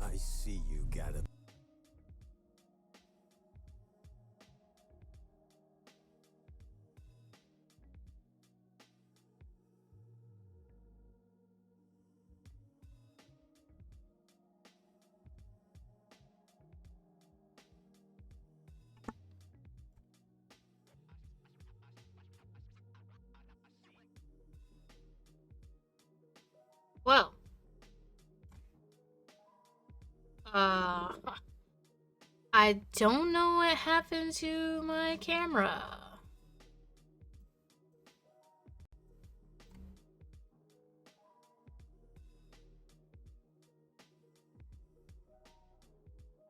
I see you got a... Well, I don't know what happened to my camera.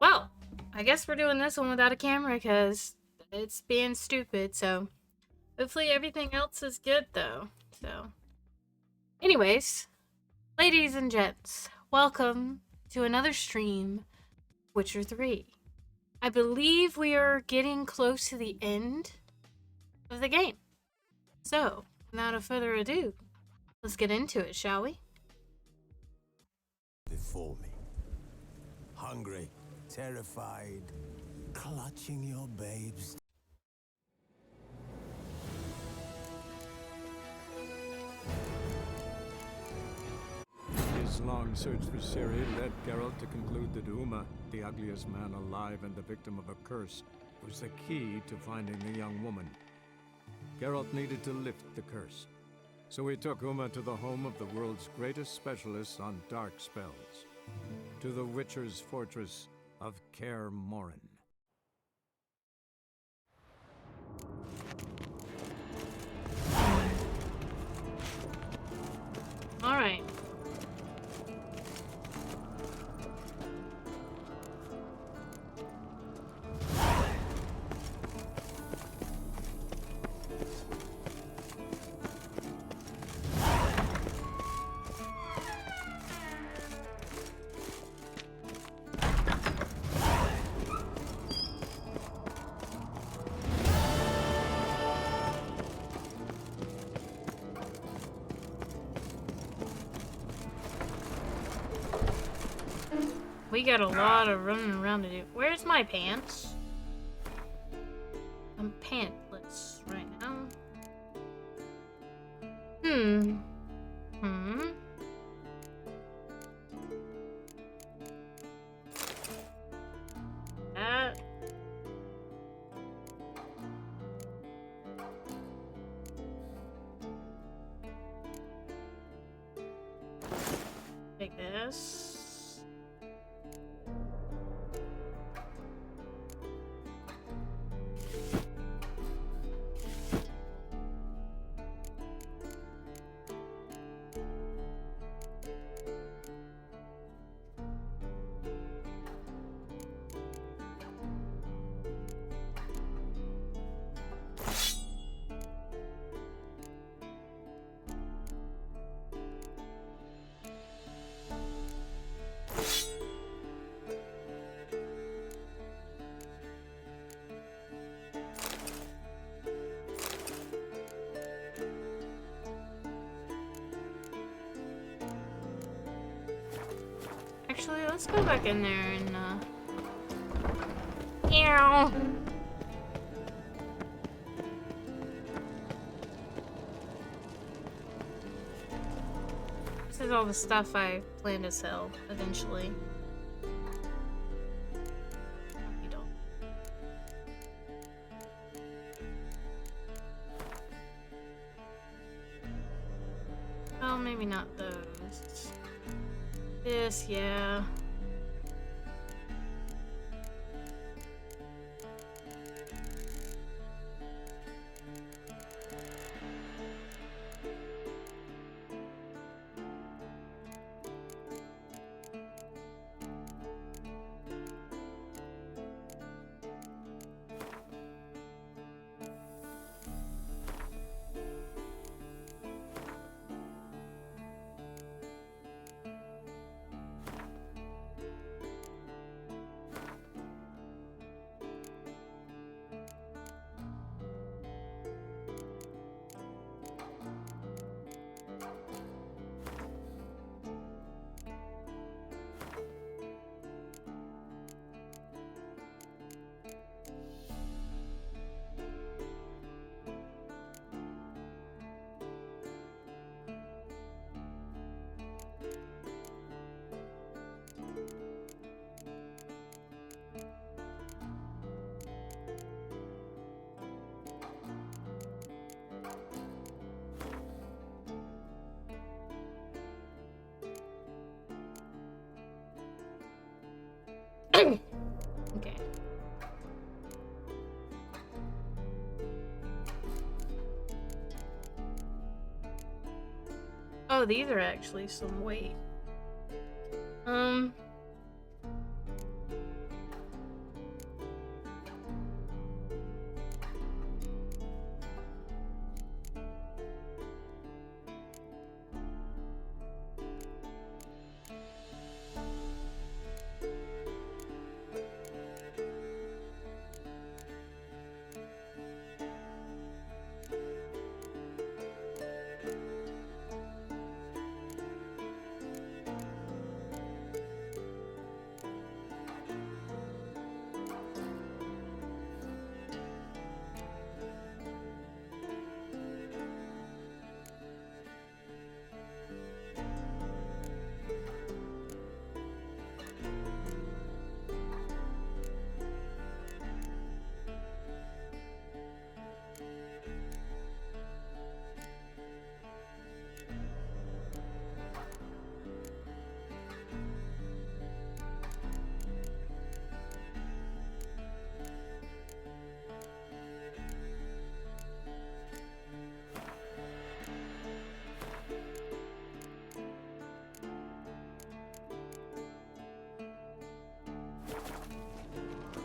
Well, I guess we're doing this one without a camera because it's being stupid, so hopefully everything else is good though. So, anyways, ladies and gents, welcome to another stream, Witcher 3. I believe we are getting close to the end of the game. So, without further ado, let's get into it, shall we? before me. Hungry, terrified, clutching your babes. His long search for Ciri led Geralt to conclude that Uma, the ugliest man alive and the victim of a curse, was the key to finding the young woman. Geralt needed to lift the curse, so he took Uma to the home of the world's greatest specialists on dark spells, to the Witcher's fortress of Kaer Morhen. Alright. We got a lot of running around to do. Where's my pants? I'm pantless right now. That. Take this. Actually, let's go back in there and, Meow. This is all the stuff I plan to sell eventually. You don't. Well, maybe not those. This, yeah. Okay. Oh, these are actually some weight. Um.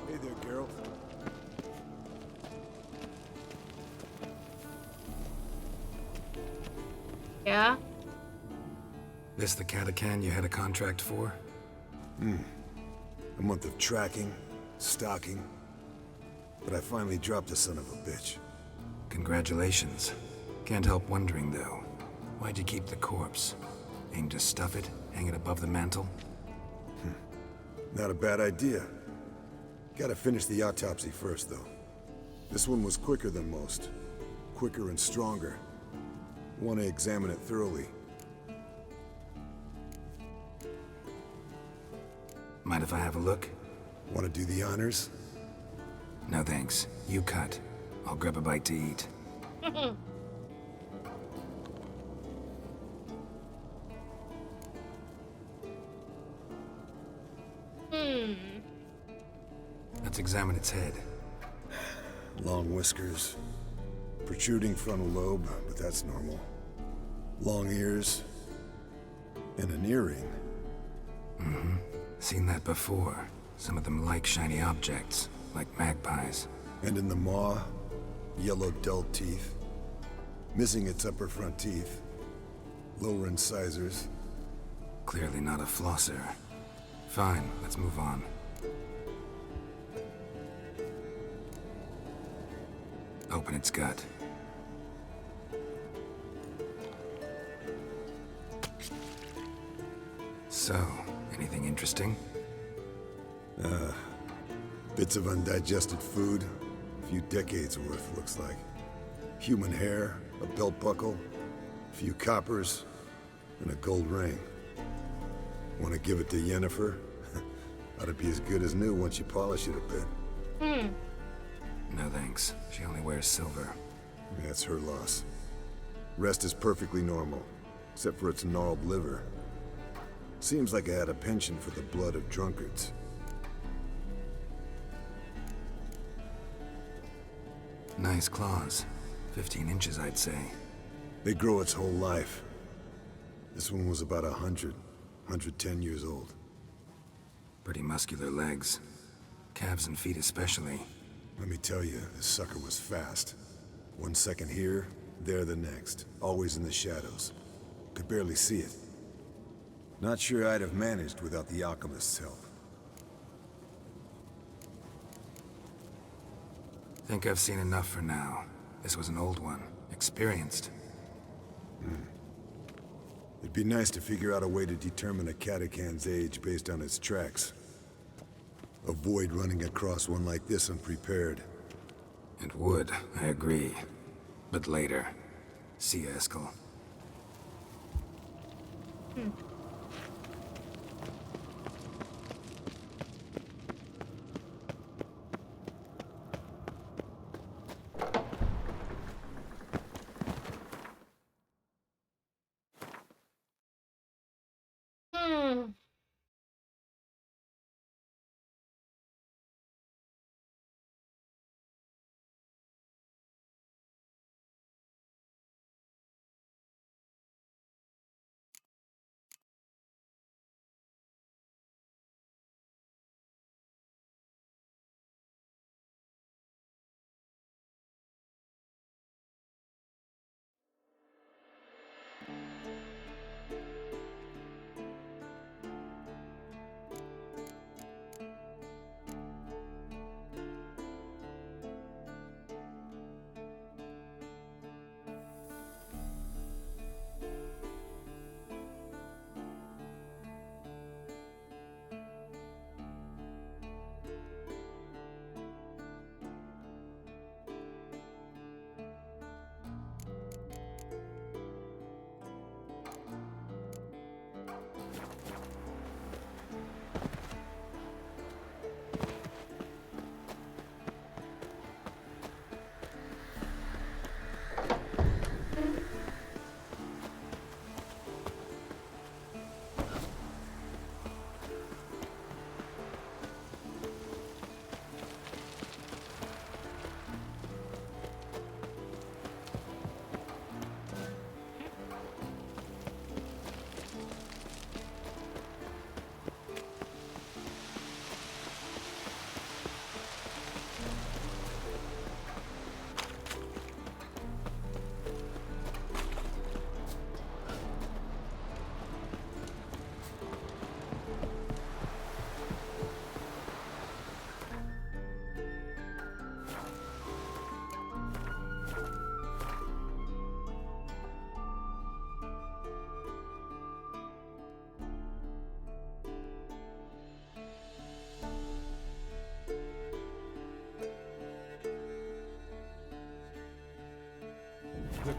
Hey there, Geralt. Yeah. This the Catacan you had a contract for? A month of tracking, stalking. But I finally dropped the son of a bitch. Congratulations. Can't help wondering, though. Why'd you keep the corpse? Aim to stuff it? Hang it above the mantle? Not a bad idea. Gotta finish the autopsy first, though. This one was quicker than most. Quicker and stronger. Want to examine it thoroughly. Mind if I have a look? Want to do the honors? No thanks. You cut. I'll grab a bite to eat. Let's examine its head. Long whiskers. Protruding frontal lobe, but that's normal. Long ears. And an earring. Seen that before. Some of them like shiny objects, like magpies. And in the maw, yellow dull teeth. Missing its upper front teeth. Lower incisors. Clearly not a flosser. Fine, let's move on. Open its gut. So, anything interesting? Bits of undigested food. A few decades worth, looks like. Human hair, a belt buckle, a few coppers, and a gold ring. Want to give it to Yennefer? Ought to be as good as new once you polish it a bit. No thanks. She only wears silver. That's her loss. Rest is perfectly normal, except for its gnarled liver. Seems like I had a penchant for the blood of drunkards. Nice claws. 15 inches, I'd say. They grow its whole life. This one was about 110 years old. Pretty muscular legs. Calves and feet especially. Let me tell you, this sucker was fast. 1 second here, there the next. Always in the shadows. Could barely see it. Not sure I'd have managed without the alchemist's help. Think I've seen enough for now. This was an old one. Experienced. It'd be nice to figure out a way to determine a Catacan's age based on its tracks. Avoid running across one like this unprepared. It would, I agree. But later. See ya, Eskel.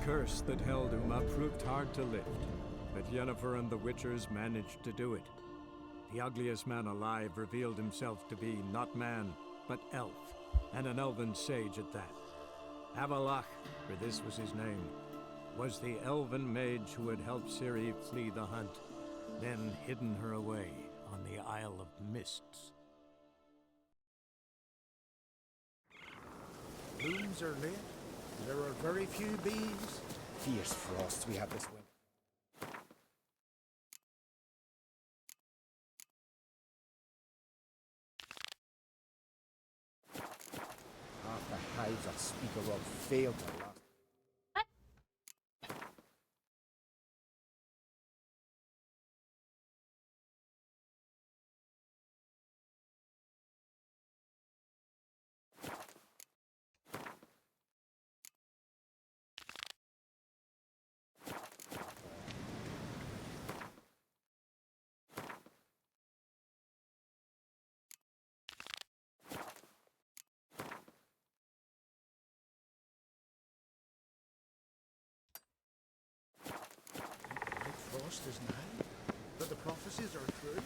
curse that held Uma proved hard to lift, but Yennefer and the Witchers managed to do it. The ugliest man alive revealed himself to be not man, but elf, and an elven sage at that. Avalach, for this was his name, was the elven mage who had helped Ciri flee the hunt, then hidden her away on the Isle of Mists. Blooms are late. There are very few bees. Fierce frosts we have this winter. Half the hives that speak of failed to last. Frost is now, but the prophecies are true.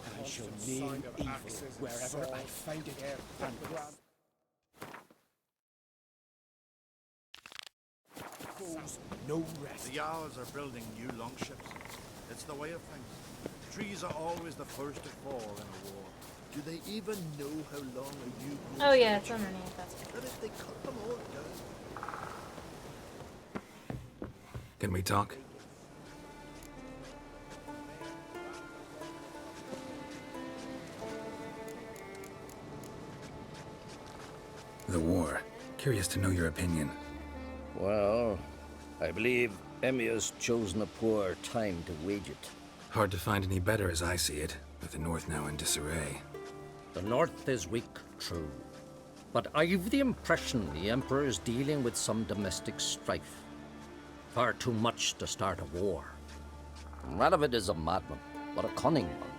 I shall name evil wherever I find it, and grant foes no rest. The Jarls are building new longships. It's the way of things. Trees are always the first to fall in a war. Do they even know how long a new growth Oh yeah, it's is? underneath. That's good. And if they cut them all down? Can we talk? The war. Curious to know your opinion. Well, I believe Emmir's chosen a poor time to wage it. Hard to find any better as I see it, with the North now in disarray. The North is weak, true. But I've the impression the Emperor is dealing with some domestic strife. Far too much to start a war. Radovid is a madman, but a cunning one.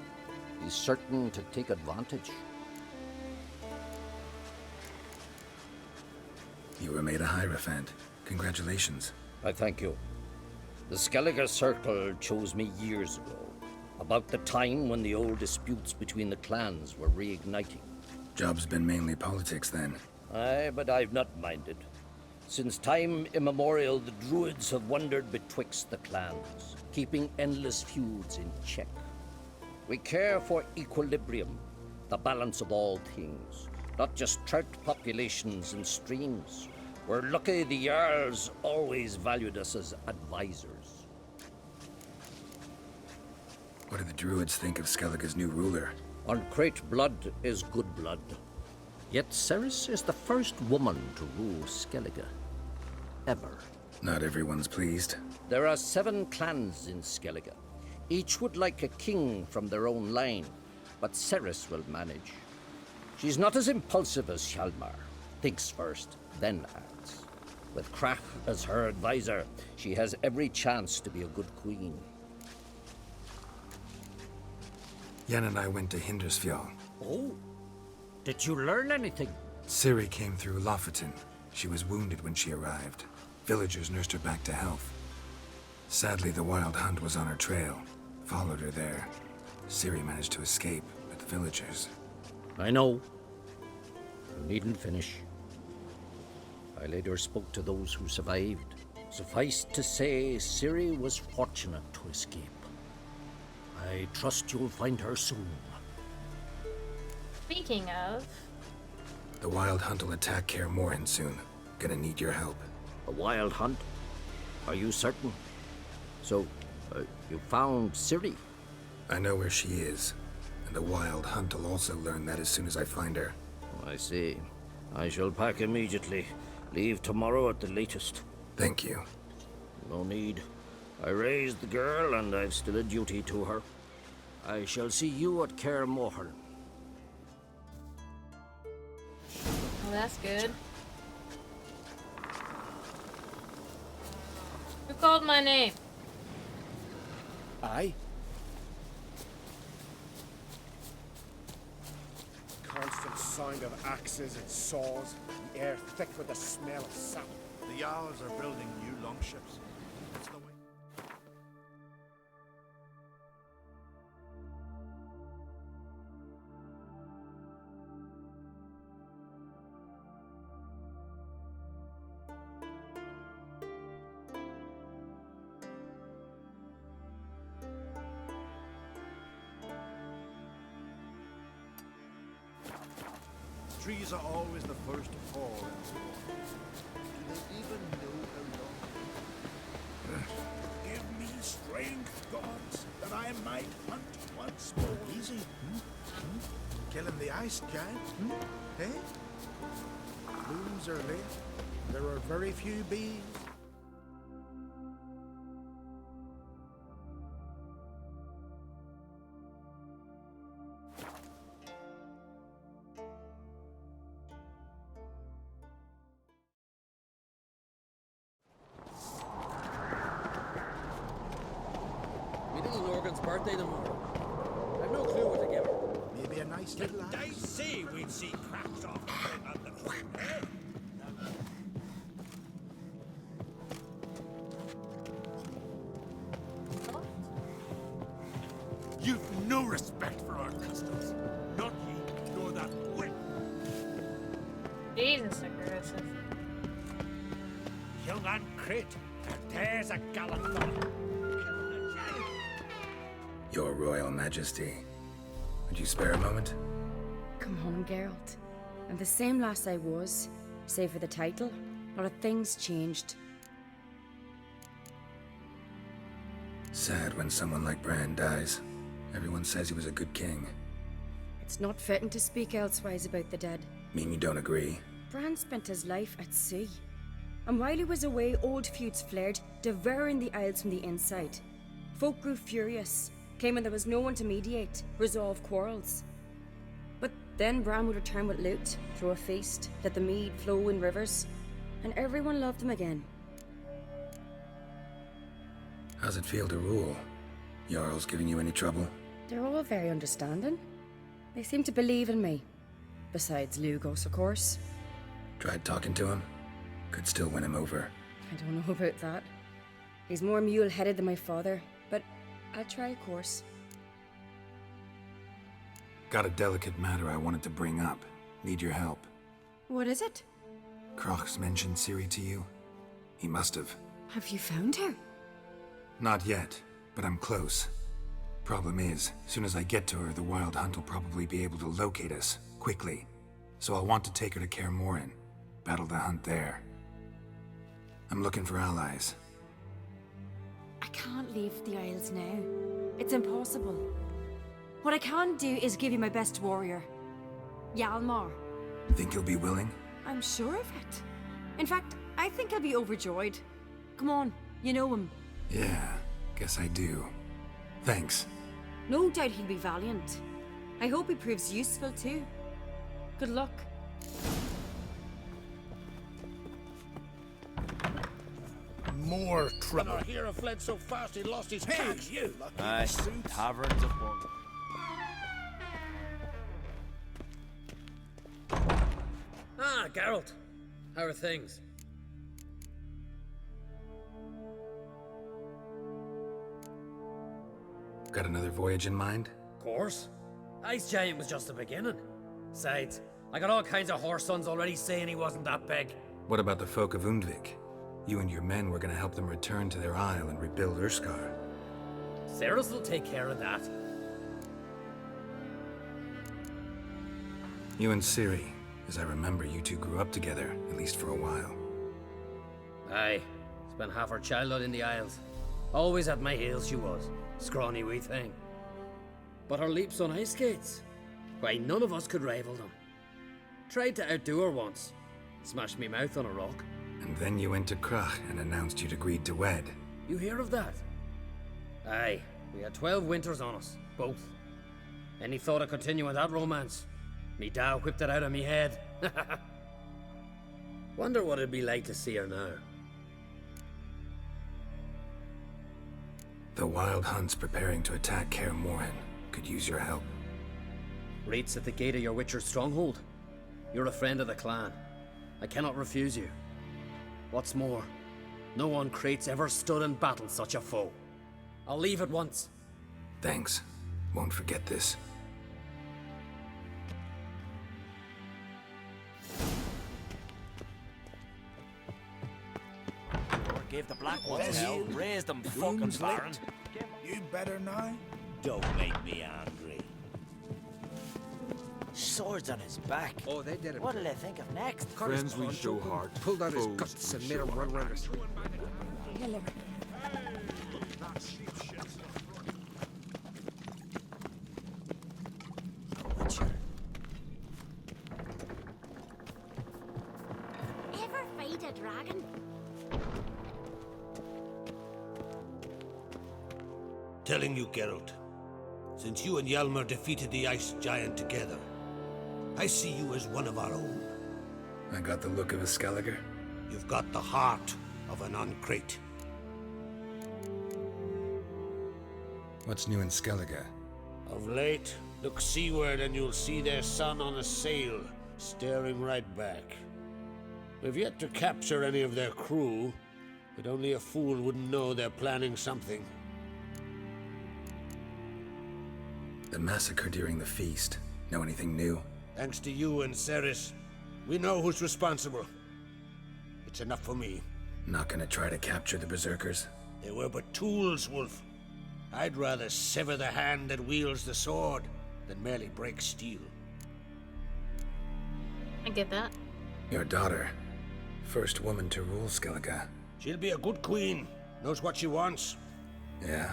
He's certain to take advantage. You were made a Hierophant. Congratulations. I thank you. The Skellige Circle chose me years ago, about the time when the old disputes between the clans were reigniting. Job's been mainly politics then. Aye, but I've not minded. Since time immemorial, the Druids have wandered betwixt the clans, keeping endless feuds in check. We care for equilibrium, the balance of all things, not just trout populations and streams. We're lucky the Jarls always valued us as advisors. What do the Druids think of Skellige's new ruler? Uncrate blood is good blood. Yet Cerys is the first woman to rule Skellige. Ever. Not everyone's pleased. There are 7 clans in Skellige. Each would like a king from their own line, but Cerys will manage. She's not as impulsive as Hjalmar. Thinks first, then acts. With Crach as her advisor, she has every chance to be a good queen. Yen and I went to Hindersfjall. Oh, did you learn anything? Ciri came through Lofoten. She was wounded when she arrived. Villagers nursed her back to health. Sadly, the Wild Hunt was on her trail. Followed her there. Ciri managed to escape, but the villagers... I know. You needn't finish. I later spoke to those who survived. Suffice to say, Ciri was fortunate to escape. I trust you'll find her soon. Speaking of, The Wild Hunt will attack Kaer Morhen soon. Gonna need your help. A wild hunt? Are you certain? So, you found Ciri? I know where she is. And the Wild Hunt will also learn that as soon as I find her. I see. I shall pack immediately. Leave tomorrow at the latest. Thank you. No need. I raised the girl, and I've still a duty to her. I shall see you at Kaer Morhen. well, that's good. called my name? Aye. Constant sound of axes and saws, the air thick with the smell of sap. The Jarls are building new longships. It's the way. Trees are always the first to fall in a war. Do they even know how long? Give me strength, gods, that I might hunt once more. Easy. Killing the ice giant? Hey? Blooms are late. There are very few bees. Me little Lorgan's birthday tomorrow. I've no clue what to give her. Maybe a nice little Did I axe. say we'd see cracks off the thing on the queen, eh? You've no respect for our customs. Not ye, nor that wit. Jesus, aggressive. Young and Crit, there's a gallant fellow. Your Royal Majesty. Would you spare a moment? Come home, Geralt. I'm the same lass I was, save for the title. A lot of things changed. Sad when someone like Bran dies. Everyone says he was a good king. It's not fitting to speak elsewise about the dead. Mean you don't agree? Bran spent his life at sea. And while he was away, old feuds flared, devouring the Isles from the inside. Folk grew furious, claiming there was no one to mediate, resolve quarrels. But then Bran would return with loot, throw a feast, let the mead flow in rivers, and everyone loved him again. How's it feel to rule? Jarl's giving you any trouble? They're all very understanding. They seem to believe in me. Besides Lugos, of course. Tried talking to him? Could still win him over. I don't know about that. He's more mule-headed than my father, but I'll try, of course. Got a delicate matter I wanted to bring up. Need your help. What is it? Croc's mentioned Ciri to you? He must have. Have you found her? Not yet, but I'm close. Problem is, soon as I get to her, the Wild Hunt will probably be able to locate us, quickly. So I'll want to take her to Kaer Morhen. Battle the hunt there. I'm looking for allies. I can't leave the Isles now. It's impossible. What I can do is give you my best warrior. Hjalmar. Think you'll be willing? I'm sure of it. In fact, I think I'll be overjoyed. Come on, you know him. Yeah, guess I do. Thanks. No doubt he'll be valiant. I hope he proves useful too. Good luck. More trouble. Our hero fled so fast he lost his catch. You. Aye, taverns of one. Ah, Geralt. How are things? Got another voyage in mind? Of course. Ice Giant was just the beginning. Besides, I got all kinds of horse sons already saying he wasn't that big. What about the folk of Undvik? You and your men were gonna help them return to their isle and rebuild Urskar. Cerys will take care of that. You and Ciri, as I remember, you two grew up together, at least for a while. Aye. Spent half her childhood in the Isles. Always at my heels she was. Scrawny wee thing. But her leaps on ice skates? Why, none of us could rival them. Tried to outdo her once. Smashed me mouth on a rock. And then you went to Krach and announced you'd agreed to wed. You hear of that? Aye. We had 12 winters on us. Both. Any thought of continuing that romance? Me da whipped it out of me head. Wonder what it'd be like to see her now. The Wild Hunt's preparing to attack Kaer Morhen. Could use your help. Rates at the gate of your Witcher stronghold. You're a friend of the clan. I cannot refuse you. What's more, no one Crate's ever stood in battle such a foe. I'll leave at once. Thanks. Won't forget this. Gave the Black Ones hell, raised them fucking Baron. You better now? Don't make me angry. Swords on his back. Oh, they did it. What'll they think of next? Friends we show heart. Pulled out his guts and made him run around us. Ever fight a dragon? Telling you, Geralt, since you and Hjalmar defeated the Ice Giant together, I see you as one of our own. I got the look of a Skelliger. You've got the heart of an Uncrate. What's new in Skellige? Of late, look seaward and you'll see their sun on a sail, staring right back. We've yet to capture any of their crew, but only a fool wouldn't know they're planning something. The massacre during the feast. Know anything new? Thanks to you and Ceres, we know who's responsible. It's enough for me. Not gonna try to capture the Berserkers? They were but tools, Wolf. I'd rather sever the hand that wields the sword than merely break steel. I get that. Your daughter. First woman to rule Skellige. She'll be a good queen. Knows what she wants. Yeah?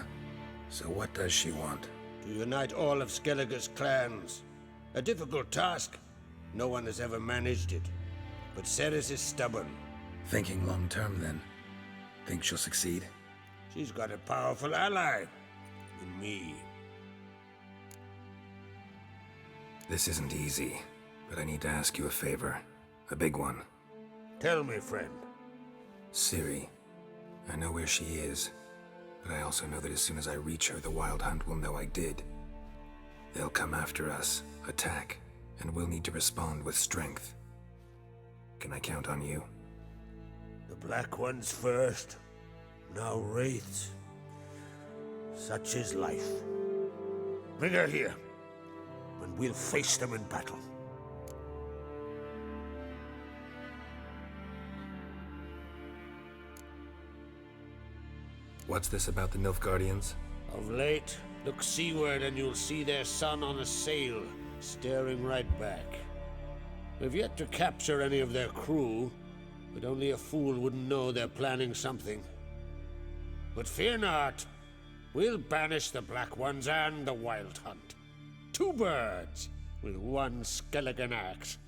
So what does she want? To unite all of Skellige's clans. A difficult task. No one has ever managed it. But Ceres is stubborn. Thinking long term, then? Think she'll succeed? She's got a powerful ally. In me. This isn't easy, but I need to ask you a favor. A big one. Tell me, friend. Ciri. I know where she is, but I also know that as soon as I reach her, the Wild Hunt will know I did. They'll come after us, attack, and we'll need to respond with strength. Can I count on you? The Black Ones first, now Wraiths. Such is life. Bring her here, and we'll face them in battle. What's this about the Nilfgaardians? Of late, look seaward and you'll see their sun on a sail, staring right back. We've yet to capture any of their crew, but only a fool wouldn't know they're planning something. But fear not, we'll banish the Black Ones and the Wild Hunt. 2 birds with 1 Skelligen axe.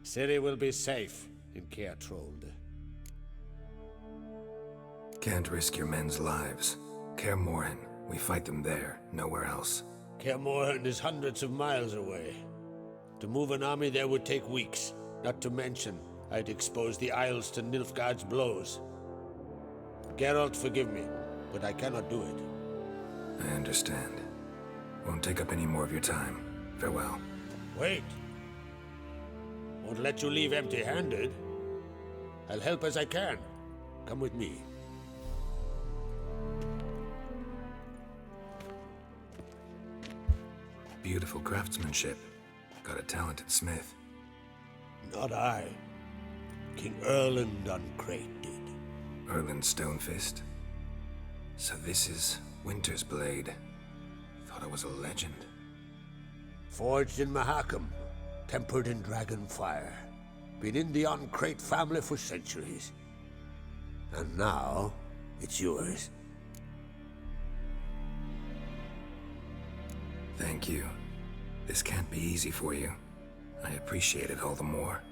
Ciri will be safe in Kaer Trolde. Can't risk your men's lives. Kaer Morhen, we fight them there, nowhere else. Kaer Morhen is hundreds of miles away. To move an army there would take weeks, not to mention I'd expose the Isles to Nilfgaard's blows. Geralt, forgive me, but I cannot do it. I understand. Won't take up any more of your time. Farewell. Wait. Won't let you leave empty-handed. I'll help as I can. Come with me. Beautiful craftsmanship. Got a talented smith. Not I. King Erland Uncrate did. Erland Stonefist? So this is Winter's Blade. Thought I was a legend. Forged in Mahakam, tempered in dragon fire. Been in the Uncrate family for centuries. And now, it's yours. Thank you. This can't be easy for you. I appreciate it all the more.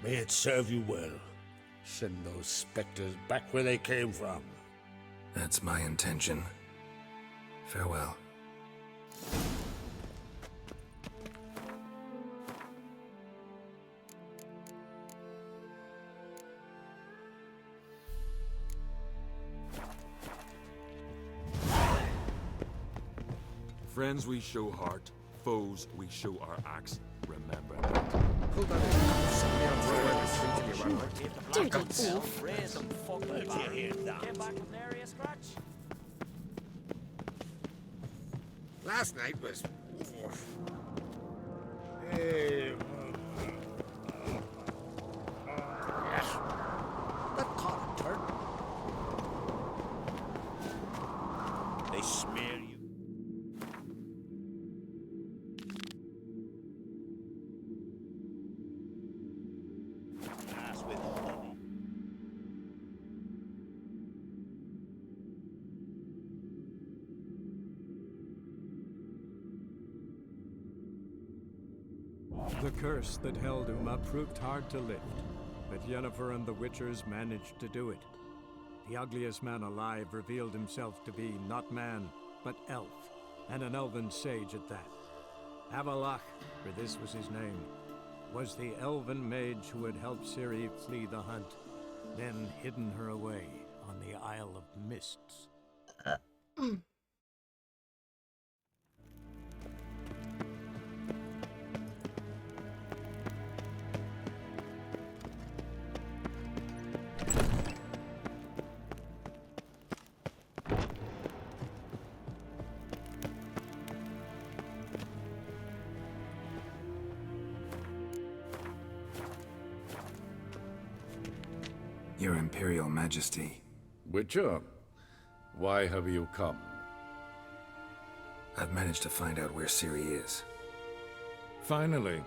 May it serve you well. Send those specters back where they came from. That's my intention. Farewell. Friends we show heart, foes we show our axe. Remember that. Dirty oaf. Raise them fucking back. Came back with nary a scratch. Last night was... Yes. That caught a turn. They smear you. Ass with honey. The curse that held Uma proved hard to lift, but Yennefer and the Witchers managed to do it. The ugliest man alive revealed himself to be not man, but elf, and an elven sage at that. Avalach, for this was his name, was the elven mage who had helped Ciri flee the hunt, then hidden her away on the Isle of Mists. Your Imperial Majesty. Witcher, why have you come? I've managed to find out where Ciri is. Finally.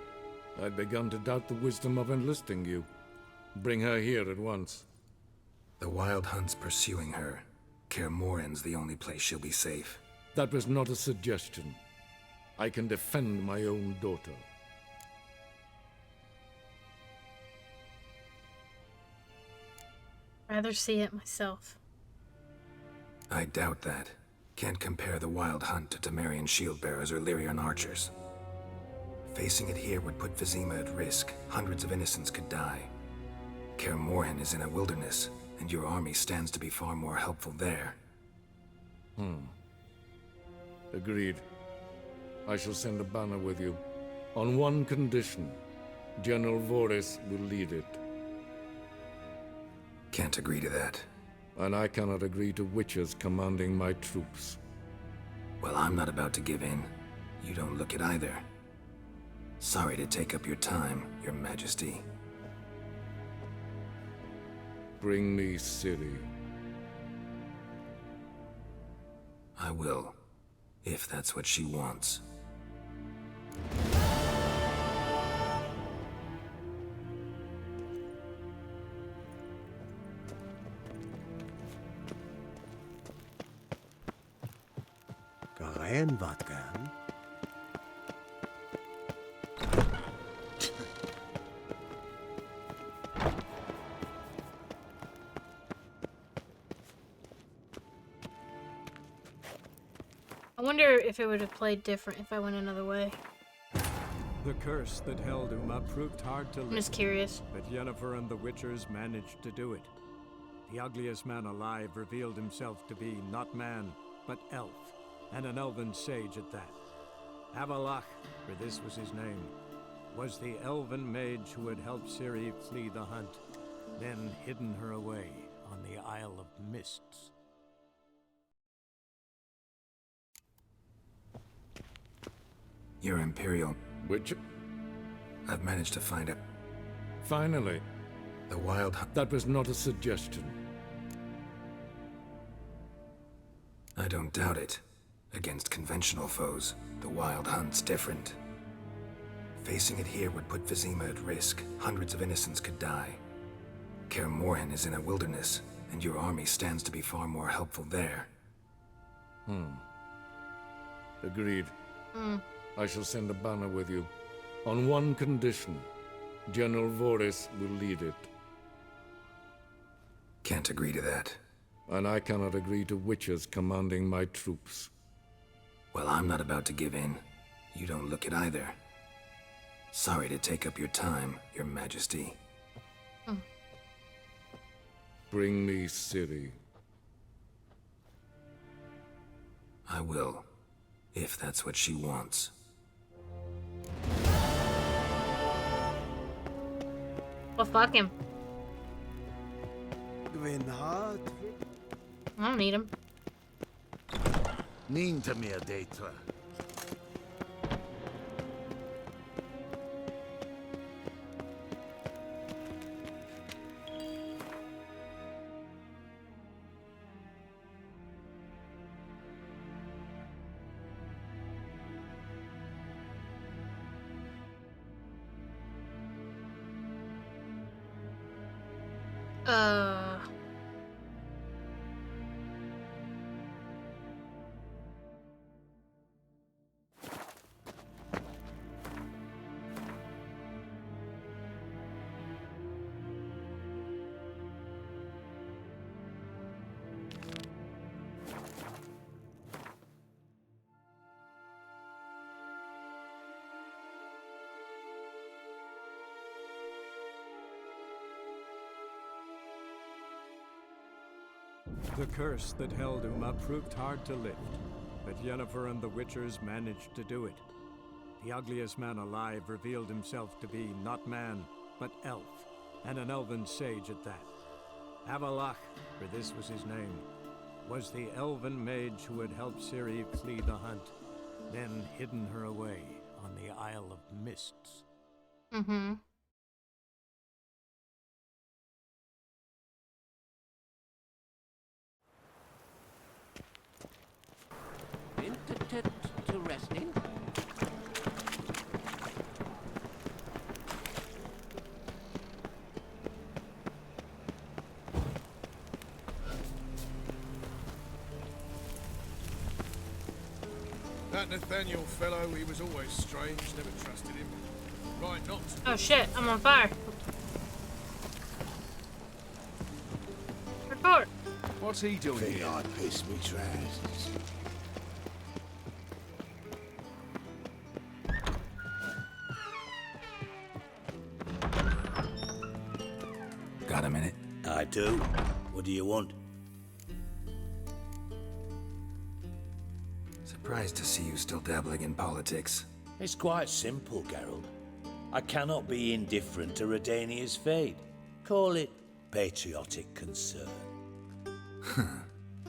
I'd begun to doubt the wisdom of enlisting you. Bring her here at once. The Wild Hunt's pursuing her. Kaer Morhen's the only place she'll be safe. That was not a suggestion. I can defend my own daughter. Rather see it myself. I doubt that. Can't compare the Wild Hunt to Temerian shield-bearers or Lyrian archers. Facing it here would put Vizima at risk. Hundreds of innocents could die. Kaer Morhen is in a wilderness, and your army stands to be far more helpful there. Agreed. I shall send a banner with you. On one condition. General Vorys will lead it. Can't agree to that. And I cannot agree to witches commanding my troops. Well, I'm not about to give in. You don't look it either. Sorry to take up your time, Your Majesty. Bring me Ciri. I will, if that's what she wants. Karayan Vatkan. I wonder if it would have played different if I went another way. The curse that held Uma proved hard to lift. I'm just curious. But Yennefer and the Witchers managed to do it. The ugliest man alive revealed himself to be not man, but elf, and an elven sage at that. Avalach, for this was his name, was the elven mage who had helped Ciri flee the hunt, then hidden her away on the Isle of Mists. Your Imperial... Which? I've managed to find it. Finally. The Wild... That was not a suggestion. I don't doubt it. Against conventional foes, the Wild Hunt's different. Facing it here would put Vizima at risk. Hundreds of innocents could die. Kaer Morhen is in a wilderness, and your army stands to be far more helpful there. Agreed. I shall send a banner with you. On one condition. General Vorys will lead it. Can't agree to that. And I cannot agree to witches commanding my troops. Well, I'm not about to give in. You don't look it either. Sorry to take up your time, Your Majesty. Bring me Ciri. I will, if that's what she wants. Well, fuck him. Gwenhard? I don't need him. Ninta mir data. The curse that held Uma proved hard to lift, but Yennefer and the Witchers managed to do it. The ugliest man alive revealed himself to be not man, but elf, and an elven sage at that. Avallac'h, for this was his name, was the elven mage who had helped Ciri flee the hunt, then hidden her away on the Isle of Mists. Mm-hmm. Interesting. That Nathaniel fellow, he was always strange, never trusted him. Right, not to... Oh shit, I'm on fire. Report. What's he doing here? I piss me trousers. Got a minute? I do. What do you want? Surprised to see you still dabbling in politics. It's quite simple, Geralt. I cannot be indifferent to Redania's fate. Call it patriotic concern.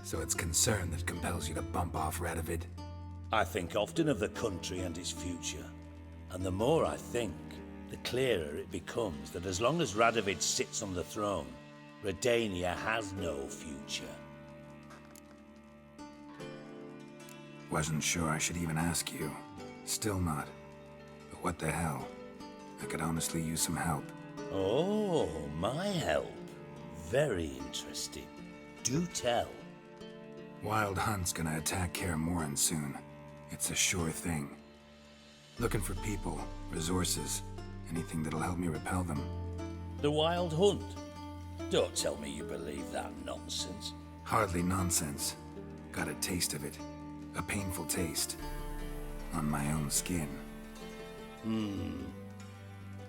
So it's concern that compels you to bump off Radovid? I think often of the country and its future. And the more I think, the clearer it becomes that as long as Radovid sits on the throne, Redania has no future. Wasn't sure I should even ask you. Still not. But what the hell? I could honestly use some help. Oh, my help. Very interesting. Do tell. Wild Hunt's gonna attack Kaer Morhen soon. It's a sure thing. Looking for people, resources, anything that'll help me repel them. The Wild Hunt? Don't tell me you believe that nonsense. Hardly nonsense. Got a taste of it. A painful taste. On my own skin.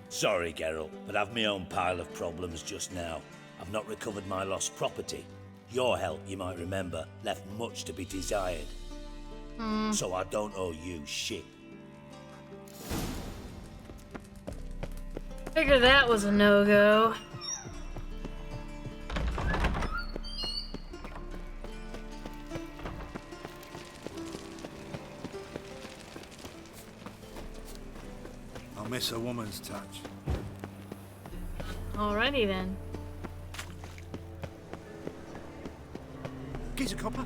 Sorry, Geralt, but I've my own pile of problems just now. I've not recovered my lost property. Your help, you might remember, left much to be desired. So I don't owe you shit. Figure that was a no-go. I'll miss a woman's touch. Alrighty then. Get a copper.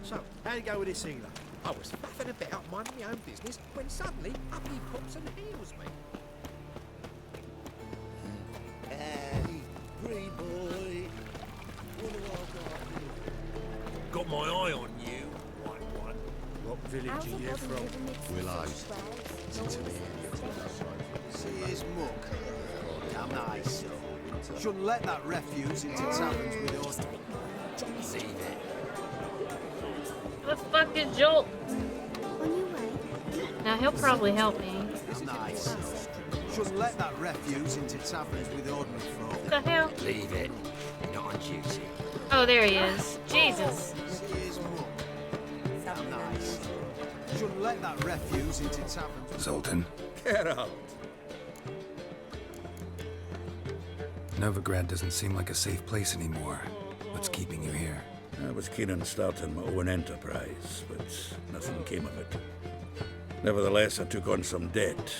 So, how'd it go with this healer? I was faffing about minding my own business when suddenly up he pops and heals me. Hey, green boy. Got my eye on you, white one. What village are you from? Willows. See his muck. Nice. Shouldn't let that refuse into taverns with us. The fuck is Jolt? Now he'll probably help me. Nice. Shouldn't let that refuse into taverns with ordinary folk. What the hell? Leave it. You're not on duty. Oh, there he is. Jesus. Nice. Shouldn't let that refuse into taverns. Zoltan, Get out. Novigrad doesn't seem like a safe place anymore. What's keeping you here? I was keen on starting my own enterprise, but nothing came of it. Nevertheless, I took on some debt.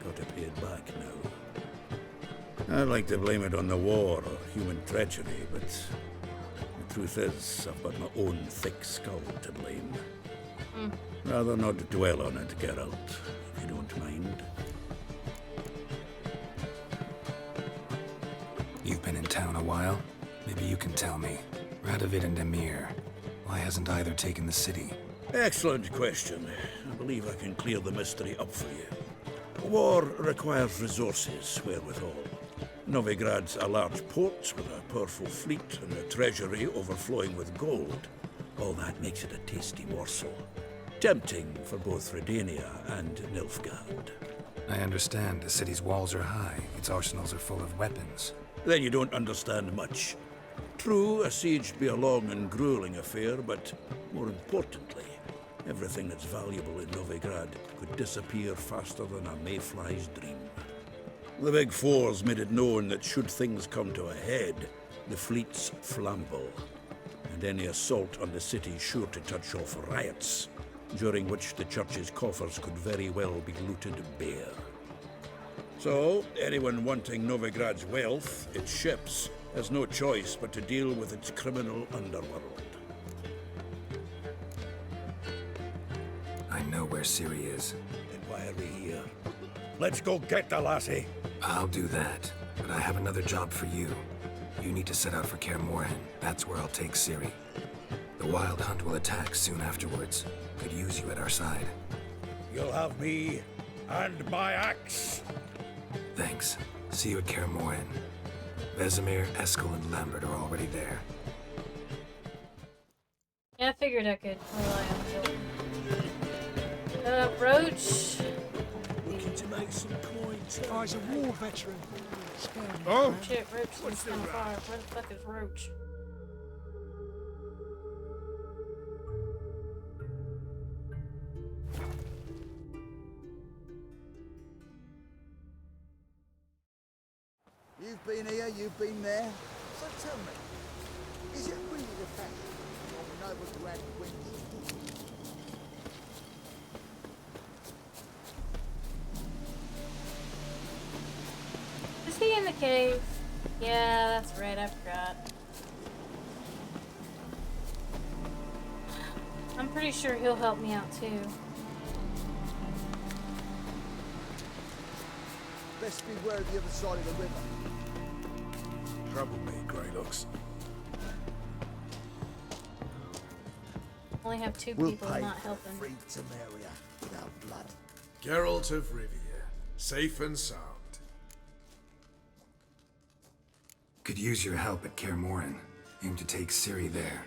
Got to pay it back now. I'd like to blame it on the war or human treachery, but the truth is, I've got my own thick skull to blame. Rather not dwell on it, Geralt, if you don't mind. You've been in town a while. Maybe you can tell me. Radovid and Emir. Why hasn't either taken the city? Excellent question. I believe I can clear the mystery up for you. War requires resources, wherewithal. Novigrad's a large port with a powerful fleet and a treasury overflowing with gold. All that makes it a tasty morsel. Tempting for both Redania and Nilfgaard. I understand. The city's walls are high. Its arsenals are full of weapons. Then you don't understand much. True, a siege be a long and grueling affair, but more importantly, everything that's valuable in Novigrad could disappear faster than a mayfly's dream. The Big Four's made it known that should things come to a head, the fleet's flammable, and any assault on the city's sure to touch off riots, during which the church's coffers could very well be looted bare. So, anyone wanting Novigrad's wealth, its ships, has no choice but to deal with its criminal underworld. I know where Ciri is. Then why are we here? Let's go get the lassie. I'll do that, but I have another job for you. You need to set out for Kaer Morhen. That's where I'll take Ciri. The Wild Hunt will attack soon afterwards. Could use you at our side. You'll have me and my axe. Thanks. See you at Kaer Morhen. Vesemir, Eskel, and Lambert are already there. Yeah, I figured I could rely on Jolt. Roach. Looking to make some coins. Oh, he's a war veteran. Oh! Shit, Roach is on fire. Where the fuck is Roach? You've been here, you've been there. So tell me, is it really the fact that Novigrad wins? Is he in the cave? Yeah, that's right, I forgot. I'm pretty sure he'll help me out too. Best beware of the other side of the river. Trouble me, Greylocks. Only have two We'll people pay not for helping. free Temeria without blood. Geralt of Rivia, safe and sound. Could use your help at Kaer Morhen. Aim to take Ciri there.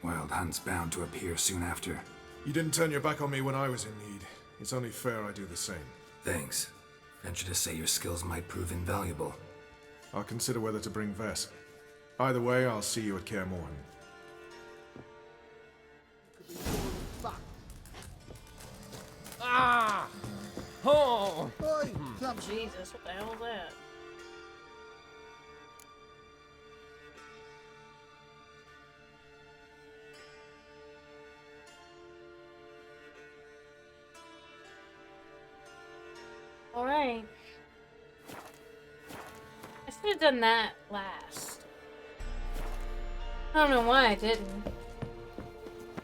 Wild Hunt's bound to appear soon after. You didn't turn your back on me when I was in need. It's only fair I do the same. Thanks. Venture to say your skills might prove invaluable. I'll consider whether to bring Vess. Either way, I'll see you at Kaer Morhen. Ah! Oh! Oi, Jesus, what the hell is that? Alright. I should have done that last. I don't know why I didn't.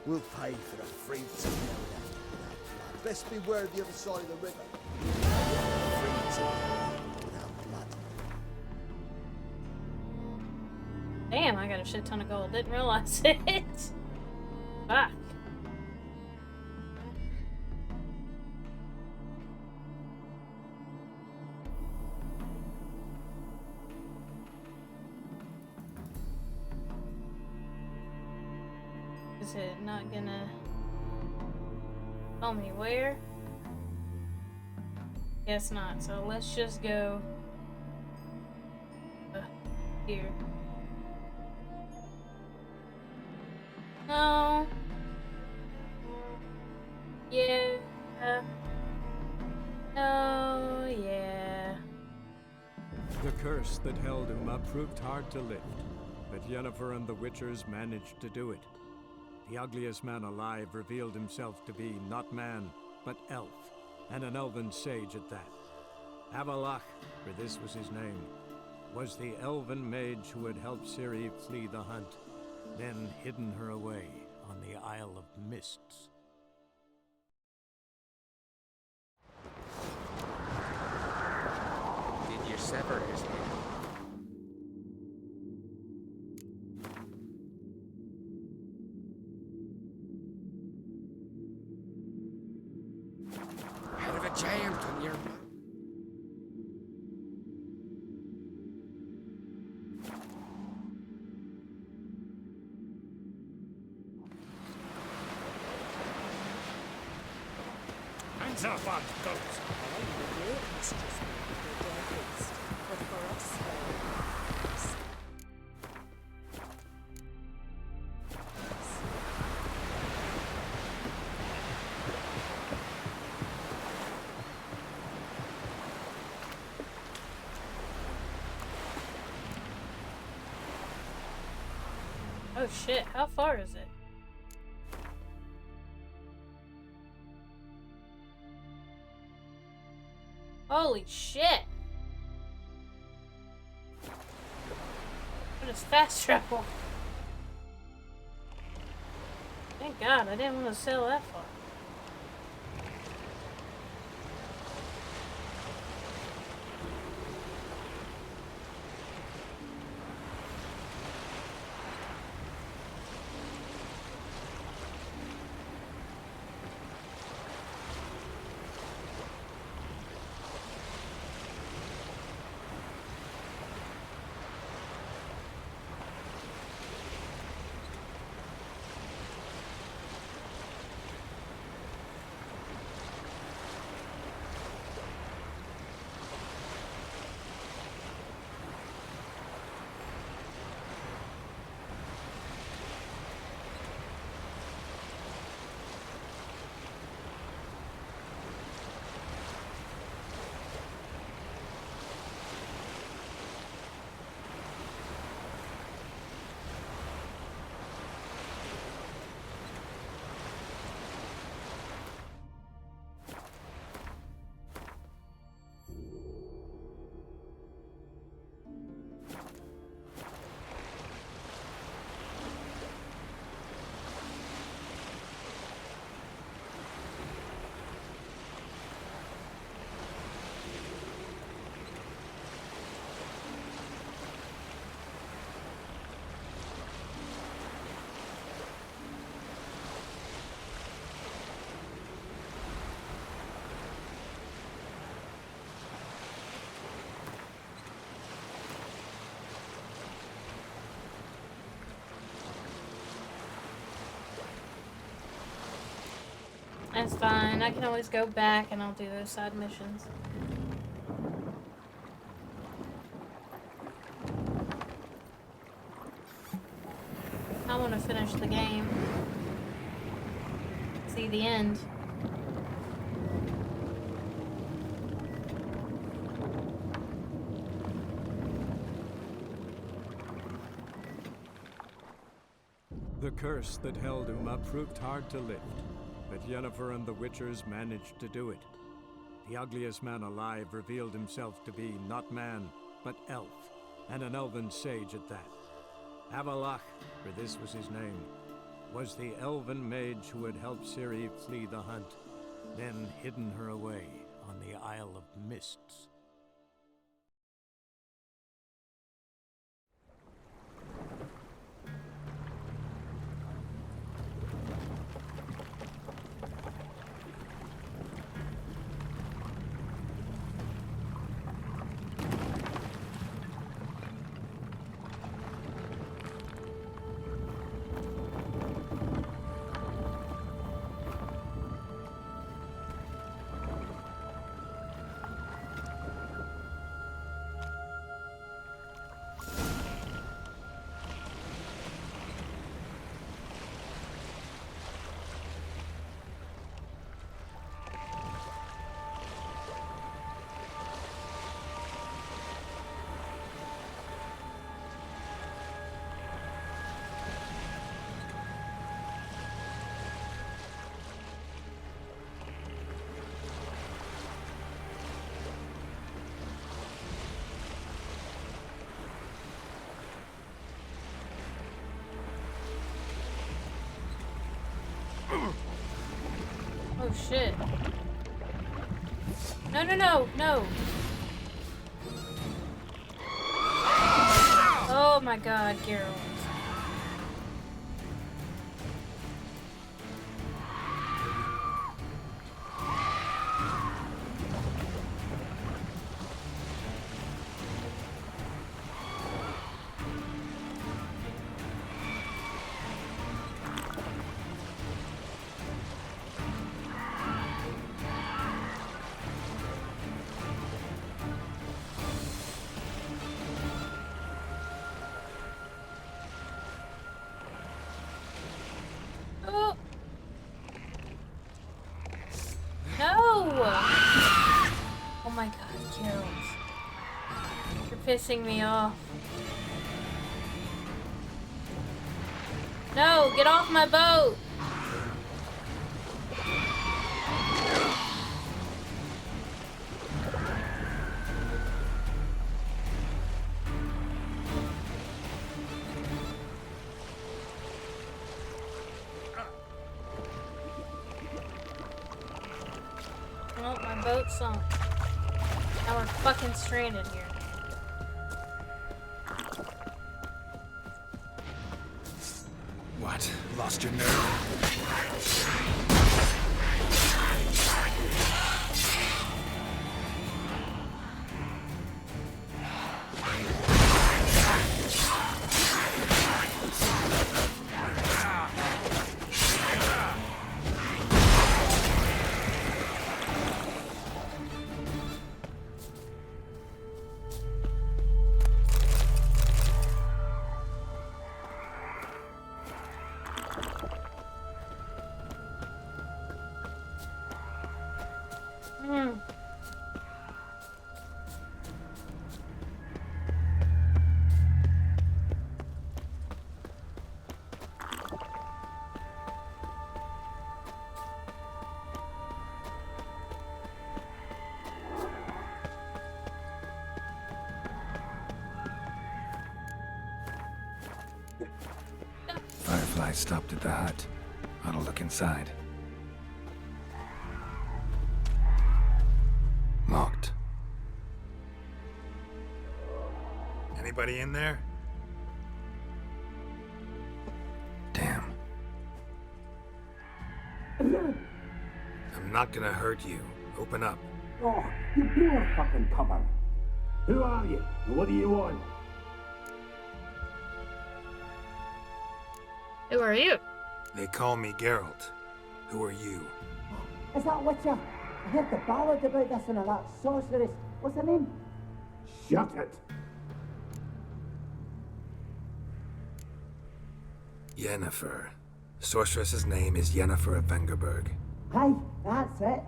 We'll pay for the free Temeria without blood. Best beware of the other side of the river. Free Temeria without blood. Damn, I got a shit ton of gold. Didn't realize it. Fuck. Is it not gonna tell me where? Guess not. So let's just go here. No. Yeah. No. Yeah. The curse that held Uma proved hard to lift, but Yennefer and the Witchers managed to do it. The ugliest man alive revealed himself to be not man, but elf, and an elven sage at that. Avalach, for this was his name, was the elven mage who had helped Ciri flee the hunt, then hidden her away on the Isle of Mists. Did you sever his head? Out of a jam to your... Hands up on those! Oh shit, how far is it? Holy shit! What is fast travel? Thank God, I didn't want to sail that far. That's fine. I can always go back and I'll do those side missions. I want to finish the game. See the end. The curse that held Uma proved hard to lift, but Yennefer and the Witchers managed to do it. The ugliest man alive revealed himself to be not man, but elf, and an elven sage at that. Avalach, for this was his name, was the elven mage who had helped Ciri flee the hunt, then hidden her away on the Isle of Mists. Oh shit. No, no, no, no. Oh my god, Geralt. Oh. No! Oh my god, Geralt. You're pissing me off. No, get off my boat! Oh, my boat sunk. Now we're fucking stranded here. What? Lost your nerve? Firefly stopped at the hut. Ought to look inside. Locked. Anybody in there? Damn. I'm not gonna hurt you. Open up. Oh, you blew a fucking cover. Who are you? And what do you want? Who are you? They call me Geralt. Who are you? Is that Witcher? I heard the ballad about this and that sorceress. What's her name? Shut it. Yennefer. Sorceress's name is Yennefer of Vengerberg. Aye, that's it.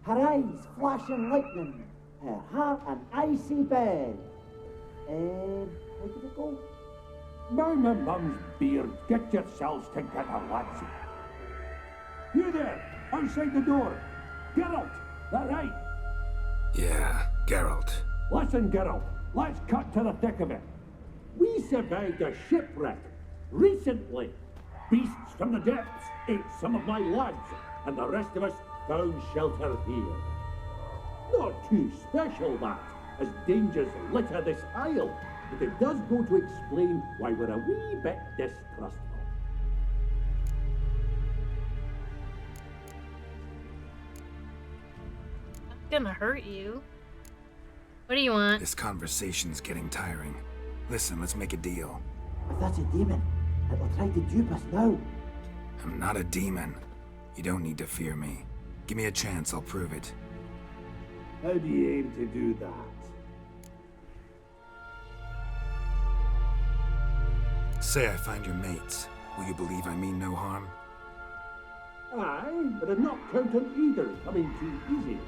Her eyes flashing lightning. Her heart an icy bed. How did it go? Now my mum's beard, get yourselves together, lads. You there, outside the door. Geralt, that right? Yeah, Geralt. Listen, Geralt, let's cut to the thick of it. We survived a shipwreck recently. Beasts from the depths ate some of my lads, and the rest of us found shelter here. Not too special, that, as dangers litter this isle, but it does go to explain why we're a wee bit distrustful. I'm gonna hurt you. What do you want? This conversation's getting tiring. Listen, let's make a deal. If that's a demon, it will try to dupe us now. I'm not a demon. You don't need to fear me. Give me a chance, I'll prove it. How do you aim to do that? Say I find your mates. Will you believe I mean no harm? Aye, but I'd not count on either coming too easy.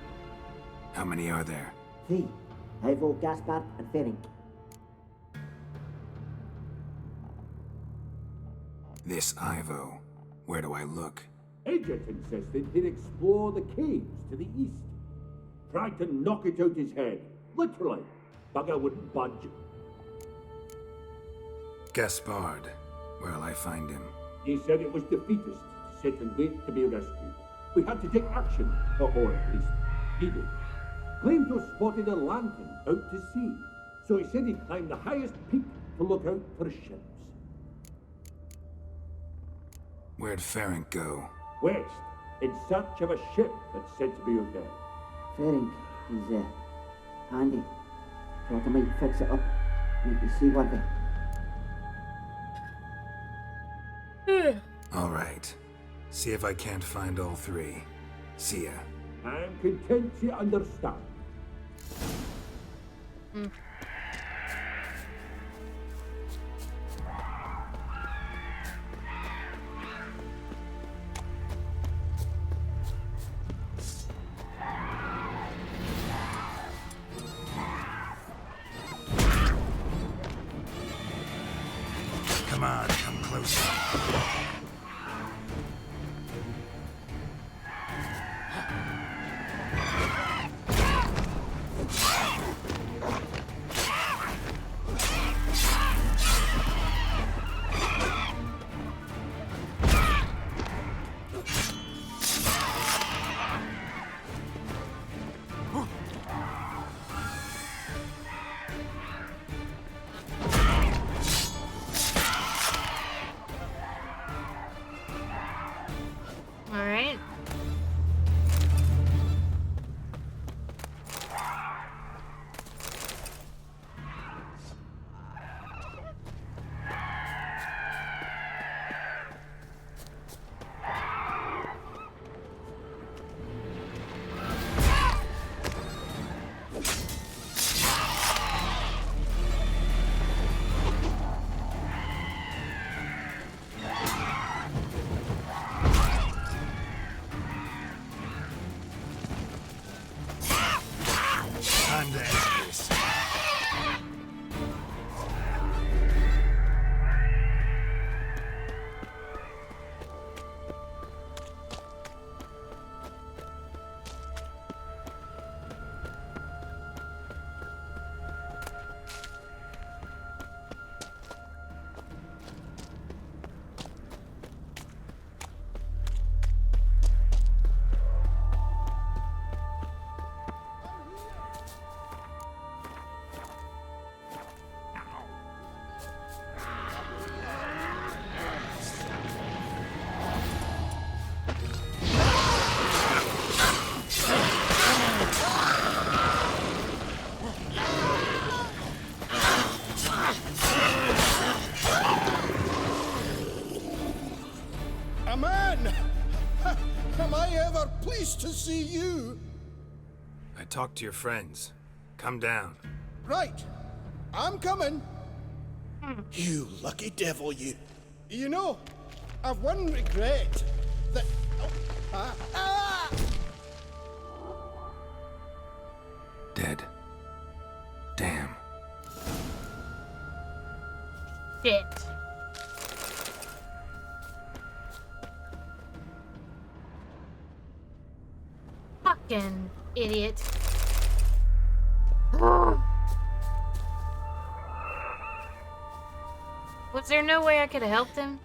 How many are there? 3. Ivo, Gaspard, and Ferenc. This Ivo. Where do I look? Agent insisted he'd explore the caves to the east. Tried to knock it out his head. Literally. Bugger wouldn't budge. Gaspard. Where'll I find him? He said it was defeatist to sit and wait to be rescued. we had to take action, or at least he did. Claimed to have spotted a lantern out to sea, so he said he'd climb the highest peak to look out for ships. Where'd Ferenc go? West, in search of a ship that's said to be out there. Ferenc is handy. Thought I might fix it up, make the sea worthy. All right. See if I can't find all three. See ya. I'm content to understand. Come on, come closer. All right. Time to end this. Aman! Am I ever pleased to see you? I talked to your friends. Come down. Right. I'm coming. You lucky devil, you. You know, I've one regret. That... Dead. Damn. Shit. Fucking idiot. Was there no way I could have helped him?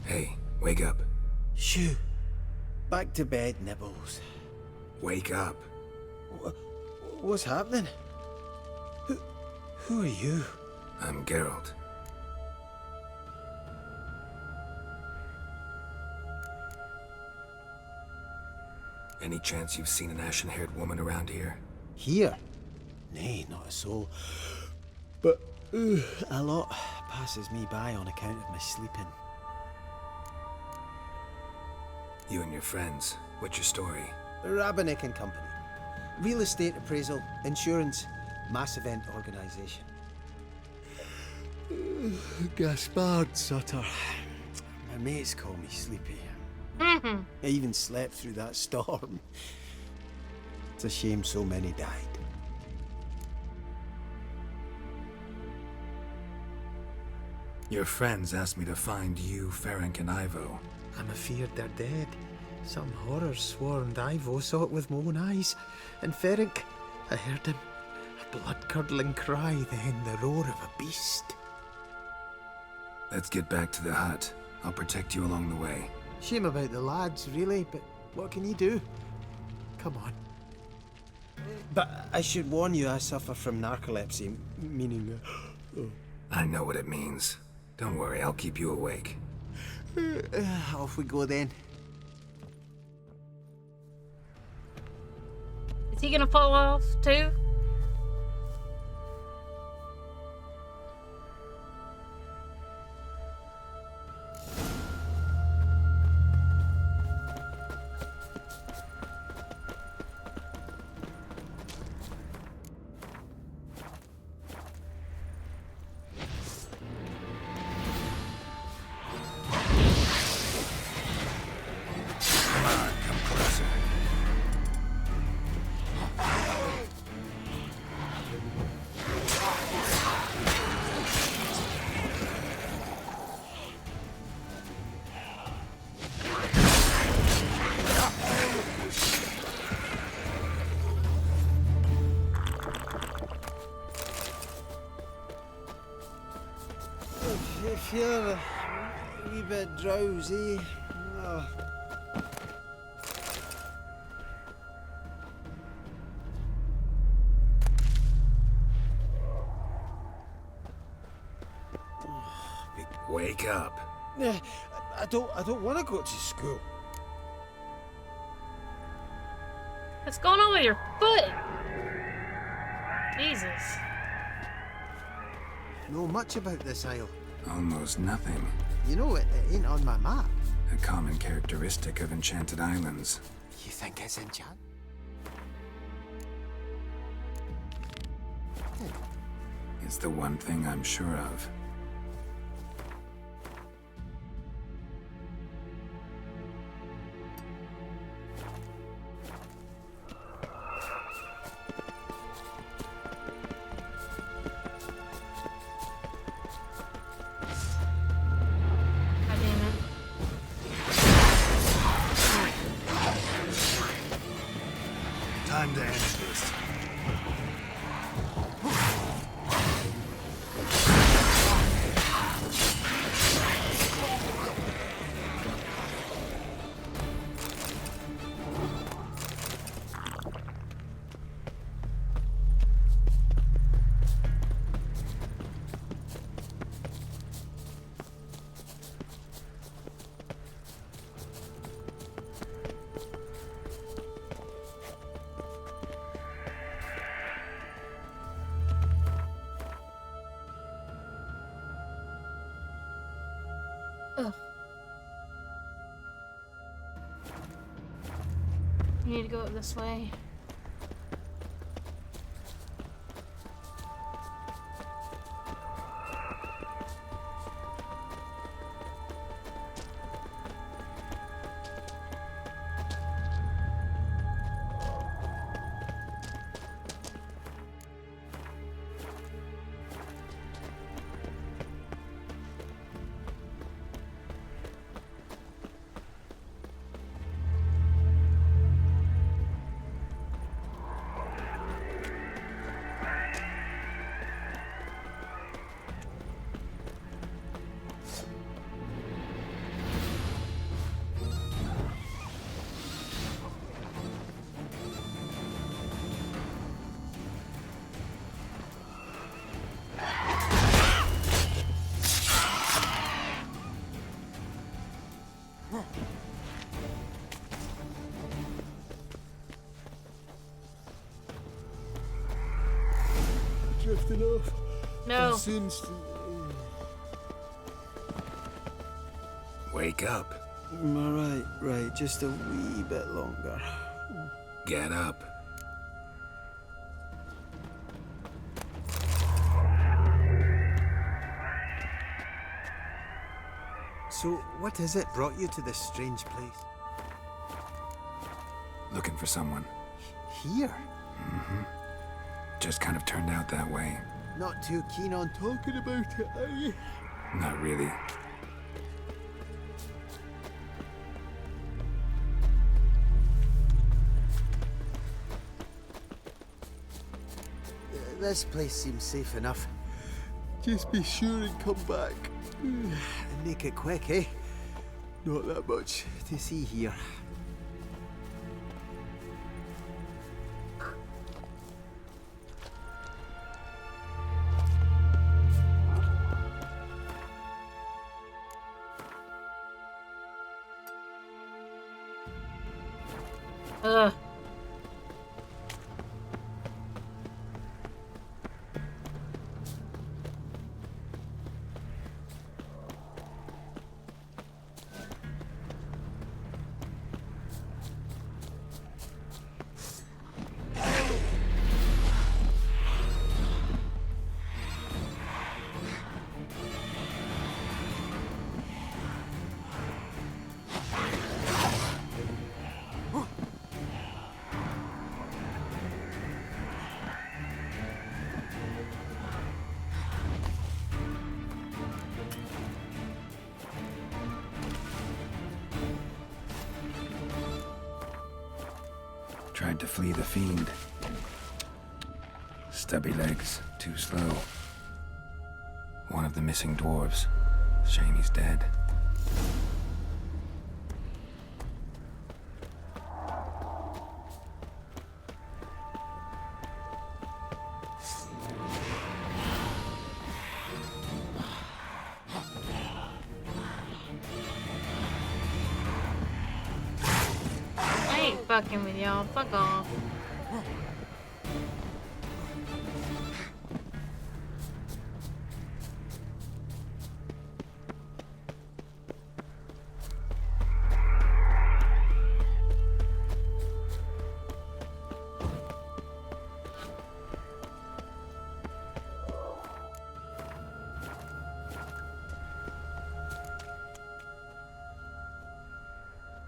Hey, wake up. Shoo. Back to bed, Nibbles. Wake up. What's happening? Who are you? I'm Geralt. Any chance you've seen an ashen-haired woman around here? Here? Nay, not a soul. But a lot passes me by on account of my sleeping. You and your friends, what's your story? Rabbinick and Company. Real estate appraisal, insurance, mass event organisation. Gaspard Sutter. My mates call me Sleepy. I even slept through that storm. It's a shame so many died. Your friends asked me to find you, Ferenc, and Ivo. I'm afeard they're dead. Some horrors swarmed Ivo, saw it with my own eyes. And Ferenc, I heard him. A blood-curdling cry, then the roar of a beast. Let's get back to the hut. I'll protect you along the way. Shame about the lads, really, but what can you do? Come on. But I should warn you, I suffer from narcolepsy, meaning... I know what it means. Don't worry, I'll keep you awake. Off we go then. Is he gonna fall off too? I feel a wee bit drowsy. Oh. Wake up. I don't want to go to school. What's going on with your foot? Jesus. Know much about this isle? Almost nothing. You know, it ain't on my map. A common characteristic of enchanted islands. You think it's enchanted? It's the one thing I'm sure of. Time to end this. Ugh. You need to go up this way. drifting off. No. And soon Wake up. Right, just a wee bit longer. Get up. So, what is it brought you to this strange place? Looking for someone. Here? Just kind of turned out that way. Not too keen on talking about it, are you? Not really. This place seems safe enough. Just be sure and come back. And make it quick, eh? Not that much to see here. Ugh. Tried to flee the fiend. Stubby legs, too slow. One of the missing dwarves. Shame he's dead. I ain't fucking with y'all. Fuck off.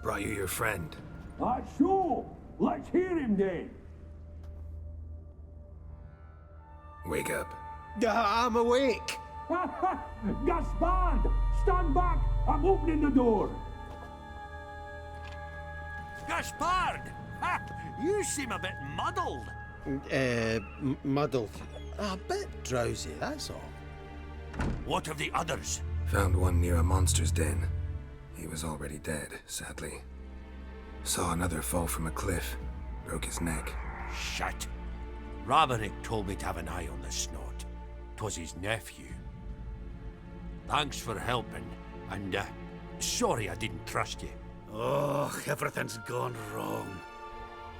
Brought you your friend. Sure. Let's hear him then. Wake up. I'm awake. Gaspard! Stand back! I'm opening the door. Gaspard! Ha! You seem a bit muddled. Muddled. A bit drowsy, that's all. What of the others? Found one near a monster's den. He was already dead, sadly. Saw another fall from a cliff. Broke his neck. Shit. Raverick told me to have an eye on the snot. 'Twas his nephew. Thanks for helping, and sorry I didn't trust you. Oh, everything's gone wrong.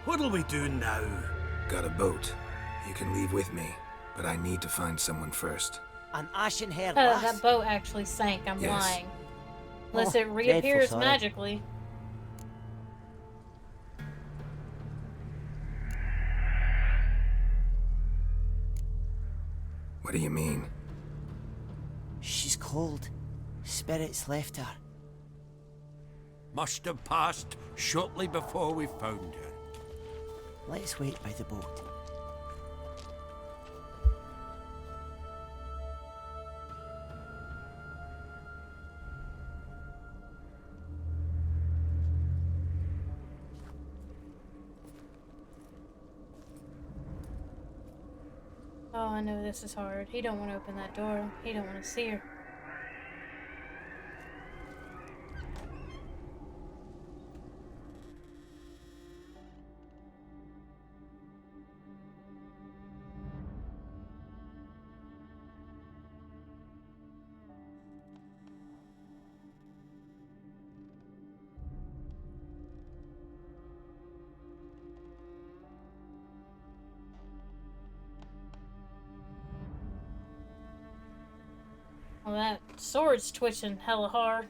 What'll we do now? Got a boat. You can leave with me, but I need to find someone first. An ashen hair Oh, lass. that boat actually sank. I'm Yes. lying. Unless Oh, it reappears dreadful, sorry. magically. What do you mean? She's cold. Spirits left her. Must have passed shortly before we found her. Let's wait by the boat. Oh, I know this is hard. He don't want to open that door. He don't want to see her. Well, that sword's twitching hella hard.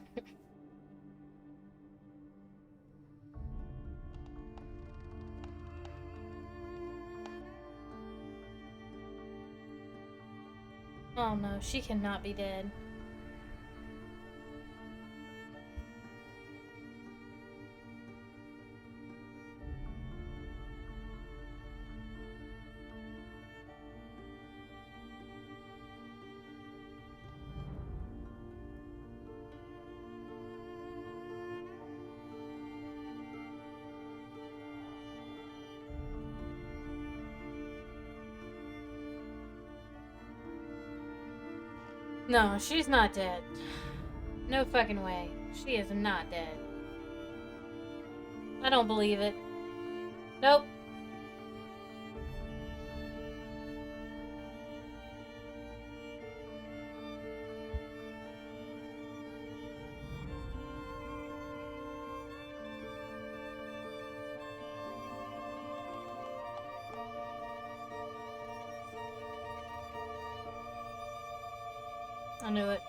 Oh no, she cannot be dead. No, she's not dead. No fucking way. She is not dead. I don't believe it. Nope. I knew it.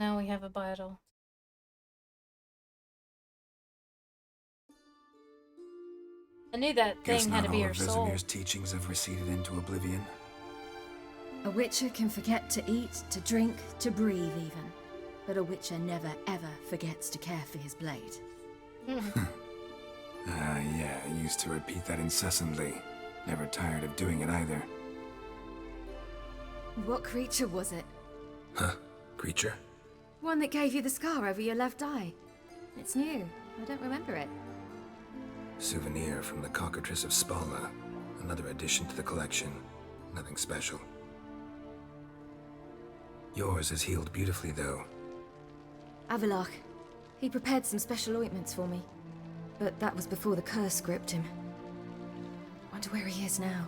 Now we have a battle. I knew that Guess thing had not to be all her of soul. Vesemir's teachings have receded into oblivion. A witcher can forget to eat, to drink, to breathe even. But a witcher never ever forgets to care for his blade. Yeah, I used to repeat that incessantly. Never tired of doing it either. What creature was it? Huh? Creature? One that gave you the scar over your left eye. It's new. I don't remember it. Souvenir from the Cockatrice of Spalna. Another addition to the collection. Nothing special. Yours is healed beautifully, though. Avallac'h. He prepared some special ointments for me. But that was before the curse gripped him. Wonder where he is now.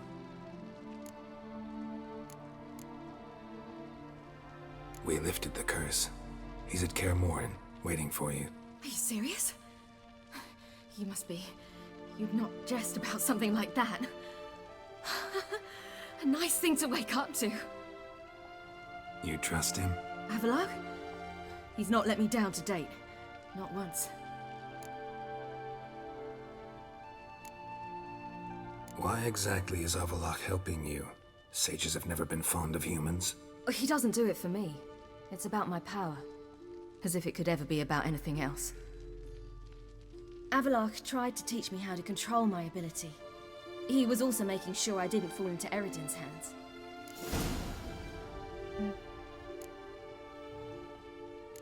We lifted the curse. He's at Kaer Morhen, waiting for you. Are you serious? You must be. You'd not jest about something like that. A nice thing to wake up to. You trust him? Avallac'h? He's not let me down to date. Not once. Why exactly is Avallac'h helping you? Sages have never been fond of humans. He doesn't do it for me. It's about my power. As if it could ever be about anything else. Avallac'h tried to teach me how to control my ability. He was also making sure I didn't fall into Eredin's hands.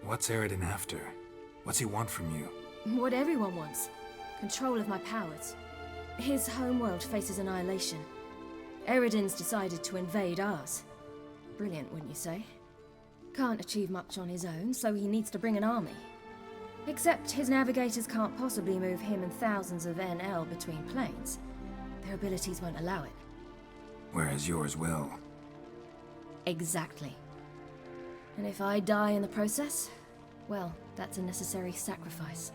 What's Eredin after? What's he want from you? What everyone wants. Control of my powers. His homeworld faces annihilation. Eredin's decided to invade ours. Brilliant, wouldn't you say? Can't achieve much on his own, so he needs to bring an army. Except his navigators can't possibly move him and thousands of NL between planes. Their abilities won't allow it. Whereas yours will. Exactly. And if I die in the process, well, that's a necessary sacrifice.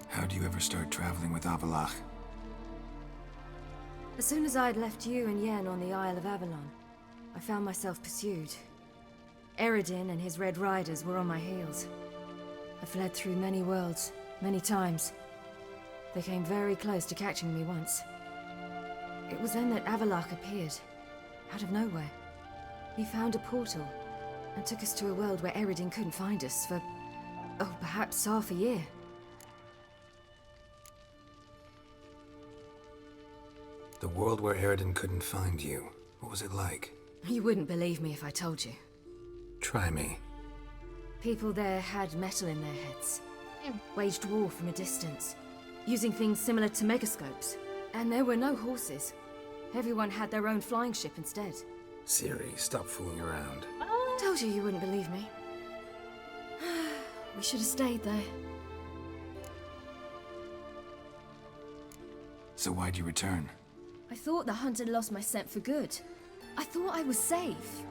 How do you ever start traveling with Avallac'h? As soon as I'd left you and Yen on the Isle of Avalon, I found myself pursued. Eredin and his Red Riders were on my heels. I fled through many worlds, many times. They came very close to catching me once. It was then that Avallac'h appeared, out of nowhere. He found a portal, and took us to a world where Eredin couldn't find us for, oh, perhaps half a year. The world where Eredin couldn't find you. What was it like? You wouldn't believe me if I told you. Try me. People there had metal in their heads. waged war from a distance, using things similar to megascopes. And there were no horses. Everyone had their own flying ship instead. Ciri, stop fooling around. Told you wouldn't believe me. We should have stayed there. So why'd you return? I thought the hunt had lost my scent for good. I thought I was safe.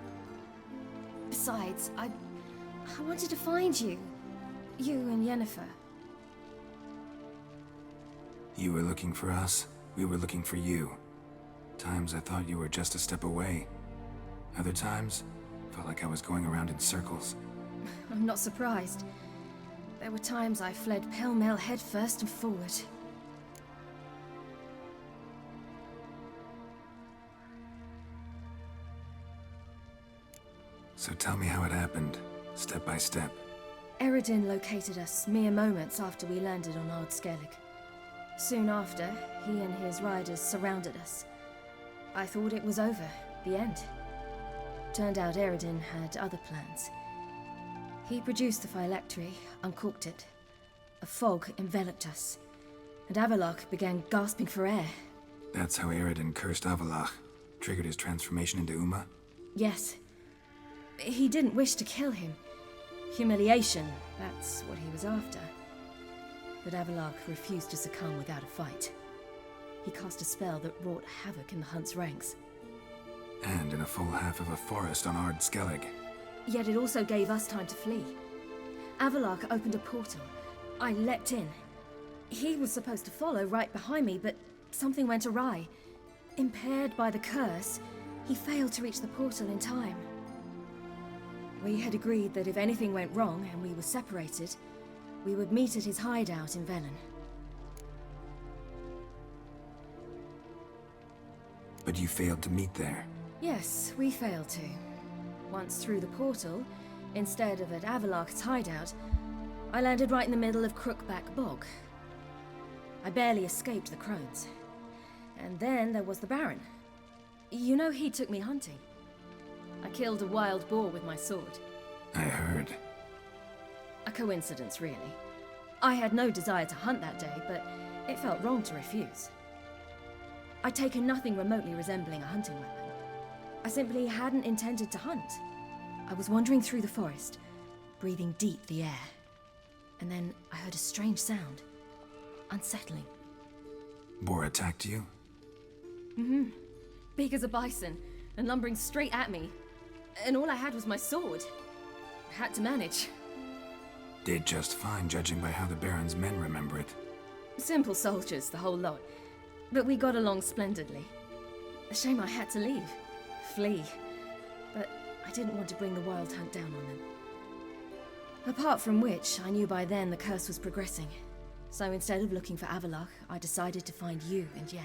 Besides, I wanted to find you. You and Yennefer. You were looking for us, we were looking for you. Times I thought you were just a step away. Other times, felt like I was going around in circles. I'm not surprised. There were times I fled pell-mell headfirst and forward. So tell me how it happened, step by step. Eredin located us mere moments after we landed on Ard Skellig. Soon after, he and his riders surrounded us. I thought it was over, the end. Turned out Eredin had other plans. He produced the phylactery, uncorked it. A fog enveloped us, and Avallac'h began gasping for air. That's how Eredin cursed Avallac'h, triggered his transformation into Uma? Yes. He didn't wish to kill him. Humiliation, that's what he was after. But Avallac'h refused to succumb without a fight. He cast a spell that wrought havoc in the hunt's ranks. And in a full half of a forest on Ard Skellig. Yet it also gave us time to flee. Avallac'h opened a portal. I leapt in. He was supposed to follow right behind me, but something went awry. Impaired by the curse, he failed to reach the portal in time. We had agreed that if anything went wrong and we were separated, we would meet at his hideout in Velen. But you failed to meet there. Yes, we failed to. Once through the portal, instead of at Avallac'h's hideout, I landed right in the middle of Crookback Bog. I barely escaped the crones. And then there was the Baron. You know, he took me hunting. I killed a wild boar with my sword. I heard. A coincidence, really. I had no desire to hunt that day, but it felt wrong to refuse. I'd taken nothing remotely resembling a hunting weapon. I simply hadn't intended to hunt. I was wandering through the forest, breathing deep the air. And then I heard a strange sound. Unsettling. Boar attacked you? Mm-hmm. Big as a bison, and lumbering straight at me. And all I had was my sword. I had to manage. Did just fine, judging by how the Baron's men remember it. Simple soldiers, the whole lot. But we got along splendidly. A shame I had to leave. Flee. But I didn't want to bring the Wild Hunt down on them. Apart from which, I knew by then the curse was progressing. So instead of looking for Avallac'h, I decided to find you and Yen.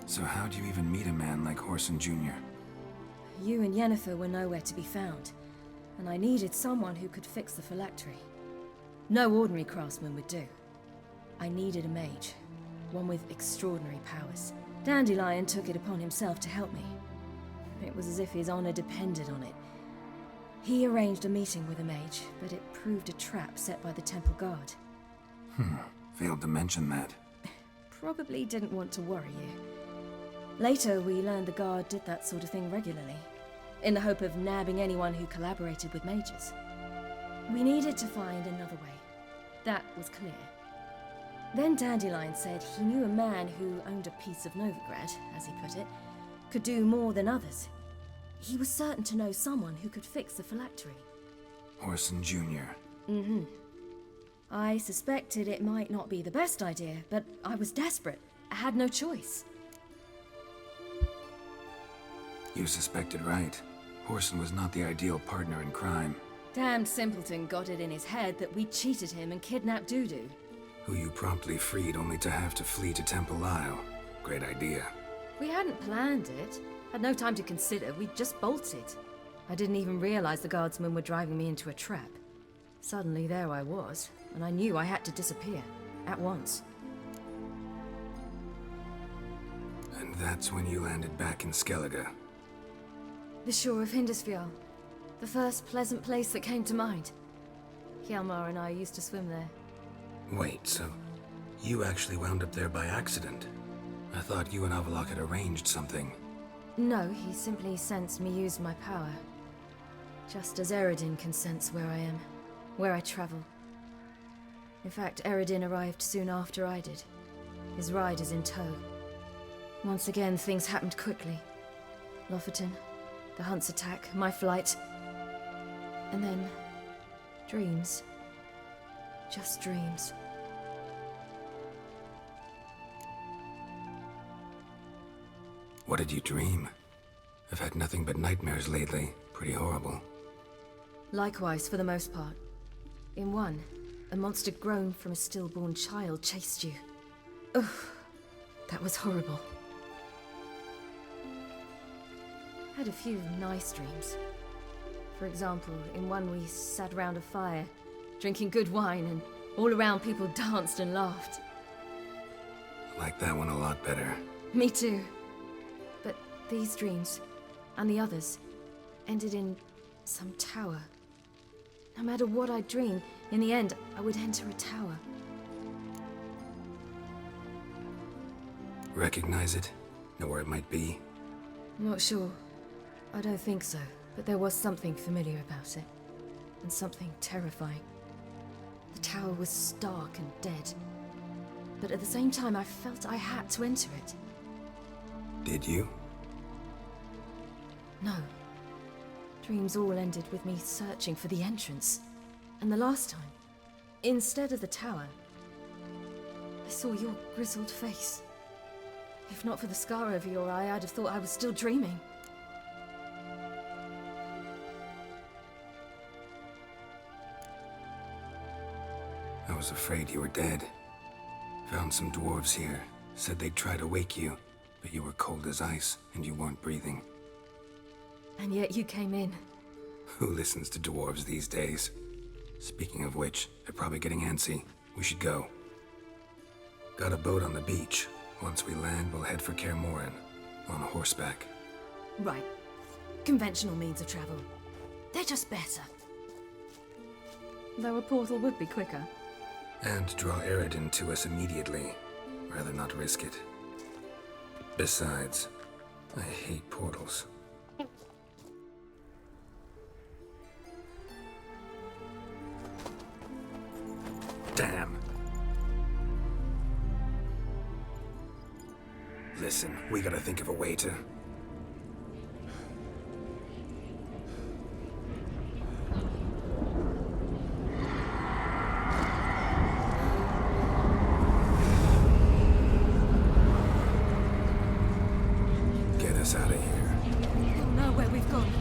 So how'd you even meet a man like Whoreson Jr.? You and Yennefer were nowhere to be found, and I needed someone who could fix the phylactery. No ordinary craftsman would do. I needed a mage, one with extraordinary powers. Dandelion took it upon himself to help me. It was as if his honor depended on it. He arranged a meeting with a mage, but it proved a trap set by the Temple Guard. Failed to mention that. Probably didn't want to worry you. Later, we learned the Guard did that sort of thing regularly, in the hope of nabbing anyone who collaborated with mages. We needed to find another way. That was clear. Then Dandelion said he knew a man who owned a piece of Novigrad, as he put it, could do more than others. He was certain to know someone who could fix the phylactery. Whoreson Jr. Mm-hmm. I suspected it might not be the best idea, but I was desperate. I had no choice. You suspected right. Whoreson was not the ideal partner in crime. Damned simpleton got it in his head that we cheated him and kidnapped Dudu. Who you promptly freed only to have to flee to Temple Isle. Great idea. We hadn't planned it. Had no time to consider, we just bolted. I didn't even realize the guardsmen were driving me into a trap. Suddenly there I was, and I knew I had to disappear. At once. And that's when you landed back in Skellige. The shore of Hindisfjall. The first pleasant place that came to mind. Hjalmar and I used to swim there. Wait, so you actually wound up there by accident? I thought you and Avallac'h had arranged something. No, he simply sensed me use my power. Just as Eredin can sense where I am, where I travel. In fact, Eredin arrived soon after I did. His ride is in tow. Once again, things happened quickly. Lofoten, the Hunt's attack, my flight. And then, dreams. Just dreams. What did you dream? I've had nothing but nightmares lately. Pretty horrible. Likewise, for the most part. In one, a monster grown from a stillborn child chased you. Ugh, that was horrible. Had a few nice dreams. For example, in one we sat around a fire, drinking good wine, and all around people danced and laughed. I like that one a lot better. Me too. But these dreams, and the others, ended in some tower. No matter what I dreamed, in the end, I would enter a tower. Recognize it? Know where it might be? Not sure. I don't think so, but there was something familiar about it. And something terrifying. The tower was stark and dead. But at the same time, I felt I had to enter it. Did you? No. Dreams all ended with me searching for the entrance. And the last time, instead of the tower, I saw your grizzled face. If not for the scar over your eye, I'd have thought I was still dreaming. I was afraid you were dead. Found some dwarves here. Said they'd try to wake you, but you were cold as ice and you weren't breathing. And yet you came in. Who listens to dwarves these days? Speaking of which, they're probably getting antsy. We should go. Got a boat on the beach. Once we land, we'll head for Kaer Morhen. On horseback. Right. Conventional means of travel. They're just better. Though a portal would be quicker. And draw Eredin to us immediately. Rather not risk it. Besides, I hate portals. Damn. Listen, we gotta think of a way to... get us out of here. They'll know where we've gone.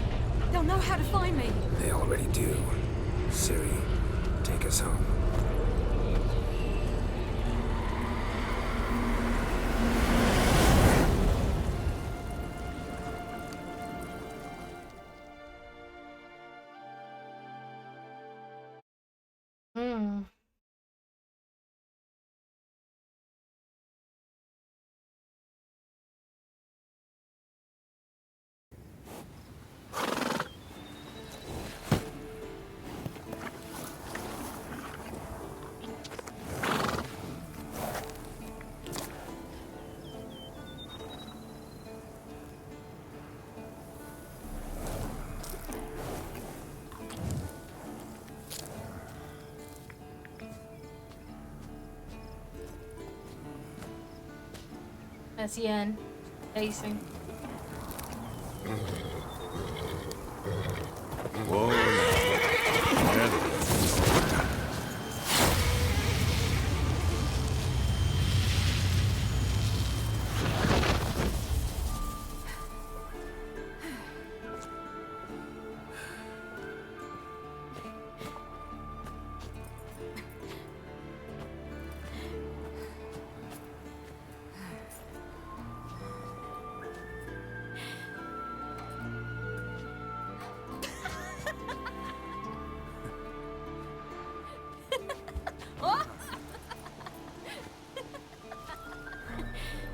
They'll know how to find me. They already do. Ciri, take us home. That's Yen facing. Whoa.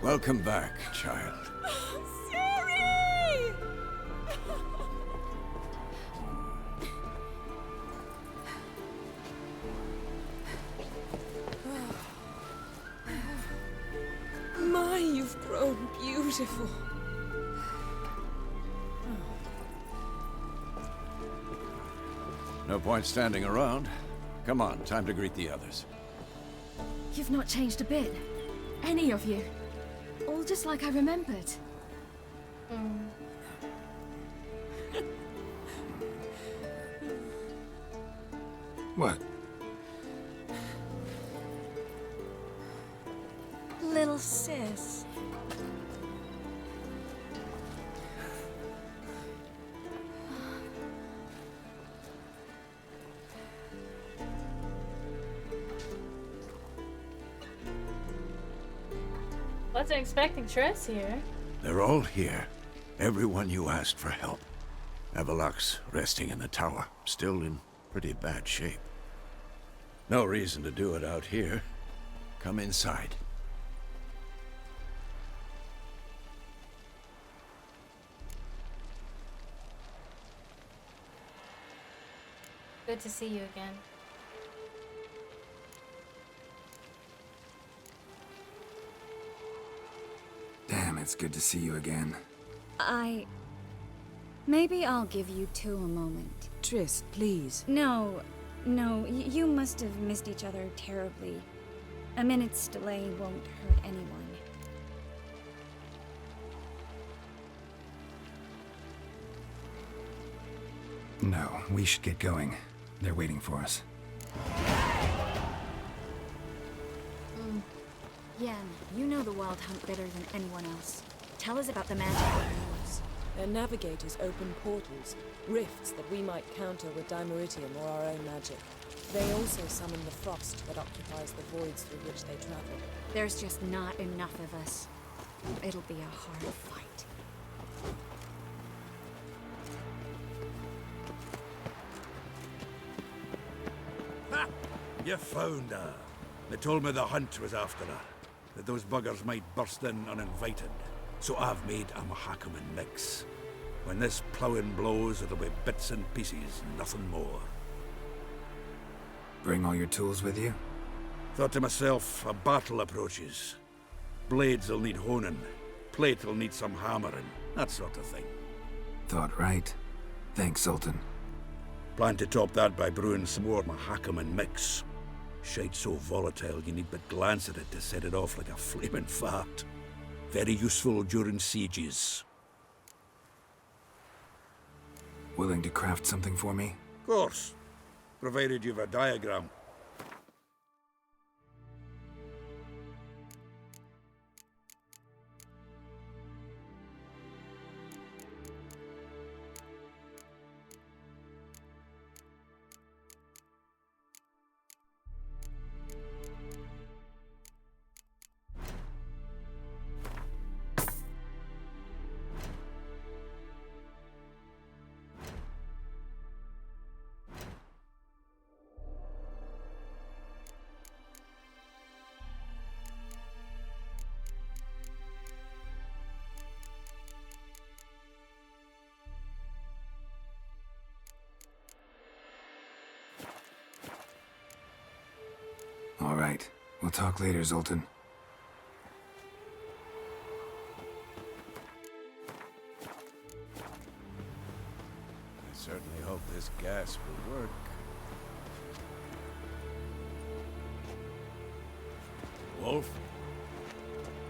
Welcome back, child. Ciri! You've grown beautiful. No point standing around. Come on, time to greet the others. You've not changed a bit. Any of you. All just like I remembered. What? Little sis. Wasn't expecting Tress here. They're all here. Everyone you asked for help. Avalox resting in the tower, still in pretty bad shape. No reason to do it out here. Come inside. Good to see you again. Damn, it's good to see you again. Maybe I'll give you two a moment. Triss, please. No, you must have missed each other terribly. A minute's delay won't hurt anyone. No, we should get going. They're waiting for us. Yen, you know the Wild Hunt better than anyone else. Tell us about the magic they use. Their navigators open portals, rifts that we might counter with Dimeritium or our own magic. They also summon the frost that occupies the voids through which they travel. There's just not enough of us. It'll be a hard fight. Ha! You found her. They told me the hunt was after her. That those buggers might burst in uninvited. So I've made a Mahakaman mix. When this ploughing blows, it'll be bits and pieces, nothing more. Bring all your tools with you? Thought to myself, a battle approaches. Blades will need honing. Plate will need some hammering. That sort of thing. Thought right. Thanks, Sultan. Plan to top that by brewing some more Mahakaman mix. Shite so volatile you need but glance at it to set it off like a flaming fart. Very useful during sieges. Willing to craft something for me? Of course. Provided you've a diagram. All right. We'll talk later, Zoltan. I certainly hope this gas will work. Wolf?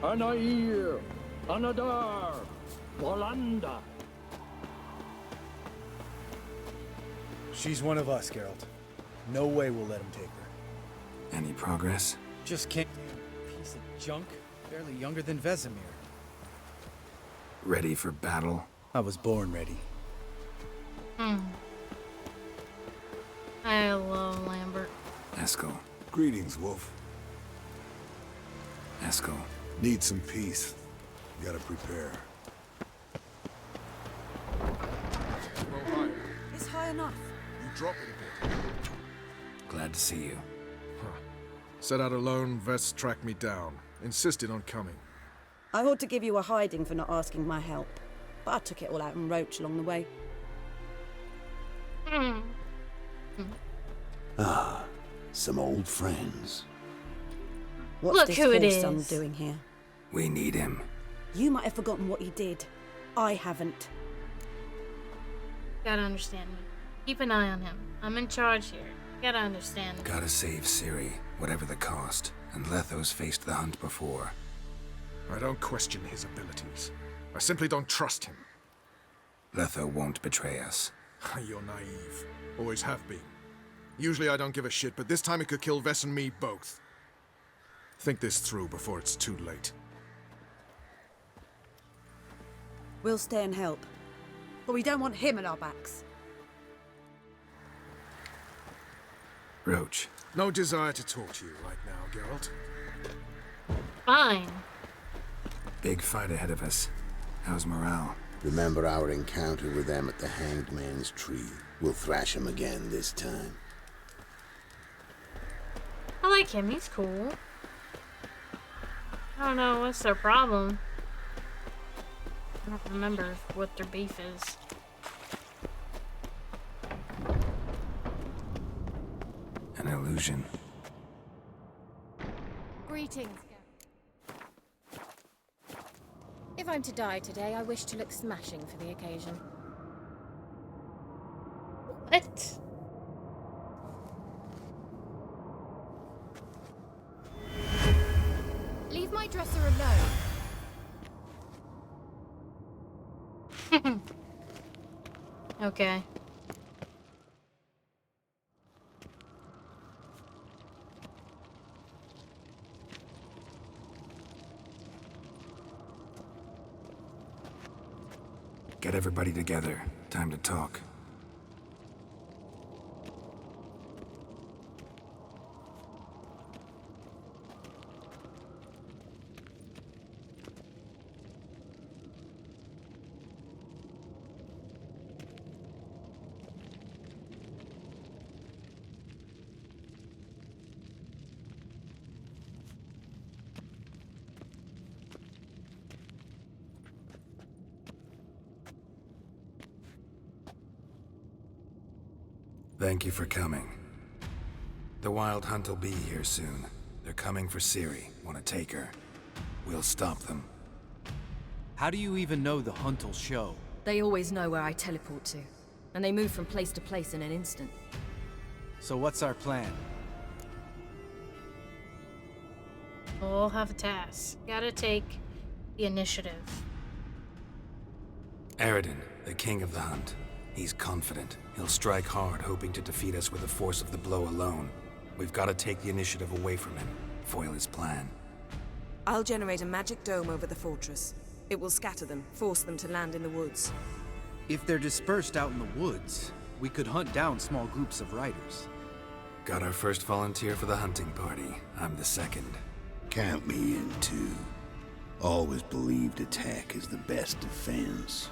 Anair, Anadar, Volanda. She's one of us, Geralt. No way we'll let him take her. Any progress? Just can't. Piece of junk. Barely younger than Vesemir. Ready for battle? I was born ready. I love Lambert. Eskel. Greetings, Wolf. Eskel. Need some peace. Gotta prepare. It's high enough. You drop it a bit. Glad to see you. Set out alone, Vess tracked me down. Insisted on coming. I ought to give you a hiding for not asking my help, but I took it all out in Roach along the way. Some old friends. What's Look this who it whoreson is. doing here? We need him. You might have forgotten what he did. I haven't. Gotta understand me. Keep an eye on him. I'm in charge here. Gotta understand me. Gotta save Ciri, whatever the cost. And Letho's faced the hunt before. I don't question his abilities. I simply don't trust him. Letho won't betray us. You're naive. Always have been. Usually I don't give a shit, but this time it could kill Vess and me both. Think this through before it's too late. We'll stay and help. But we don't want him at our backs. Roach. No desire to talk to you right now, Geralt. Fine. Big fight ahead of us. How's morale? Remember our encounter with them at the Hanged Man's Tree. We'll thrash him again this time. I like him. He's cool. I don't know what's their problem. I don't remember what their beef is. An illusion. Greetings. If I'm to die today, I wish to look smashing for the occasion. What? Leave my dresser alone. Okay. Get everybody together. Time to talk. Thank you for coming. The Wild Hunt will be here soon. They're coming for Ciri. Want to take her? We'll stop them. How do you even know the hunt will show? They always know where I teleport to, and they move from place to place in an instant. So what's our plan? We'll have a task. Gotta take the initiative. Eredin, the king of the hunt. He's confident. He'll strike hard, hoping to defeat us with the force of the blow alone. We've got to take the initiative away from him. Foil his plan. I'll generate a magic dome over the fortress. It will scatter them, force them to land in the woods. If they're dispersed out in the woods, we could hunt down small groups of riders. Got our first volunteer for the hunting party. I'm the second. Count me in too. Always believed attack is the best defense.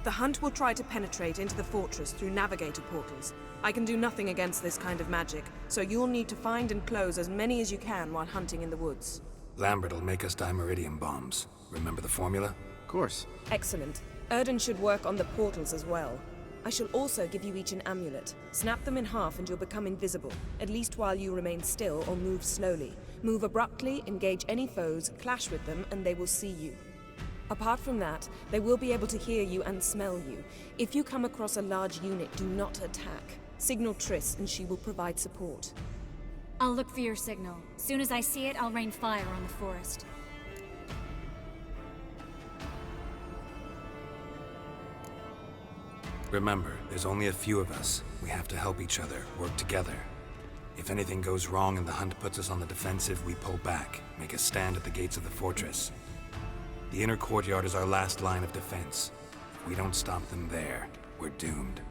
The hunt will try to penetrate into the fortress through navigator portals. I can do nothing against this kind of magic, so you'll need to find and close as many as you can while hunting in the woods. Lambert will make us dimeridium bombs. Remember the formula? Of course. Excellent. Erden should work on the portals as well. I shall also give you each an amulet. Snap them in half and you'll become invisible, at least while you remain still or move slowly. Move abruptly, engage any foes, clash with them, and they will see you. Apart from that, they will be able to hear you and smell you. If you come across a large unit, do not attack. Signal Triss and she will provide support. I'll look for your signal. Soon as I see it, I'll rain fire on the forest. Remember, there's only a few of us. We have to help each other, work together. If anything goes wrong and the hunt puts us on the defensive, we pull back, make a stand at the gates of the fortress. The inner courtyard is our last line of defense. If we don't stop them there, we're doomed.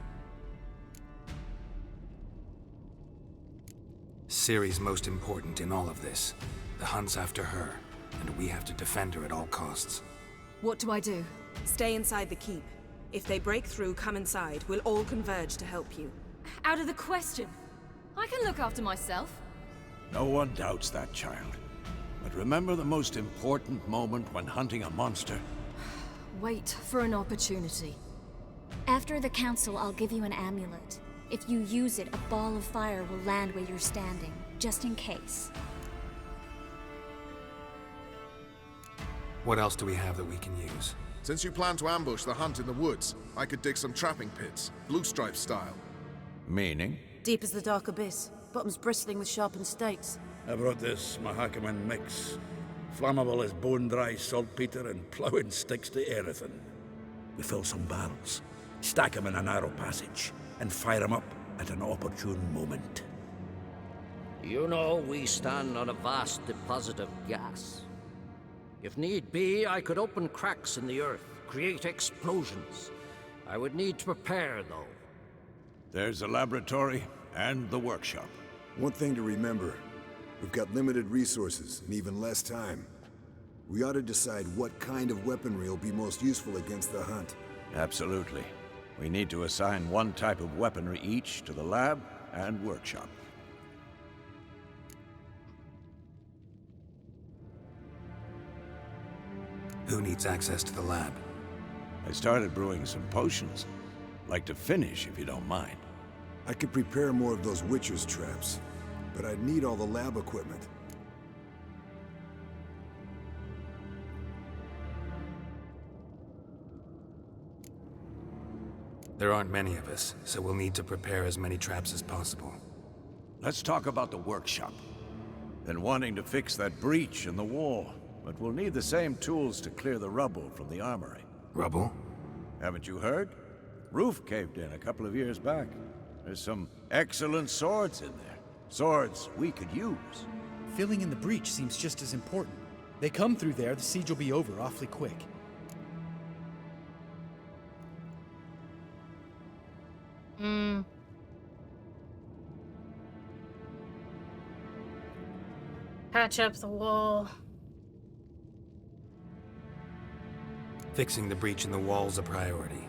Ciri's most important in all of this. The hunt's after her, and we have to defend her at all costs. What do I do? Stay inside the keep. If they break through, come inside. We'll all converge to help you. Out of the question. I can look after myself. No one doubts that, child. But remember the most important moment when hunting a monster. Wait for an opportunity. After the council, I'll give you an amulet. If you use it, a ball of fire will land where you're standing, just in case. What else do we have that we can use? Since you plan to ambush the hunt in the woods, I could dig some trapping pits, blue stripe style. Meaning? Deep as the dark abyss, bottoms bristling with sharpened stakes. I brought this Mahakaman mix. Flammable as bone-dry saltpeter and ploughing sticks to everything. We fill some barrels, stack them in a narrow passage, and fire them up at an opportune moment. You know, we stand on a vast deposit of gas. If need be, I could open cracks in the earth, create explosions. I would need to prepare, though. There's the laboratory and the workshop. One thing to remember, we've got limited resources and even less time. We ought to decide what kind of weaponry will be most useful against the hunt. Absolutely. We need to assign one type of weaponry each to the lab and workshop. Who needs access to the lab? I started brewing some potions. Like to finish, if you don't mind. I could prepare more of those Witcher's traps, but I'd need all the lab equipment. There aren't many of us, so we'll need to prepare as many traps as possible. Let's talk about the workshop. Been wanting to fix that breach in the wall, but we'll need the same tools to clear the rubble from the armory. Rubble? Haven't you heard? Roof caved in a couple of years back. There's some excellent swords in there. Swords we could use. Filling in the breach seems just as important. They come through there, the siege will be over awfully quick. Patch up the wall. Fixing the breach in the wall's a priority.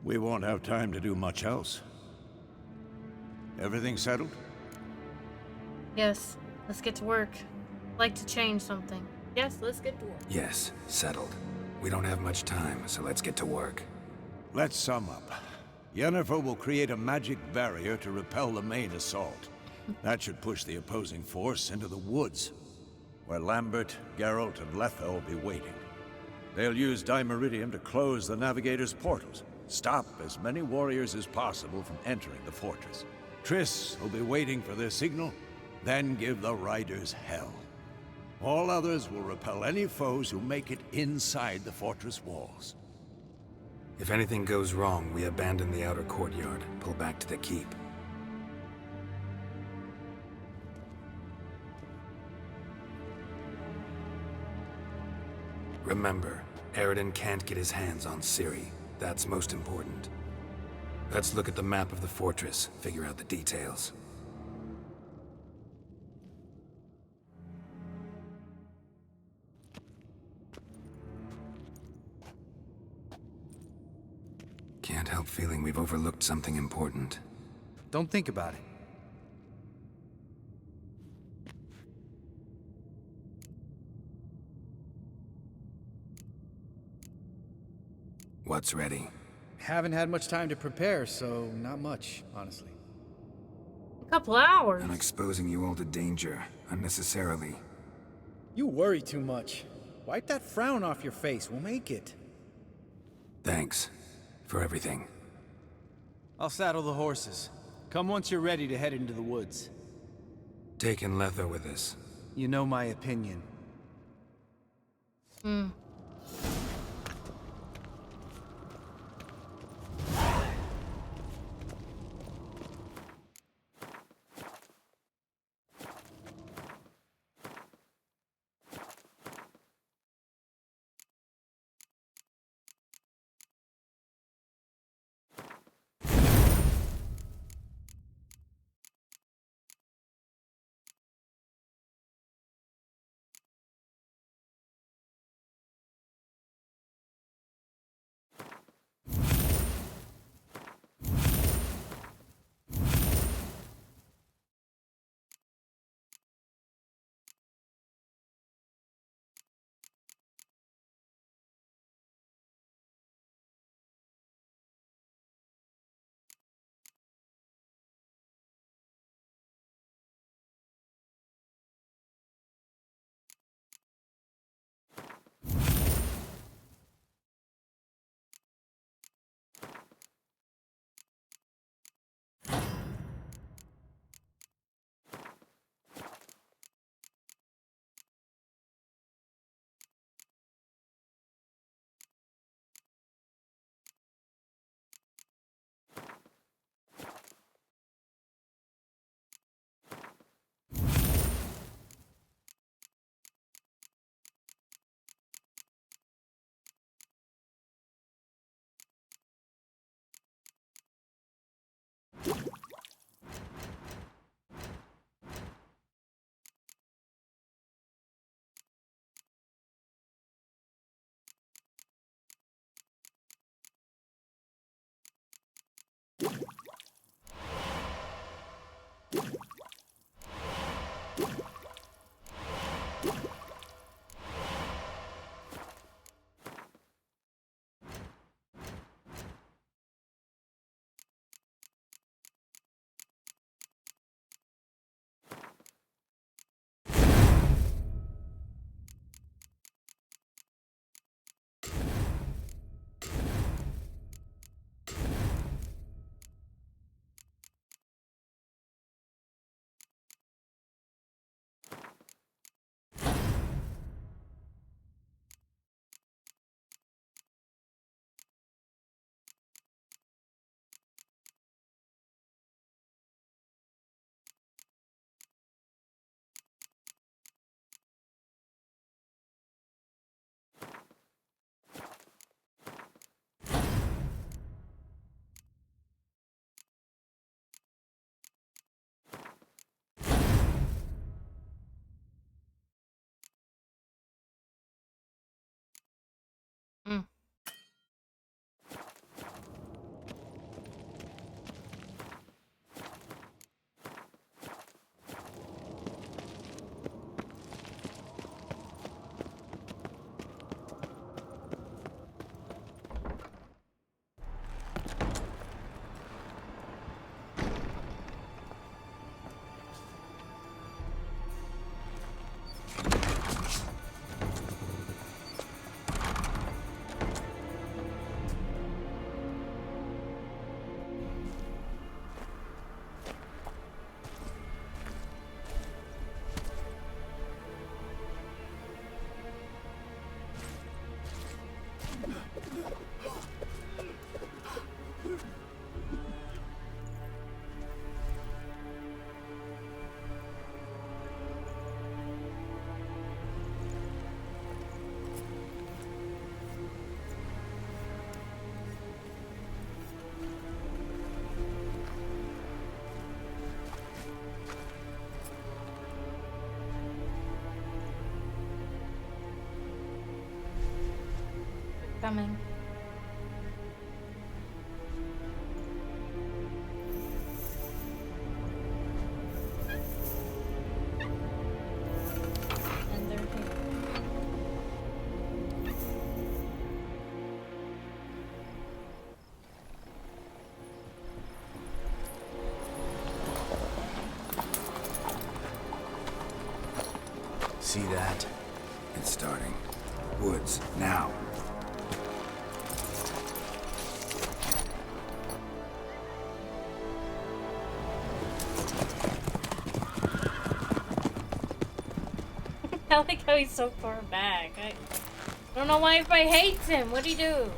We won't have time to do much else. Everything settled? Yes, let's get to work. Like to change something. Yes, let's get to work. Yes, settled. We don't have much time, so let's get to work. Let's sum up. Yennefer will create a magic barrier to repel the main assault. That should push the opposing force into the woods, where Lambert, Geralt, and Letha will be waiting. They'll use Dimeridium to close the Navigator's portals, stop as many warriors as possible from entering the fortress. Triss will be waiting for their signal, then give the riders hell. All others will repel any foes who make it inside the fortress walls. If anything goes wrong, we abandon the outer courtyard, pull back to the keep. Remember, Eredin can't get his hands on Ciri. That's most important. Let's look at the map of the fortress, figure out the details. Can't help feeling we've overlooked something important. Don't think about it. What's ready? Haven't had much time to prepare, so not much, honestly. A couple hours. I'm exposing you all to danger, unnecessarily. You worry too much. Wipe that frown off your face, we'll make it. Thanks. For everything. I'll saddle the horses. Come once you're ready to head into the woods. Taking Letha with us. You know my opinion. coming. And they're here. See that? It's starting. Woods, now. I like how he's so far back. I don't know why everybody hates him. What'd he do?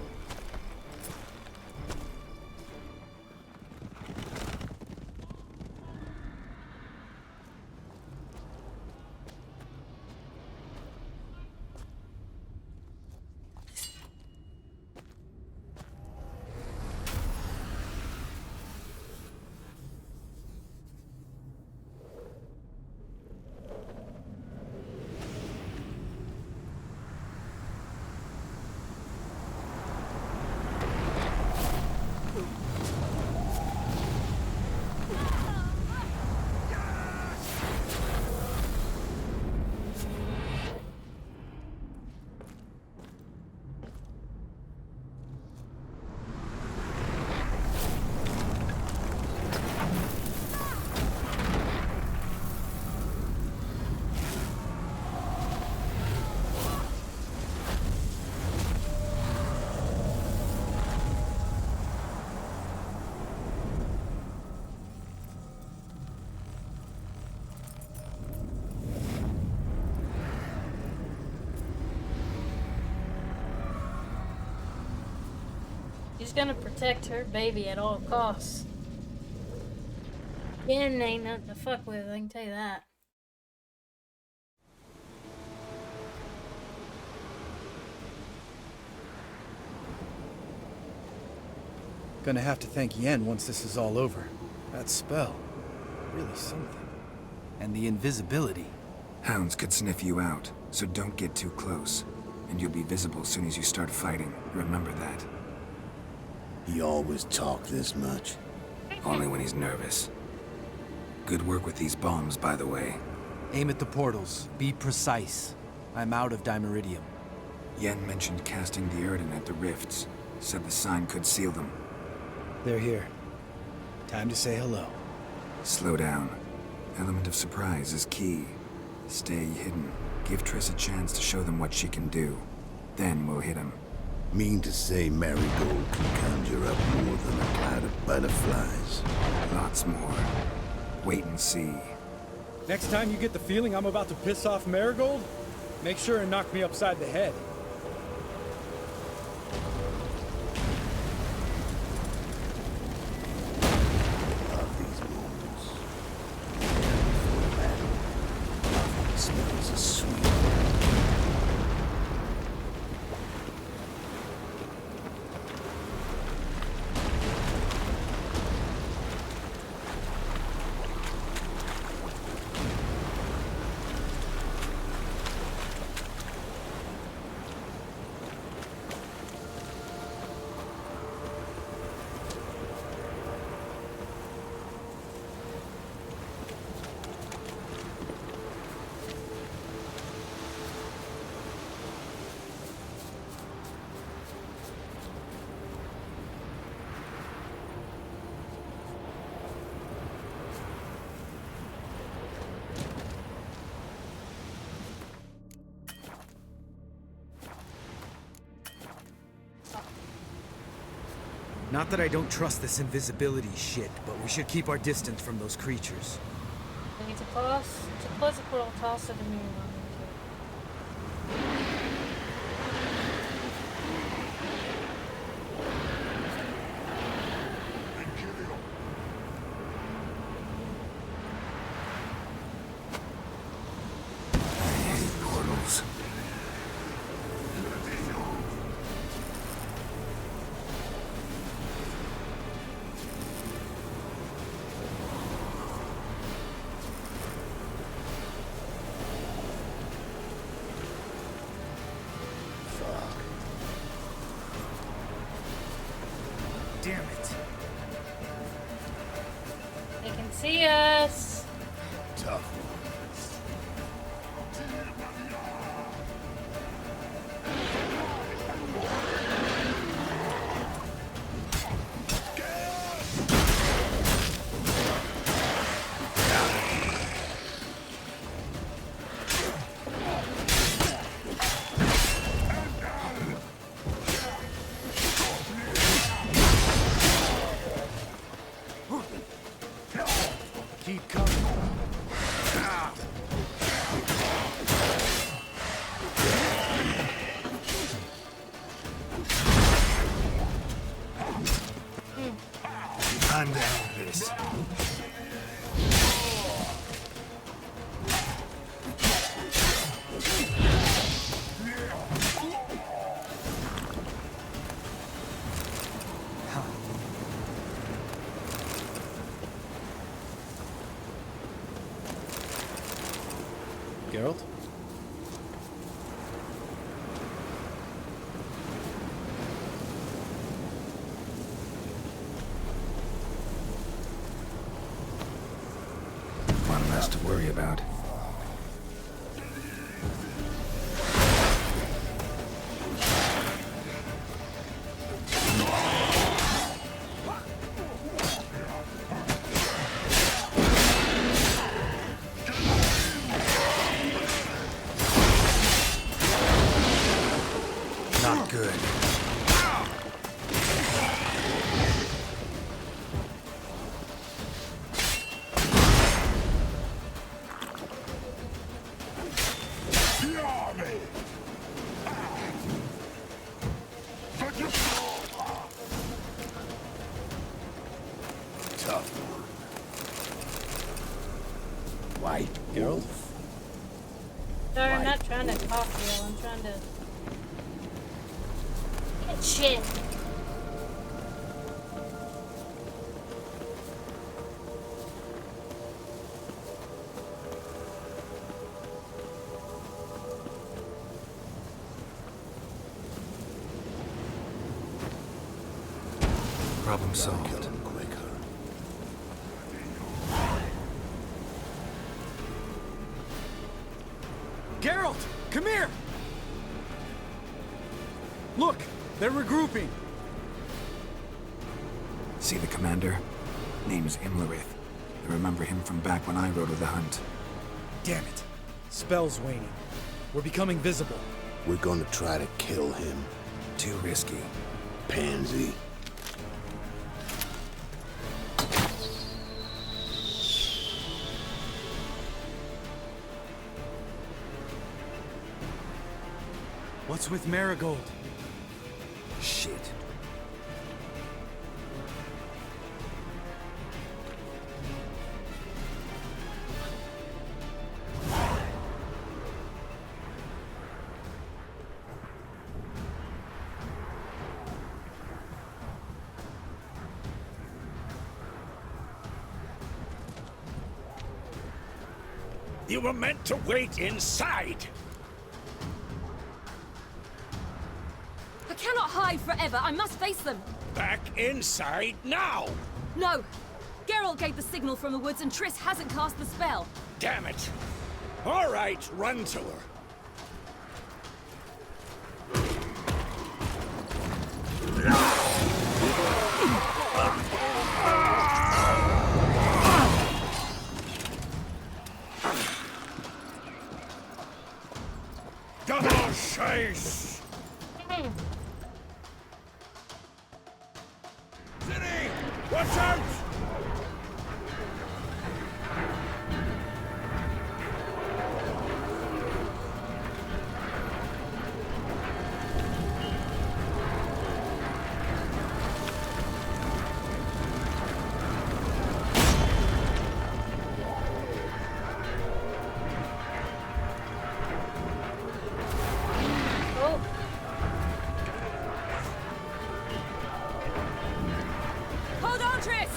She's gonna protect her baby at all costs. Yen ain't nothing to fuck with, I can tell you that. Gonna have to thank Yen once this is all over. That spell, really something. And the invisibility. Hounds could sniff you out, so don't get too close. And you'll be visible as soon as you start fighting. Remember that. He always talk this much? Only when he's nervous. Good work with these bombs, by the way. Aim at the portals. Be precise. I'm out of Dimeridium. Yen mentioned casting the Erdin at the rifts. Said the sign could seal them. They're here. Time to say hello. Slow down. Element of surprise is key. Stay hidden. Give Triss a chance to show them what she can do. Then we'll hit him. Mean to say Marigold can conjure up more than a cloud of butterflies? Lots more. Wait and see. Next time you get the feeling I'm about to piss off Marigold, make sure and knock me upside the head. Smells are sweet. Not that I don't trust this invisibility shit, but we should keep our distance from those creatures. We need to close the portal, toss of the mirror. Portals. Damn it. They can see us. Tough. Keep coming. Time to end this. Geralt? One less to worry about. Not good. Tough. White Geralt? Sorry, I'm not trying to talk to you. I'm trying to get shit. Problem solved. Geralt, come here! Look, they're regrouping. See the commander? Name is Imlerith. I remember him from back when I rode with the hunt. Damn it. Spell's waning. We're becoming visible. We're gonna try to kill him. Too risky. Pansy. What's with Marigold? Shit. You were meant to wait inside! I cannot hide forever. I must face them. Back inside now! No. Geralt gave the signal from the woods and Triss hasn't cast the spell. Damn it! All right, run to her. Double chase! City! Watch out! Hold on, Triss!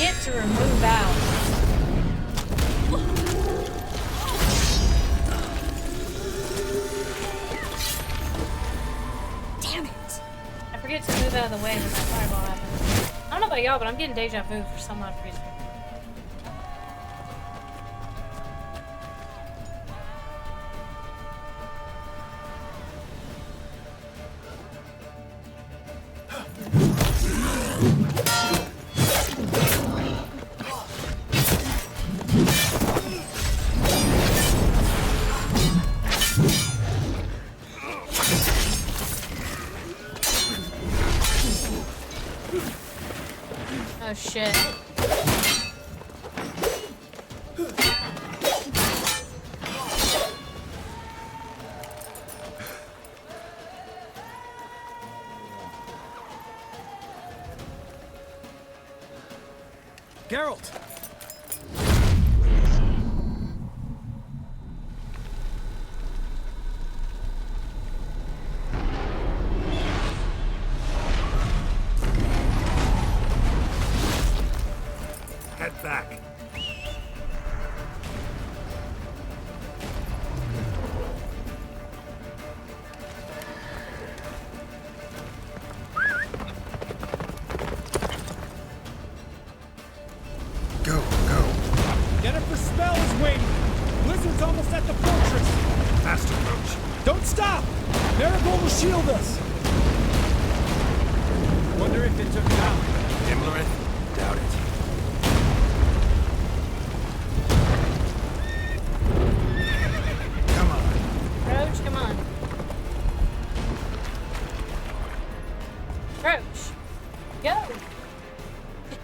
forget to remove out. Damn it! I forget to move out of the way when that fireball happens. I don't know about y'all, but I'm getting deja vu for some odd reason. Oh shit. Geralt! Head back. Go, go. Yennefer's spell is waiting! Blizzard's almost at the fortress! Fast approach. Don't stop! Marigold will shield us! Wonder if it took it out. Imlerith? Doubt it. Come on. Roach, come on. Roach. Go!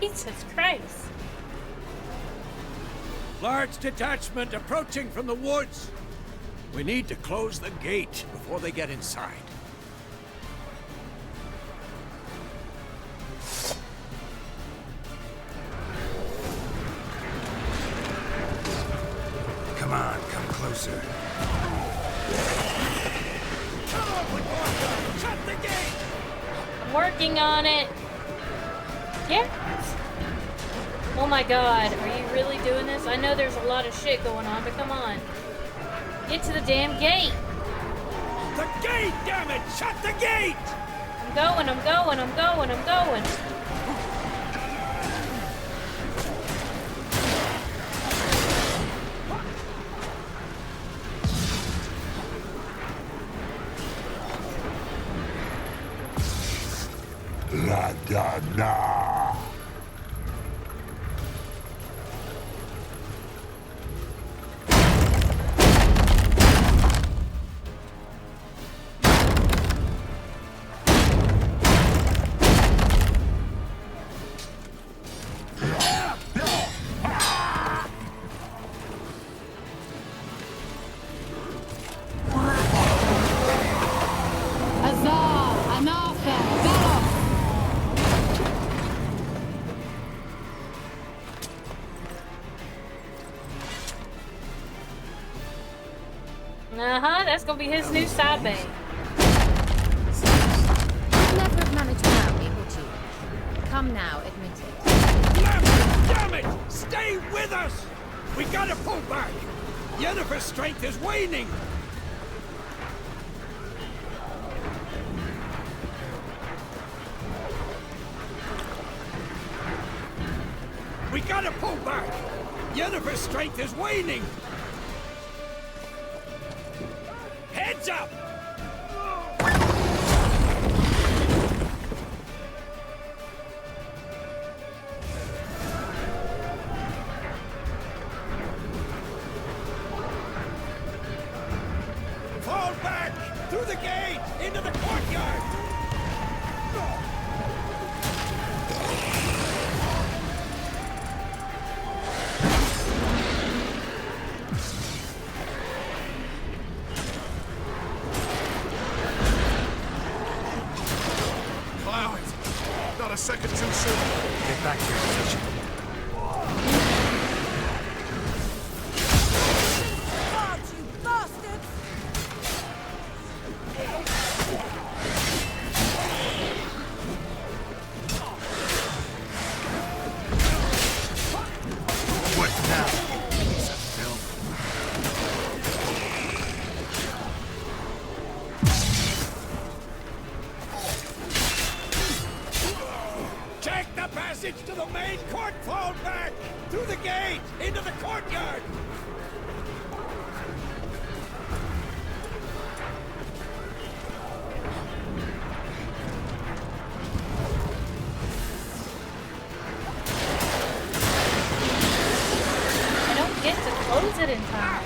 Jesus Christ. Large detachment approaching from the woods. We need to close the gate before they get inside. Come on, come closer. Shut the gate! I'm working on it. Yeah. Oh my god, are you really doing this? I know there's a lot of shit going on, but come on. Get to the damn gate. The gate, damn it! Shut the gate! I'm going, I'm going, I'm going, I'm going. La da na. Uh-huh, that's gonna be his new side bang. You'd never have managed without me, would you? Come now, admit it. Lambert, damn it! Stay with us! We gotta pull back! Yennefer's strength is waning! We gotta pull back! Yennefer's strength is waning! Heads up! Fall back! Through the gate! Into the courtyard! Allow it. Not a second too soon. Get back to your position. God, you bastards! Take the passage to the main court! Fall back! Through the gate! Into the courtyard! I don't get to close it in time.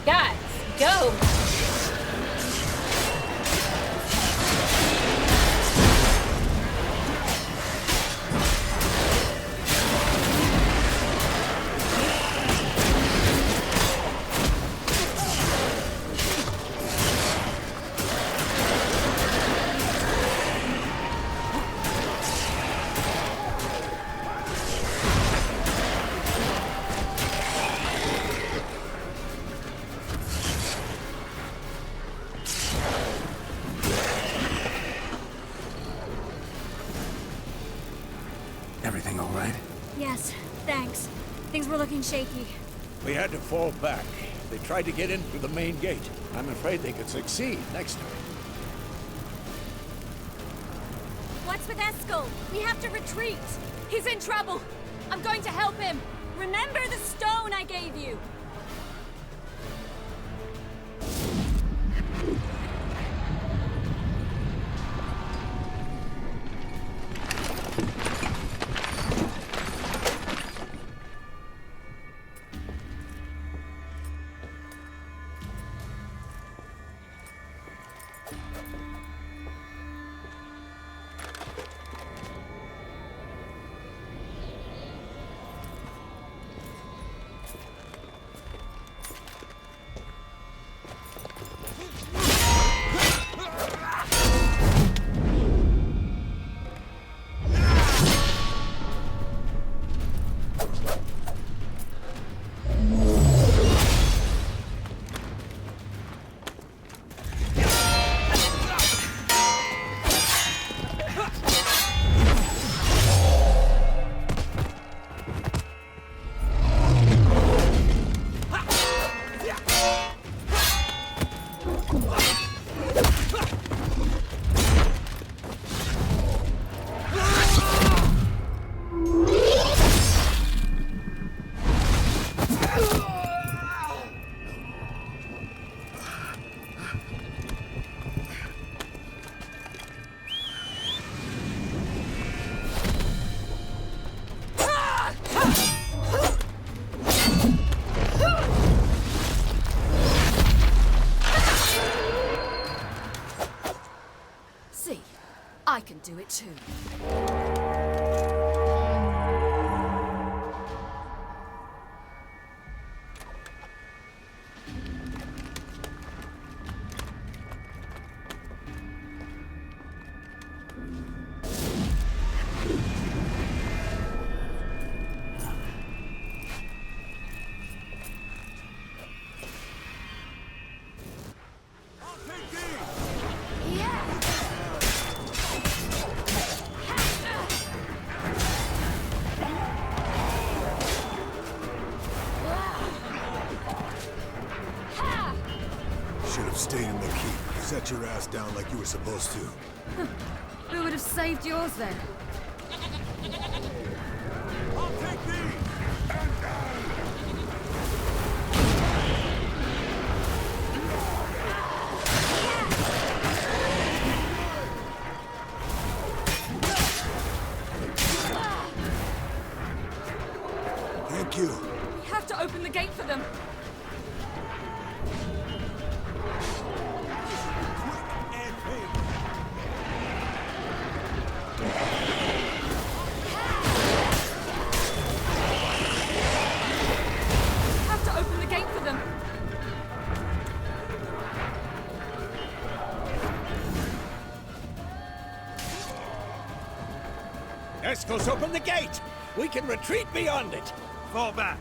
Guys, go! Everything all right? Yes, thanks. Things were looking shaky. We had to fall back. They tried to get in through the main gate. I'm afraid they could succeed next time. What's with Eskel? We have to retreat. He's in trouble. I'm going to help him. Remember the stone I gave you. I can do it too. Stayed in the keep. Set your ass down like you were supposed to. Who would have saved yours then? I'll take these! Thank you. We have to open the gate for them. Eskel's open the gate! We can retreat beyond it! Fall back!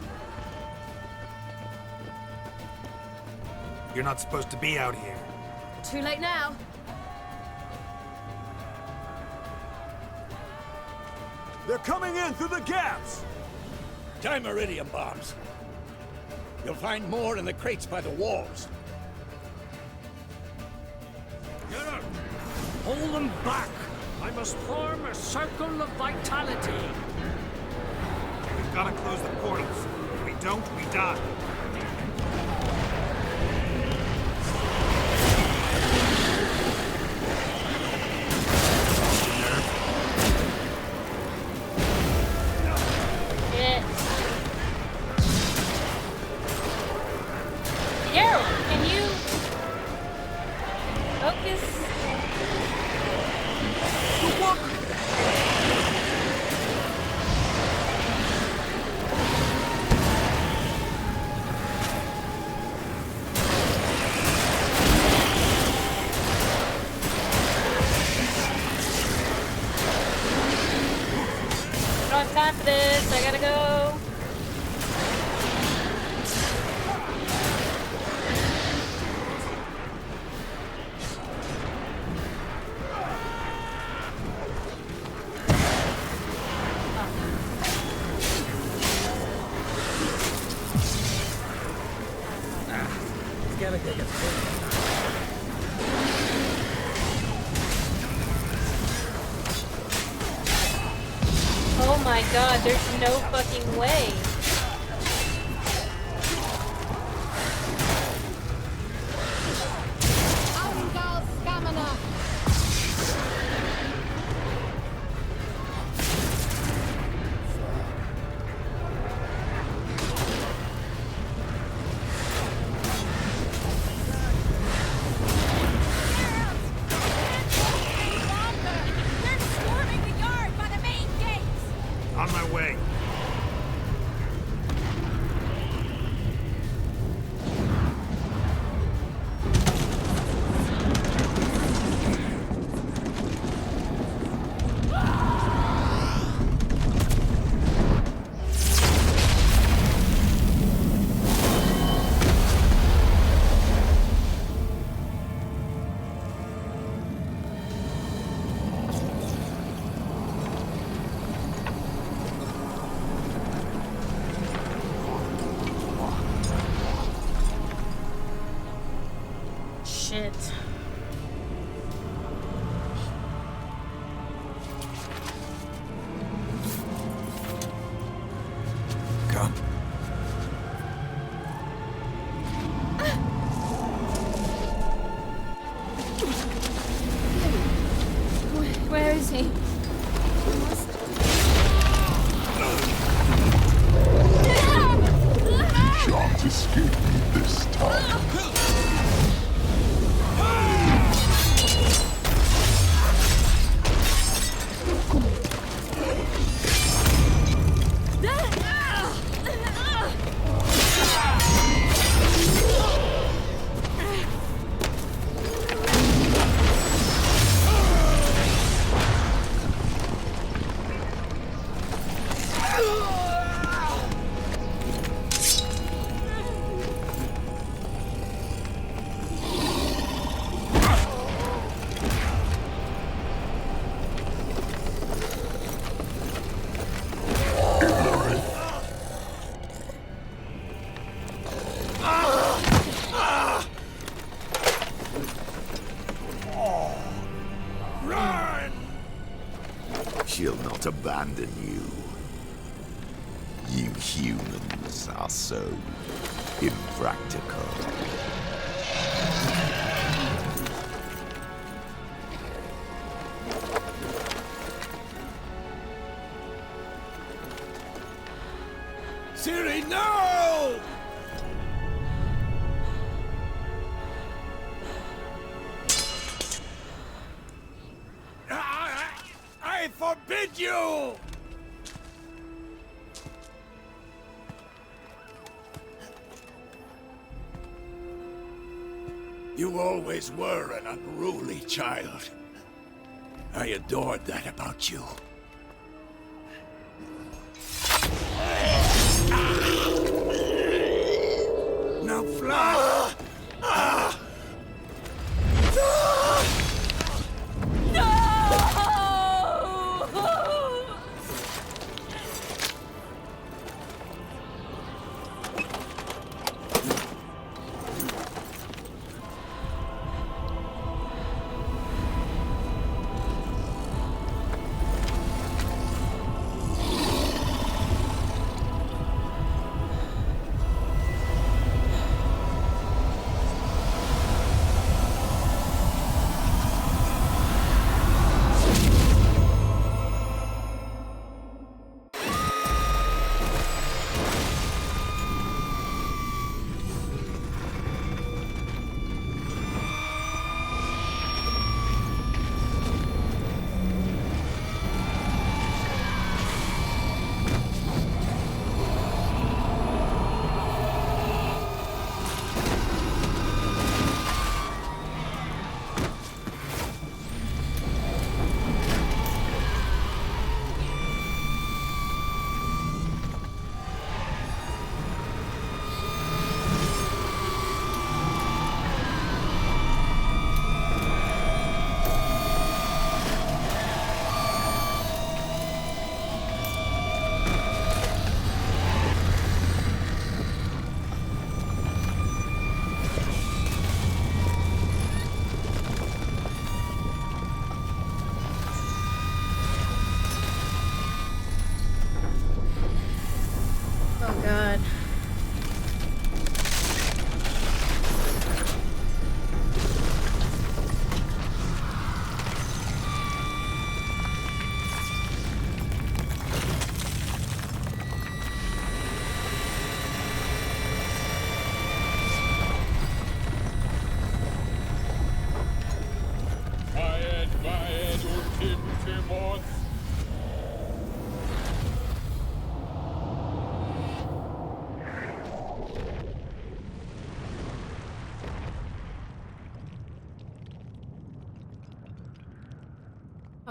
You're not supposed to be out here. Too late now. They're coming in through the gaps! Time iridium bombs. You'll find more in the crates by the walls. Get up! Hold them back! I must form a circle of vitality. We've got to close the portals. If we don't, we die. Geralt, can you focus? I don't have time for this. I gotta go. Oh my god, there's no fucking way. On my way. Shit. Come. Where is he? Shan't escape me this time. She'll not abandon you. You humans are so impractical. Ciri, no! I forbid you! You always were an unruly child. I adored that about you. Now fly!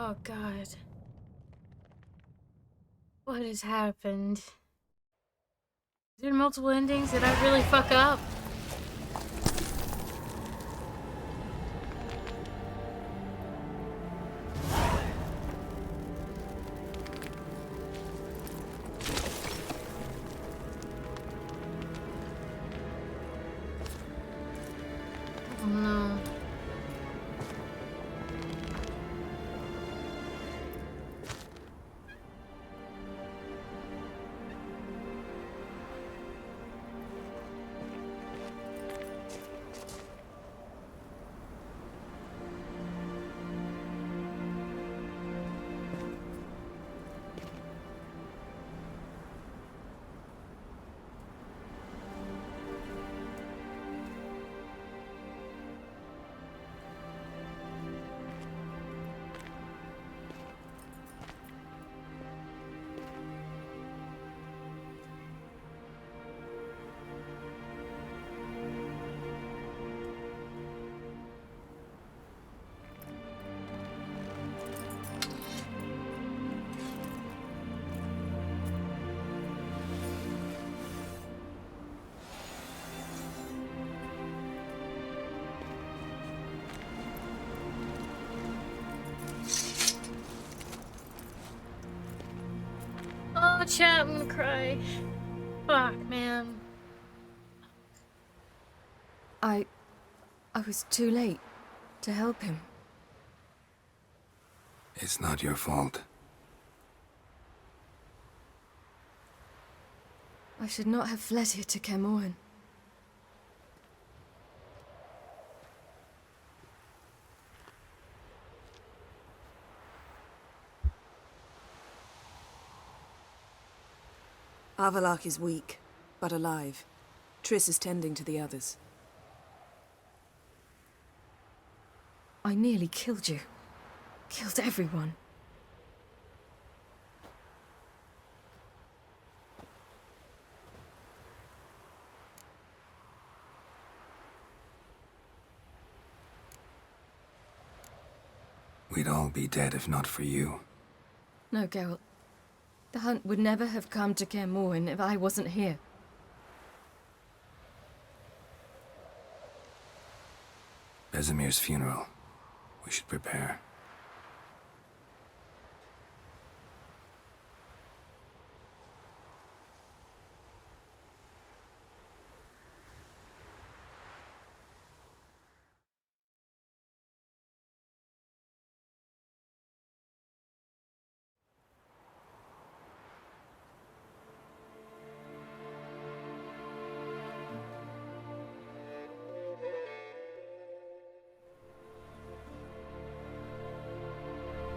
Oh god. What has happened? Is there multiple endings? Did I really fuck up? Oh no. Oh, chat, I'm gonna cry. Fuck, man. I was too late to help him. It's not your fault. I should not have fled here to Kermoren. Avallac'h is weak, but alive. Triss is tending to the others. I nearly killed you. Killed everyone. We'd all be dead if not for you. No, Geralt. The hunt would never have come to Kermoren if I wasn't here. Vesemir's funeral. We should prepare.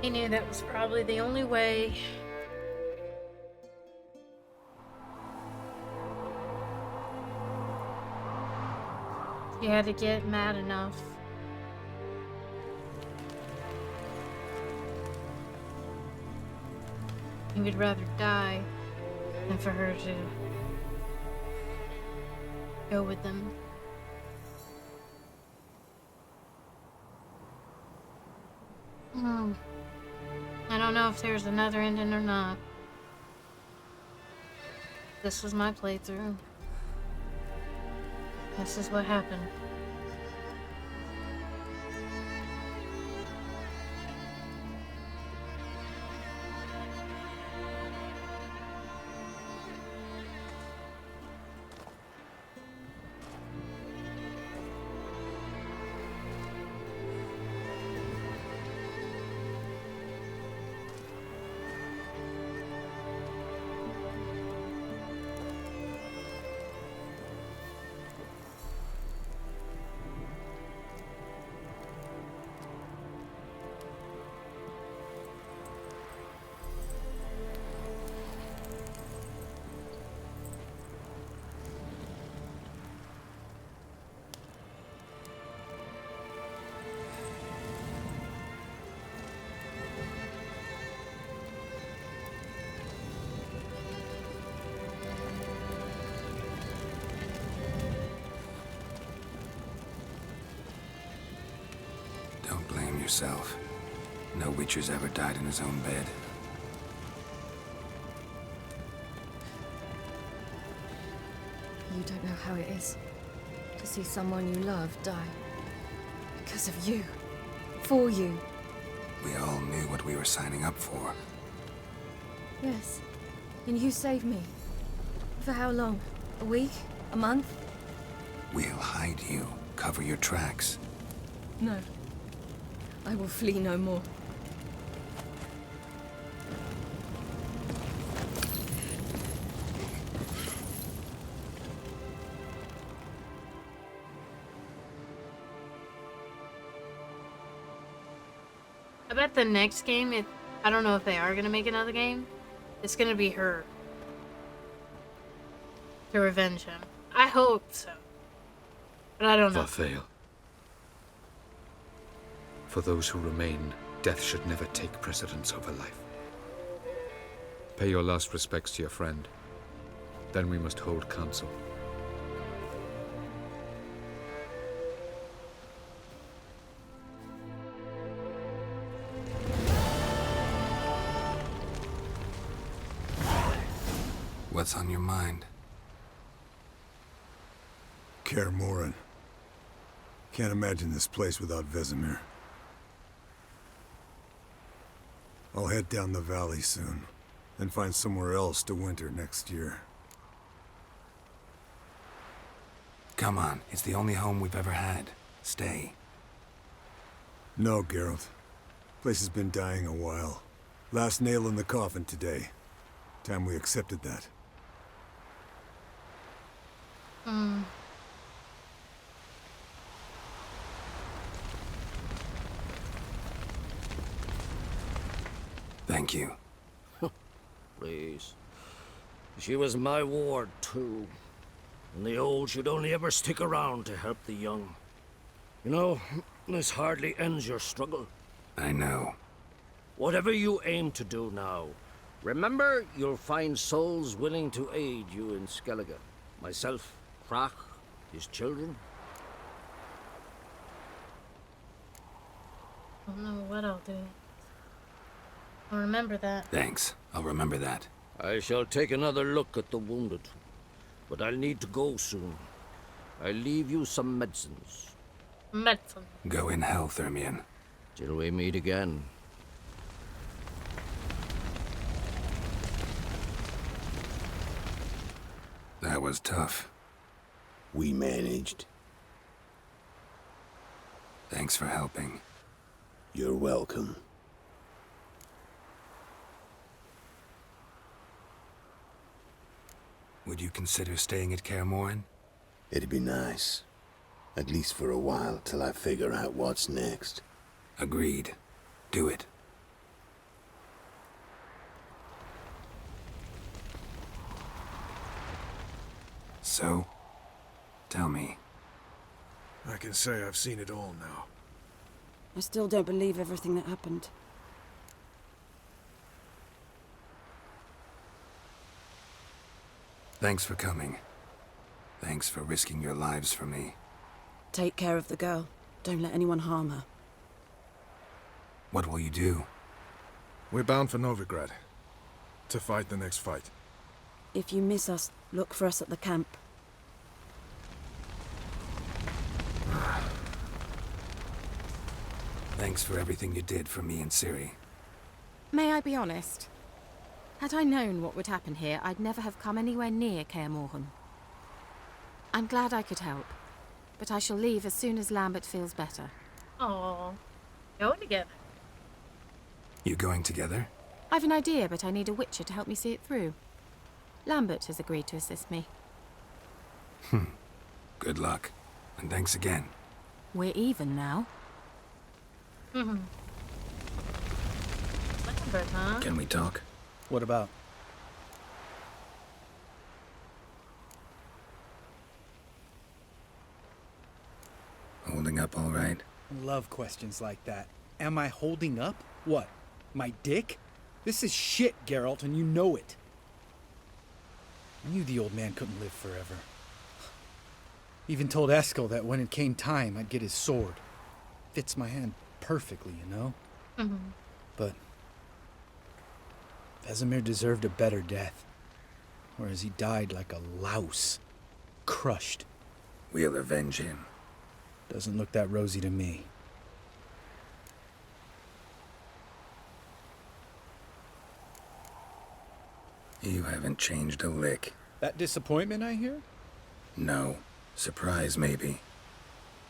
I knew that was probably the only way. You had to get mad enough. You would rather die than for her to go with them. I don't know if there's another ending or not. This was my playthrough. This is what happened. Don't blame yourself. No Witcher's ever died in his own bed. You don't know how it is to see someone you love die. Because of you. For you. We all knew what we were signing up for. Yes. And you saved me. For how long? A week? A month? We'll hide you. Cover your tracks. No. I will flee no more. I bet the next game, I don't know if they are going to make another game. It's going to be her. To revenge him. I hope so. But I don't know. Vathael. For those who remain, death should never take precedence over life. Pay your last respects to your friend. Then we must hold council. What's on your mind? Kaer Morhen. Can't imagine this place without Vesemir. I'll head down the valley soon, and find somewhere else to winter next year. Come on, it's the only home we've ever had. Stay. No, Geralt. Place has been dying a while. Last nail in the coffin today. Time we accepted that. Thank you. Please. She was my ward, too. And the old should only ever stick around to help the young. You know, this hardly ends your struggle. I know. Whatever you aim to do now, remember you'll find souls willing to aid you in Skellige. Myself, Crach, his children. I don't know what I'll do. I'll remember that. Thanks. I'll remember that. I shall take another look at the wounded. But I'll need to go soon. I'll leave you some medicines. Medicine. Go in hell, Thermion. Till we meet again. That was tough. We managed. Thanks for helping. You're welcome. Would you consider staying at Kaer Morhen? It'd be nice. At least for a while, till I figure out what's next. Agreed. Do it. So, tell me. I can say I've seen it all now. I still don't believe everything that happened. Thanks for coming. Thanks for risking your lives for me. Take care of the girl. Don't let anyone harm her. What will you do? We're bound for Novigrad. To fight the next fight. If you miss us, look for us at the camp. Thanks for everything you did for me and Ciri. May I be honest? Had I known what would happen here, I'd never have come anywhere near Kaer Morhen. I'm glad I could help, but I shall leave as soon as Lambert feels better. Aww. Going together. You going together? I've an idea, but I need a Witcher to help me see it through. Lambert has agreed to assist me. Good luck. And thanks again. We're even now. Lambert, huh? Can we talk? What about? Holding up all right? Love questions like that. Am I holding up? What? My dick? This is shit, Geralt, and you know it. I knew the old man couldn't live forever. Even told Eskel that when it came time, I'd get his sword. Fits my hand perfectly, you know? But Vesemir deserved a better death, whereas he died like a louse, crushed. We'll avenge him. Doesn't look that rosy to me. You haven't changed a lick. That disappointment I hear? No. Surprise, maybe.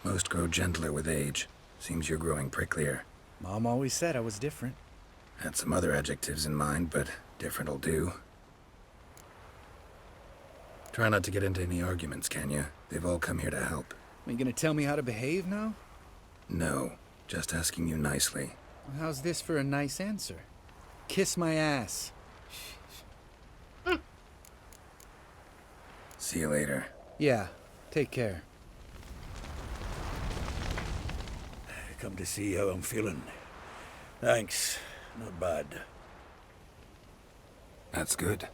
Most grow gentler with age. Seems you're growing pricklier. Mom always said I was different. Had some other adjectives in mind, but different'll do. Try not to get into any arguments, can you? They've all come here to help. Are you gonna tell me how to behave now? No, just asking you nicely. Well, how's this for a nice answer? Kiss my ass. See you later. Yeah, take care. Come to see how I'm feeling. Thanks. Not bad. That's good.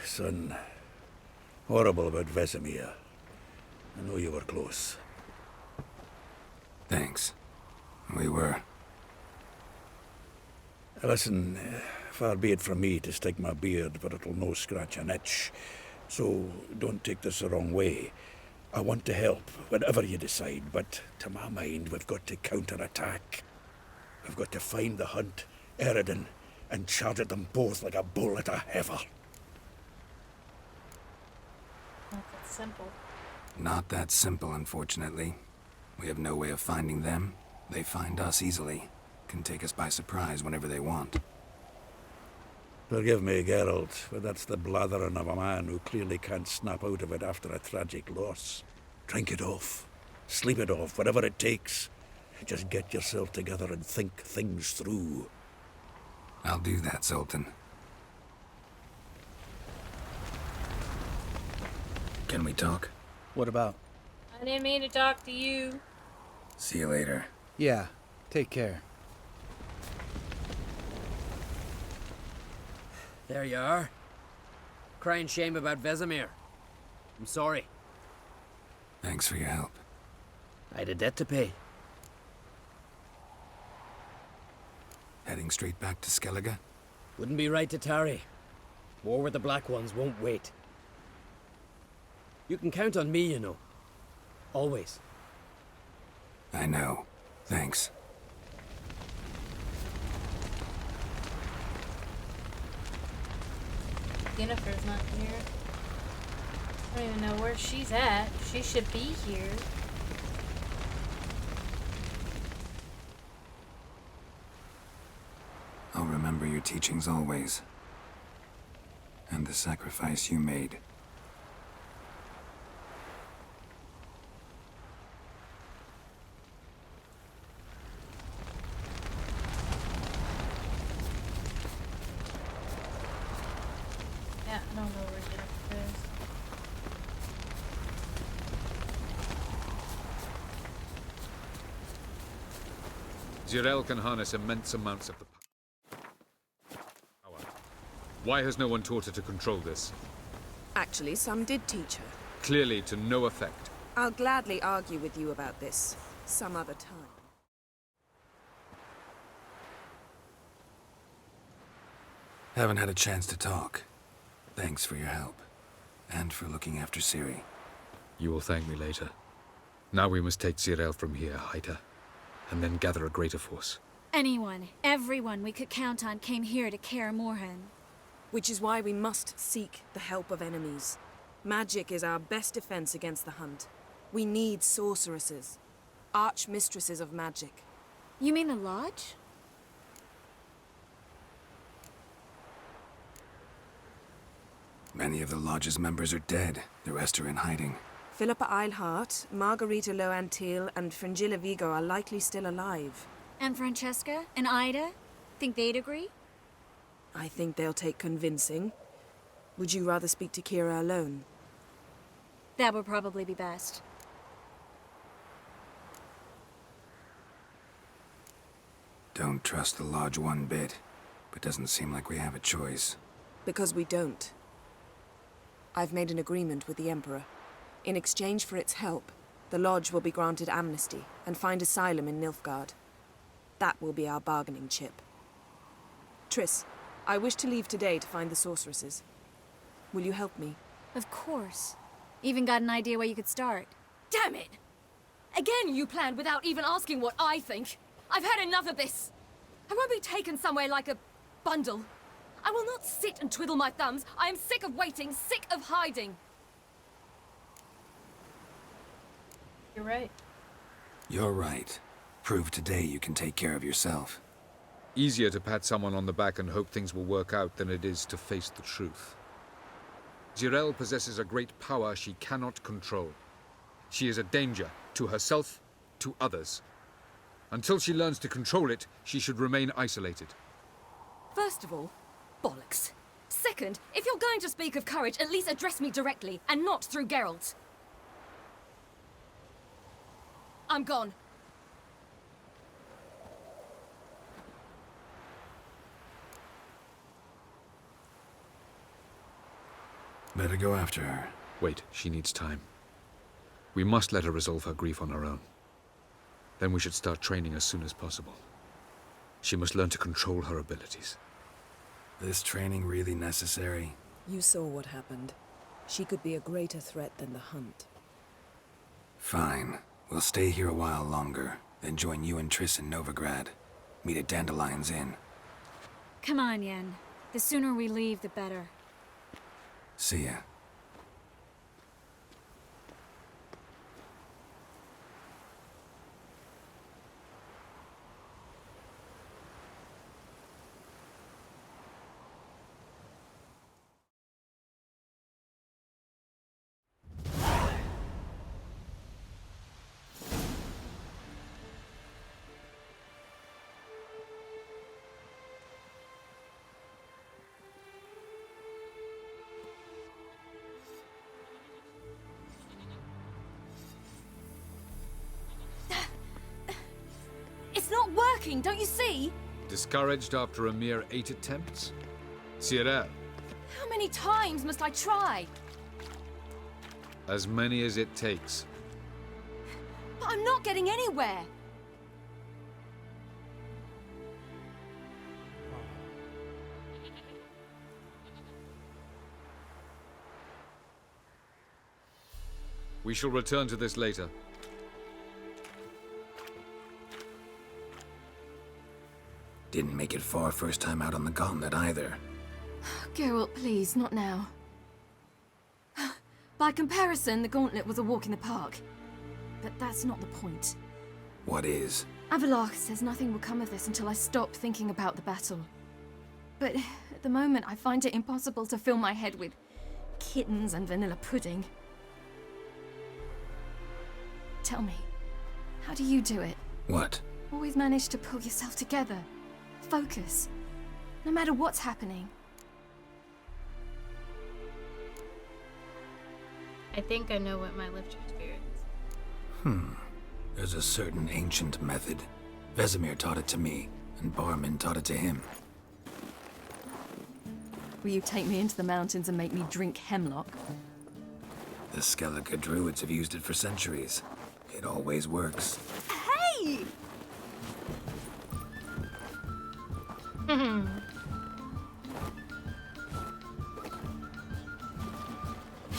Son. Horrible about Vesemir. I know you were close. Thanks. We were. Listen, far be it from me to stick my beard, but it'll no scratch an itch. So don't take this the wrong way. I want to help, whatever you decide, but to my mind, we've got to counterattack. We've got to find the Hunt, Eredin, and charge at them both like a bull at a heifer. Not that simple. Not that simple, unfortunately. We have no way of finding them. They find us easily. Can take us by surprise whenever they want. Forgive me, Geralt, but that's the blathering of a man who clearly can't snap out of it after a tragic loss. Drink it off. Sleep it off, whatever it takes. Just get yourself together and think things through. I'll do that, Sultan. Can we talk? What about? I didn't mean to talk to you. See you later. Yeah, take care. There you are. Crying shame about Vesemir. I'm sorry. Thanks for your help. I had a debt to pay. Heading straight back to Skellige? Wouldn't be right to tarry. War with the Black Ones won't wait. You can count on me, you know. Always. I know. Thanks. Yennefer's not here. I don't even know where she's at. She should be here. I'll remember your teachings always. And the sacrifice you made. Yeah, I don't know where Yennefer is. Zirael can harness immense amounts of the power. Why has no one taught her to control this? Actually, some did teach her. Clearly to no effect. I'll gladly argue with you about this some other time. Haven't had a chance to talk. Thanks for your help. And for looking after Ciri. You will thank me later. Now we must take Zirael from here, Haida. And then gather a greater force. Anyone, everyone we could count on came here to Kaer Morhen. Which is why we must seek the help of enemies. Magic is our best defense against the Hunt. We need sorceresses. Archmistresses of magic. You mean the Lodge? Many of the Lodge's members are dead. The rest are in hiding. Philippa Eilhart, Margarita Loantil, and Fringilla Vigo are likely still alive. And Francesca and Ida? Think they'd agree? I think they'll take convincing. Would you rather speak to Kira alone? That would probably be best. Don't trust the Lodge one bit, but doesn't seem like we have a choice. Because we don't. I've made an agreement with the Emperor. In exchange for its help, the Lodge will be granted amnesty and find asylum in Nilfgaard. That will be our bargaining chip. Triss, I wish to leave today to find the sorceresses. Will you help me? Of course. Even got an idea where you could start. Damn it! Again you planned without even asking what I think. I've had enough of this. I won't be taken somewhere like a bundle. I will not sit and twiddle my thumbs. I am sick of waiting, sick of hiding. You're right. You're right. Prove today you can take care of yourself. Easier to pat someone on the back and hope things will work out than it is to face the truth. Zyrel possesses a great power she cannot control. She is a danger to herself, to others. Until she learns to control it, she should remain isolated. First of all, bollocks. Second, if you're going to speak of courage, at least address me directly, and not through Geralt. I'm gone. Better go after her. Wait, she needs time. We must let her resolve her grief on her own. Then we should start training as soon as possible. She must learn to control her abilities. This training really necessary? You saw what happened. She could be a greater threat than the Hunt. Fine. We'll stay here a while longer, then join you and Triss in Novigrad. Meet at Dandelion's Inn. Come on, Yen. The sooner we leave, the better. See ya. It's not working, don't you see? Discouraged after a mere 8 attempts? Zyrel, How many times must I try? as many as it takes. But I'm not getting anywhere. We shall return to this later. Didn't make it far first time out on the gauntlet either. Geralt, please, not now. By comparison, the gauntlet was a walk in the park. But that's not the point. What is? Avallac'h says nothing will come of this until I stop thinking about the battle. But at the moment, I find it impossible to fill my head with kittens and vanilla pudding. Tell me, how do you do it? What? Always manage to pull yourself together. Focus. No matter what's happening. I think I know what my lifter spirit is. There's a certain ancient method. Vesemir taught it to me, and Barman taught it to him. Will you take me into the mountains and make me drink hemlock? The Skellige druids have used it for centuries. It always works. Hey!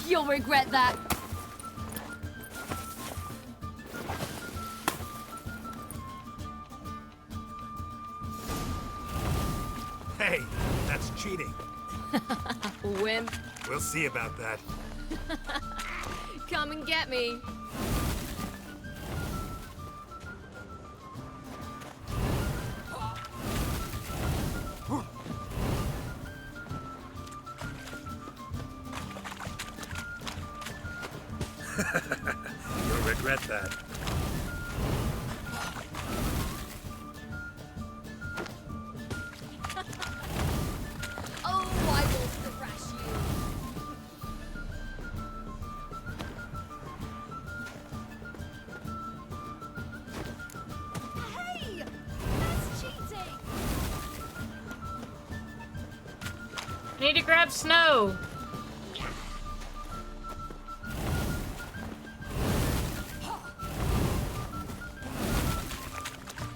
You'll regret that. Hey, that's cheating. Wimp. We'll see about that. Come and get me. You'll regret that. Oh, I will thrash you. Hey! That's cheating! I need to grab Snow.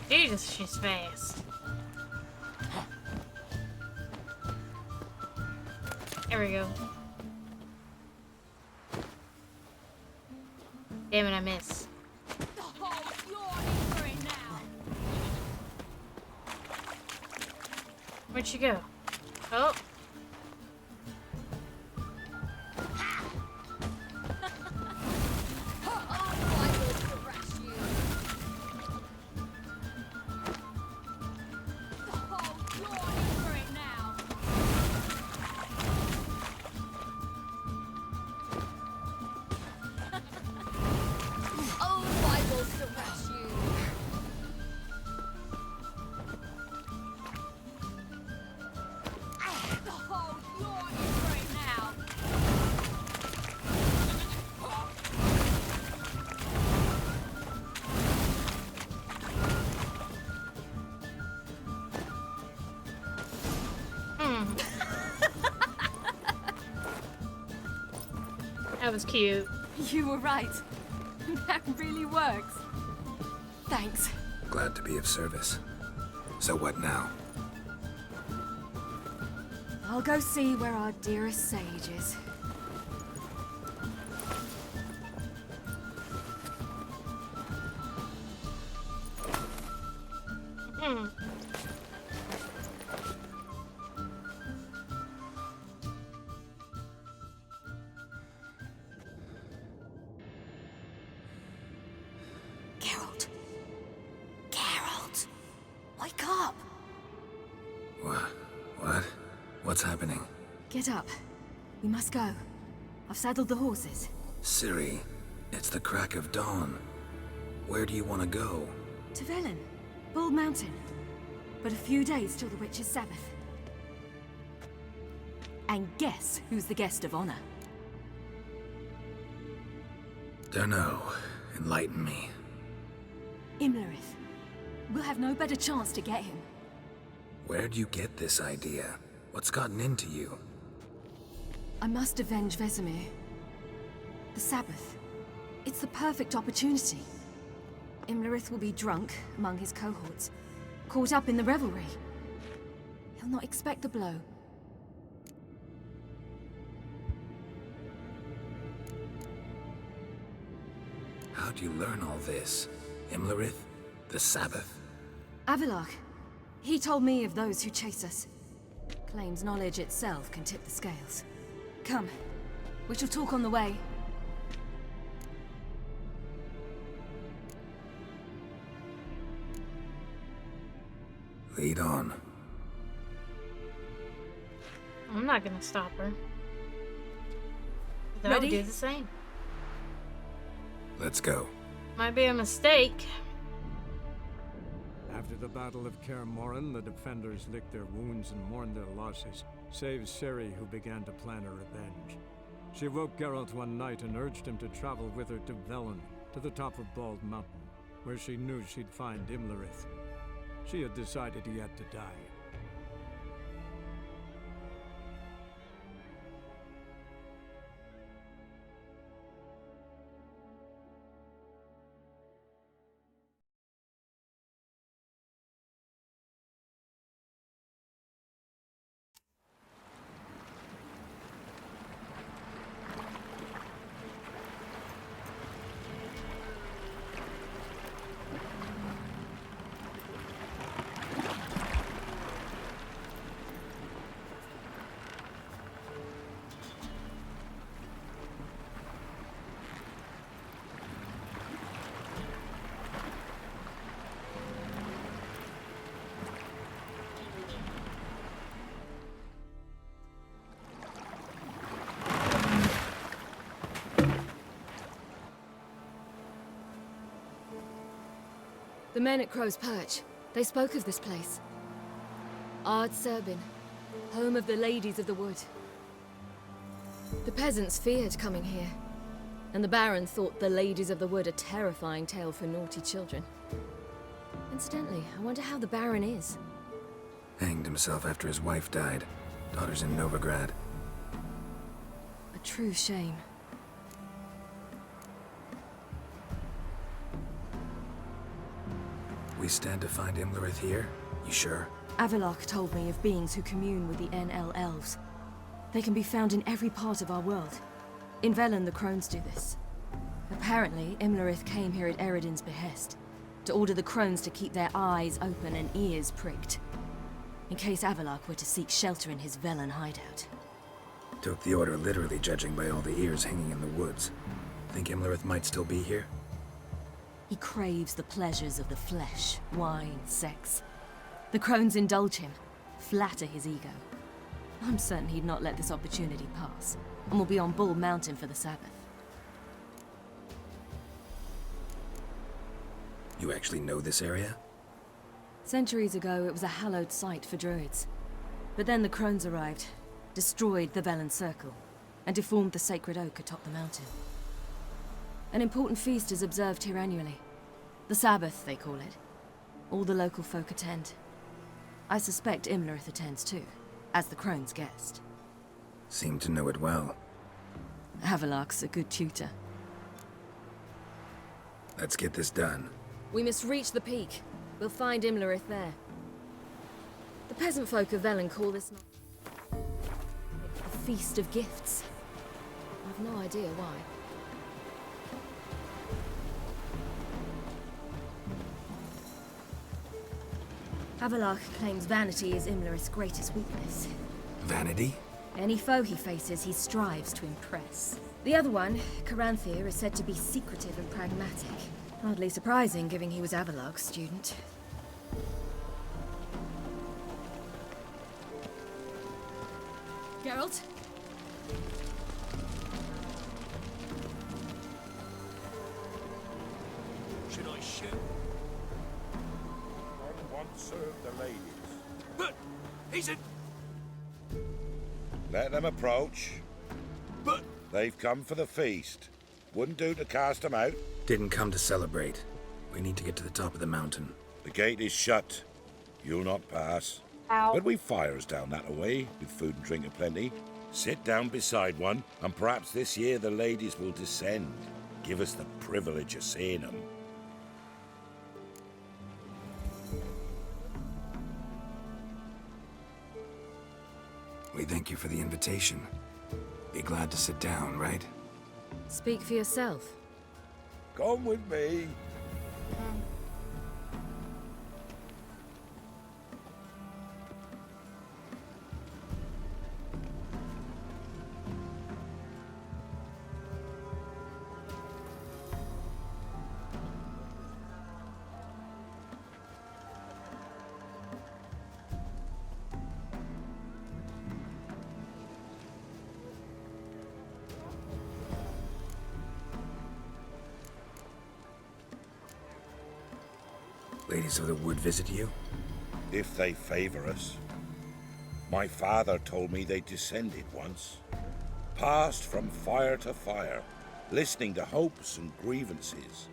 Jeez, Jesus, she's fast. There we go. Damn it, I missed. Where'd she go? Oh. That was cute. You were right. That really works. Thanks. Glad to be of service. So what now? I'll go see where our dearest sage is. Geralt. Geralt. Wake up. What? What's happening? Get up. We must go. I've saddled the horses. Ciri, it's the crack of dawn. Where do you want to go? To Velen. Bald Mountain. But a few days till the Witch's Sabbath. And guess who's the guest of honor? Dunno. Enlighten me. Imlerith. We'll have no better chance to get him. Where'd you get this idea? What's gotten into you? I must avenge Vesemir. The Sabbath. It's the perfect opportunity. Imlerith will be drunk among his cohorts, caught up in the revelry. He'll not expect the blow. How'd you learn all this? Imlerith? The Sabbath? Avilark. He told me of those who chase us. Claims knowledge itself can tip the scales. Come. We shall talk on the way. Lead on. I'm not gonna stop her. But I would do the same. Let's go. Might be a mistake. After the Battle of Kaer Morhen, the defenders licked their wounds and mourned their losses, save Ciri, who began to plan a revenge. She woke Geralt one night and urged him to travel with her to Velen, to the top of Bald Mountain, where she knew she'd find Imlerith. She had decided he had to die. The men at Crow's Perch, they spoke of this place. Ard Serbin, home of the Ladies of the Wood. The peasants feared coming here, and the Baron thought the Ladies of the Wood a terrifying tale for naughty children. Incidentally, I wonder how the Baron is. Hanged himself after his wife died. Daughter's in Novigrad. A true shame. We stand to find Imlerith here? You sure? Avalok told me of beings who commune with the NL elves. They can be found in every part of our world. In Velen, the Crones do this. Apparently, Imlerith came here at Eredin's behest, to order the Crones to keep their eyes open and ears pricked, in case Avalok were to seek shelter in his Velen hideout. Took the order literally, judging by all the ears hanging in the woods. Think Imlerith might still be here? He craves the pleasures of the flesh, wine, sex. The Crones indulge him, flatter his ego. I'm certain he'd not let this opportunity pass, and will be on Bull Mountain for the Sabbath. You actually know this area? Centuries ago, it was a hallowed site for druids. But then the Crones arrived, destroyed the Velen Circle, and deformed the sacred oak atop the mountain. An important feast is observed here annually. The Sabbath, they call it. All the local folk attend. I suspect Imlerith attends too, as the Crone's guest. Seem to know it well. Avalok's a good tutor. Let's get this done. We must reach the peak. We'll find Imlerith there. The peasant folk of Velen call this night the Feast of Gifts. I've no idea why. Avalok claims vanity is Imlerith's greatest weakness. Vanity? Any foe he faces, he strives to impress. The other one, Caranthir, is said to be secretive and pragmatic. Hardly surprising, given he was Avalok's student. Geralt? Should I shoot? Once serve the ladies. But he's a... Let them approach. But... They've come for the feast. Wouldn't do to cast them out. Didn't come to celebrate. We need to get to the top of the mountain. The gate is shut. You'll not pass. Ow. But we've fires down that away, with food and drink aplenty. Sit down beside one, and perhaps this year the ladies will descend. Give us the privilege of seeing them. We thank you for the invitation. Be glad to sit down, right? Speak for yourself. Come with me. Ladies of the Wood visit you? If they favor us. My father told me they descended once. Passed from fire to fire, listening to hopes and grievances.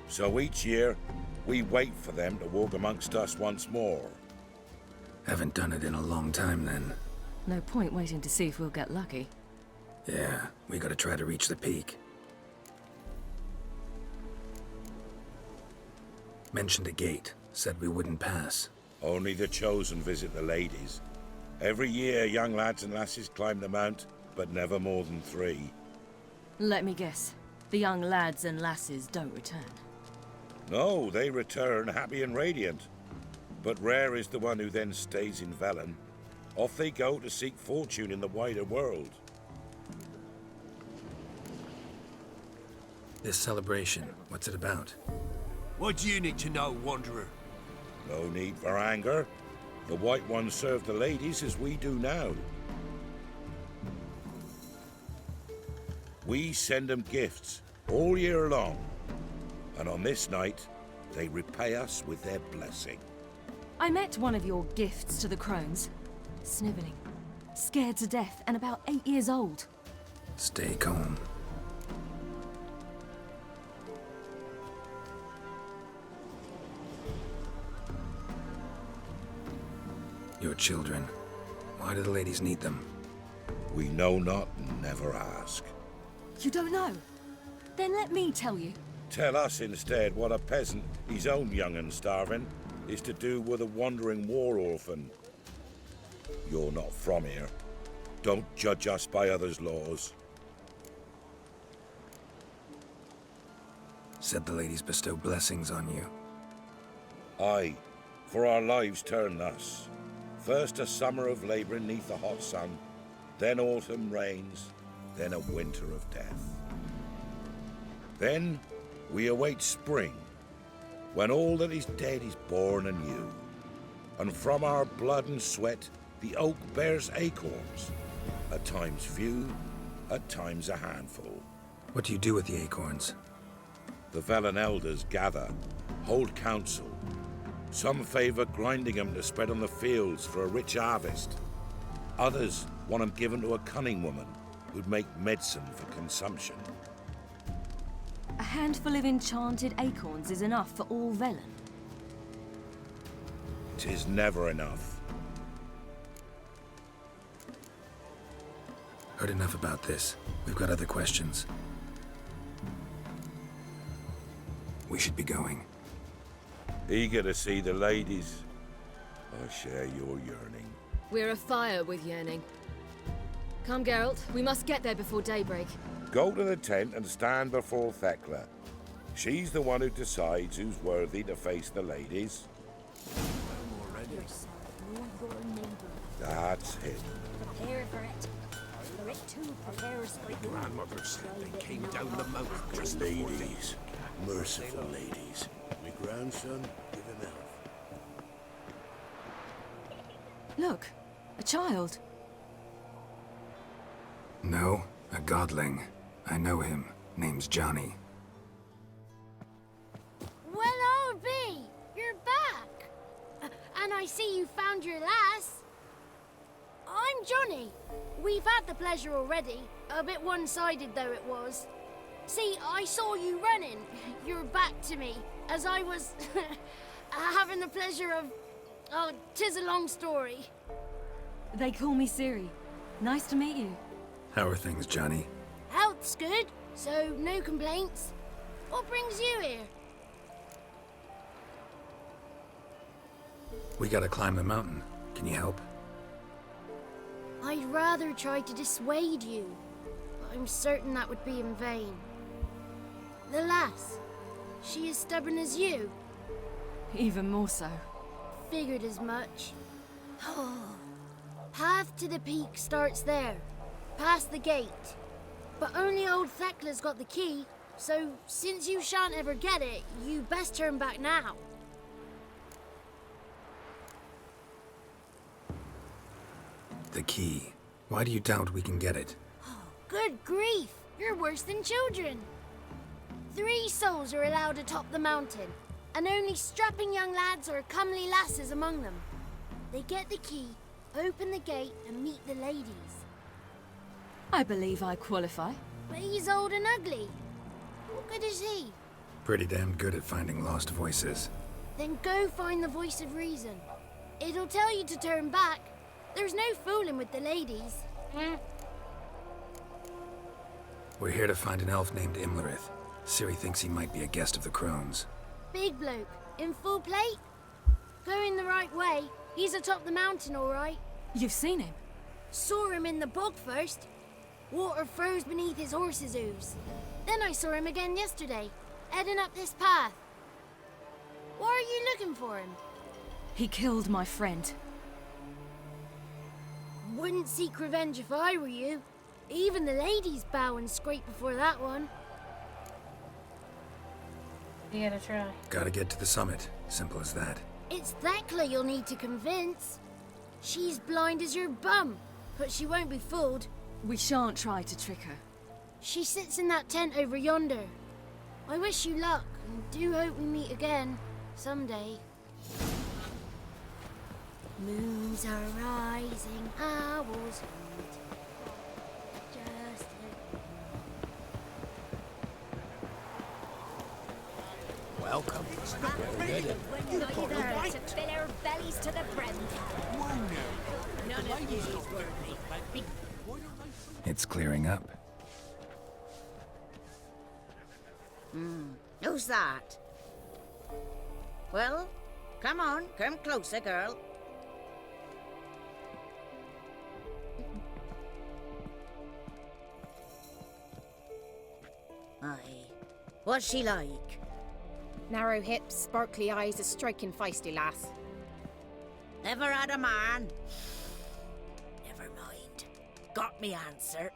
So each year, we wait for them to walk amongst us once more. Haven't done it in a long time, then. No point waiting to see if we'll get lucky. Yeah, we gotta try to reach the peak. Mentioned a gate. Said we wouldn't pass. Only the chosen visit the ladies. Every year, young lads and lasses climb the mount, but never more than 3. Let me guess. The young lads and lasses don't return. No, they return happy and radiant. But rare is the one who then stays in Velen. Off they go to seek fortune in the wider world. This celebration, what's it about? What do you need to know, Wanderer? No need for anger. The White Ones serve the ladies as we do now. We send them gifts all year long. And on this night, they repay us with their blessing. I met one of your gifts to the Crones. Sniveling. Scared to death and about 8 years old. Stay calm. Your children. Why do the ladies need them? We know not and never ask. You don't know? Then let me tell you. Tell us instead what a peasant, his own young and starving, is to do with a wandering war orphan. You're not from here. Don't judge us by others' laws. Said the ladies bestow blessings on you. Aye, for our lives turn thus. First a summer of labouring neath the hot sun, then autumn rains, then a winter of death. Then we await spring, when all that is dead is born anew. And from our blood and sweat the oak bears acorns, at times few, at times a handful. What do you do with the acorns? The Velen elders gather, hold council. Some favour grinding them to spread on the fields for a rich harvest. Others want them given to a cunning woman who'd make medicine for consumption. A handful of enchanted acorns is enough for all Velen. 'Tis never enough. Heard enough about this. We've got other questions. We should be going. Eager to see the ladies. I share your yearning. We're afire with yearning. Come, Geralt. We must get there before daybreak. Go to the tent and stand before Thekla. She's the one who decides who's worthy to face the ladies. That's it. Prepare for it. For it too prepares for you. Grandmother said they came down the mountain just ladies. Merciful ladies. My grandson, give him health. Look, a child. No, a godling. I know him. Name's Johnny. Well, old B, you're back. And I see you found your lass. I'm Johnny. We've had the pleasure already. A bit one-sided though it was. See, I saw you running, your back to me, as I was having the pleasure of... Oh, 'tis a long story. They call me Ciri. Nice to meet you. How are things, Johnny? Health's good, so no complaints. What brings you here? We gotta climb the mountain. Can you help? I'd rather try to dissuade you, but I'm certain that would be in vain. The lass, she as stubborn as you? Even more so. Figured as much. Path to the peak starts there, past the gate. But only old Thekla's got the key, so since you shan't ever get it, you best turn back now. The key. Why do you doubt we can get it? Good grief, you're worse than children. 3 souls are allowed atop the mountain, and only strapping young lads or comely lasses among them. They get the key, open the gate, and meet the ladies. I believe I qualify. But he's old and ugly. What good is he? Pretty damn good at finding lost voices. Then go find the voice of reason. It'll tell you to turn back. There's no fooling with the ladies. We're here to find an elf named Imlerith. Ciri thinks he might be a guest of the Crones. Big bloke, in full plate? Going the right way. He's atop the mountain, all right. You've seen him? Saw him in the bog first. Water froze beneath his horse's hooves. Then I saw him again yesterday, heading up this path. Why are you looking for him? He killed my friend. Wouldn't seek revenge if I were you. Even the ladies bow and scrape before that one. You gotta try. Gotta get to the summit. Simple as that. It's Thekla you'll need to convince. She's blind as your bum, but she won't be fooled. We shan't try to trick her. She sits in that tent over yonder. I wish you luck, and do hope we meet again, someday. Moons are rising, owls hoot. Just Welcome. neither to fill our bellies to the brim. None of these worthy. It's clearing up. Who's that? Well, come on, come closer, girl. Aye. What's she like? Narrow hips, sparkly eyes, a striking feisty lass. Never had a man. Never mind. Got me answer.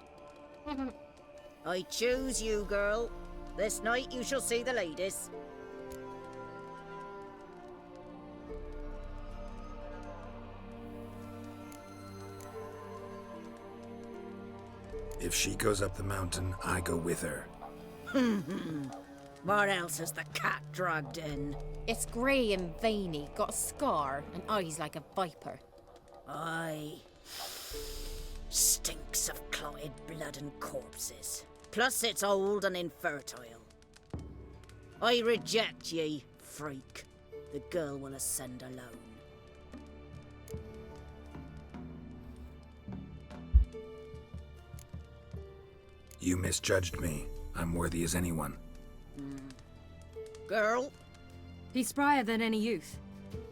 I choose you, girl. This night you shall see the ladies. If she goes up the mountain, I go with her. What else has the cat dragged in? It's grey and veiny, got a scar, and eyes like a viper. Aye. Stinks of clotted blood and corpses. Plus it's old and infertile. I reject ye, freak. The girl will ascend alone. You misjudged me. I'm worthy as anyone. Girl? He's sprier than any youth.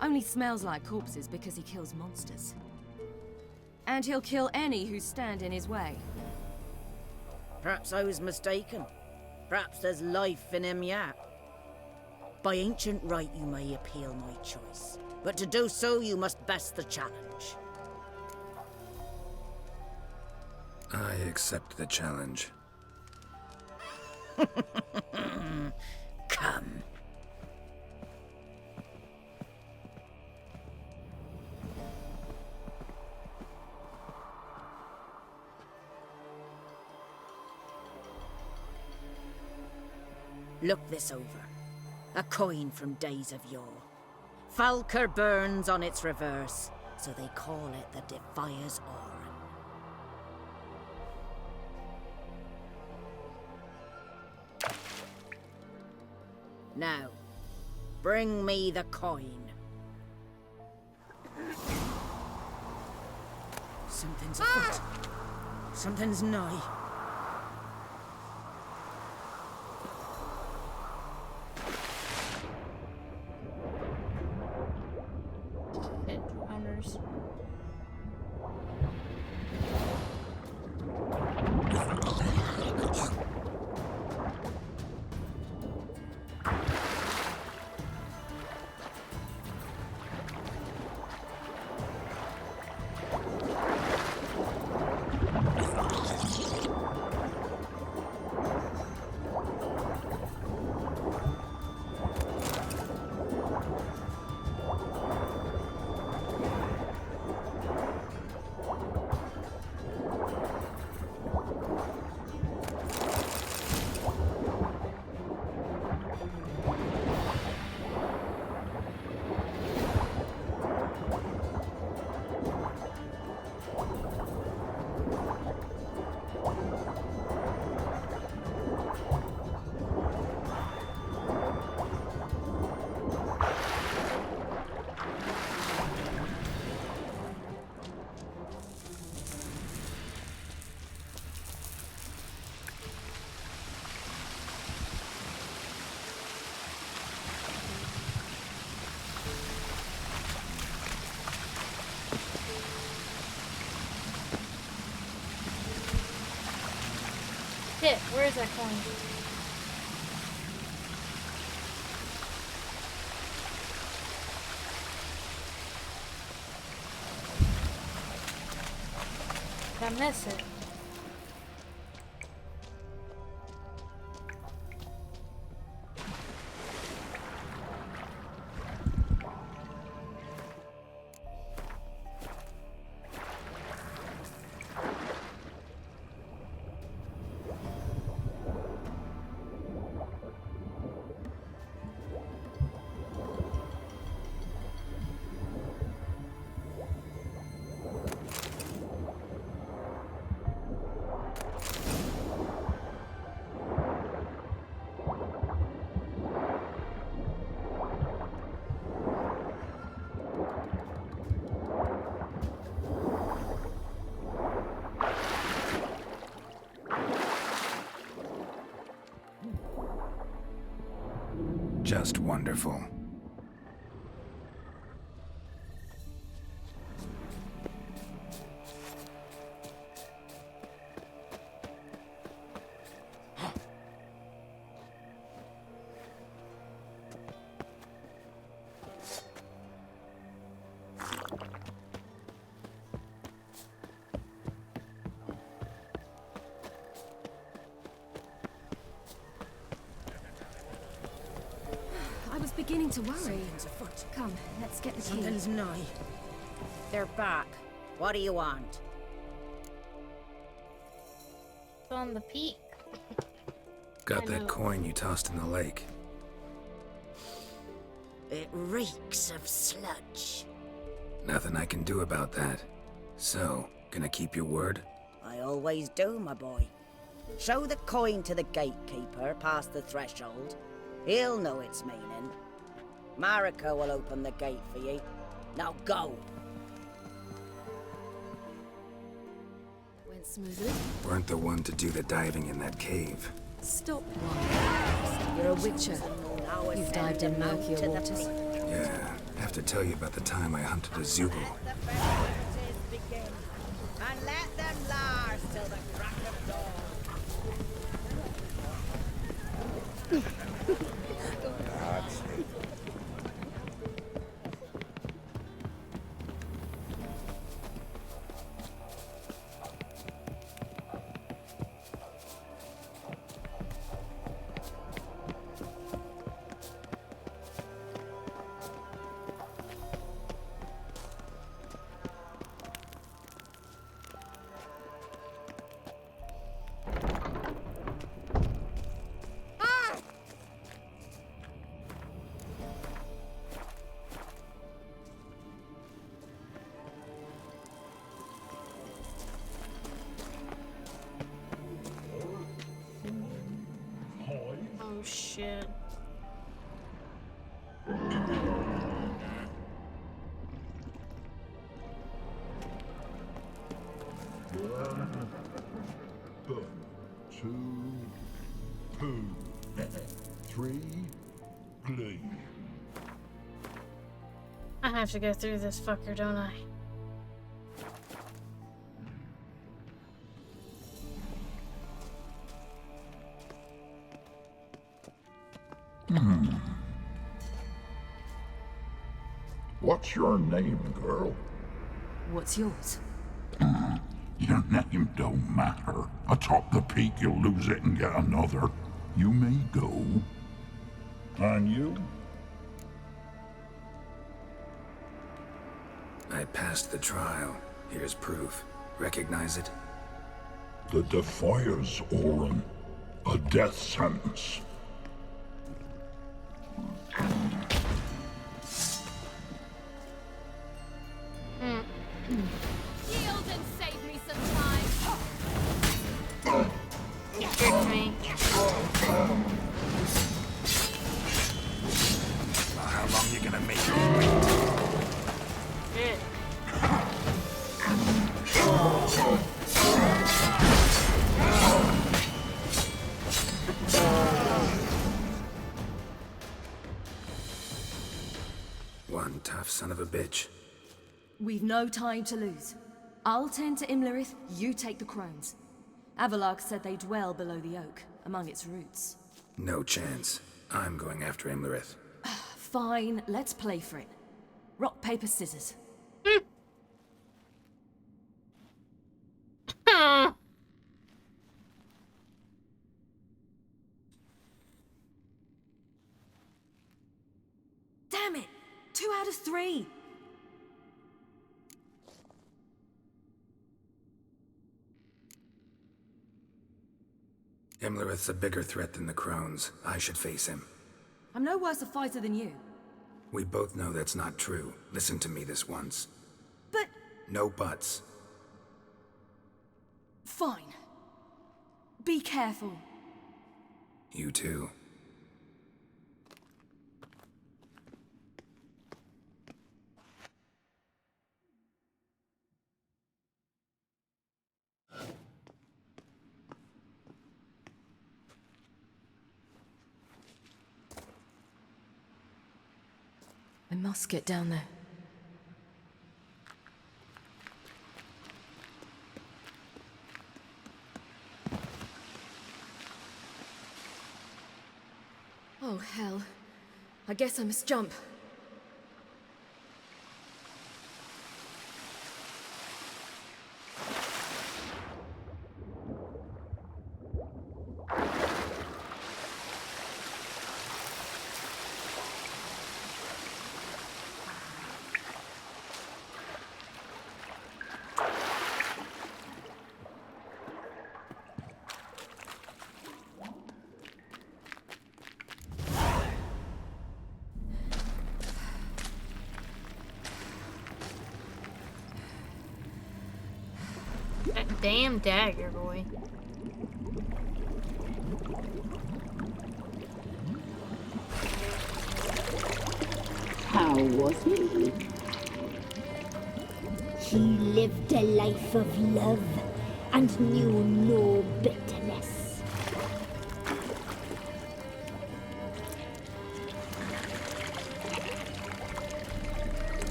Only smells like corpses because he kills monsters. And he'll kill any who stand in his way. Perhaps I was mistaken. Perhaps there's life in him yet. By ancient right you may appeal my choice. But to do so you must best the challenge. I accept the challenge. Come. Look this over. A coin from days of yore. Falker burns on its reverse, so they call it the Defier's Oran. Now, bring me the coin. Something's afoot. Something's nigh. Hunters. Shit, where is that coin? Did I miss it? Just wonderful. I was beginning to worry. Something's afoot. Come, let's get the key. Something's nigh. They're back. What do you want? On the peak. Got that coin you tossed in the lake. It reeks of sludge. Nothing I can do about that. So, gonna keep your word? I always do, my boy. Show the coin to the gatekeeper past the threshold. He'll know its meaning. Marika will open the gate for you. Now go! Went smoothly. Weren't the one to do the diving in that cave. Stop one. You're a witcher. You've dived in murkier waters. Yeah, have to tell you about the time I hunted a Zoogle. And let them last till the crack of dawn. That's it. Oh shit. Two, poo. Three, glee. I have to go through this fucker, don't I? What's your name, girl? What's yours? Your name don't matter. Atop the peak, you'll lose it and get another. You may go. And you? I passed the trial. Here's proof. Recognize it? The Defiers, Orin. A death sentence. Yield and save me some time. You tricked me. Well, how long you gonna make me wait? Shit. One tough son of a bitch. We've no time to lose. I'll tend to Imlerith, you take the crones. Avalark said they dwell below the oak, among its roots. No chance. I'm going after Imlerith. Fine, let's play for it. Rock, paper, scissors. Damn it! 2 out of 3! Imlerith's a bigger threat than the Crones. I should face him. I'm no worse a fighter than you. We both know that's not true. Listen to me this once. But... No buts. Fine. Be careful. You too. I must get down there. Oh, hell. I guess I must jump. That damn dagger, boy. How was he? He lived a life of love and knew no bitterness.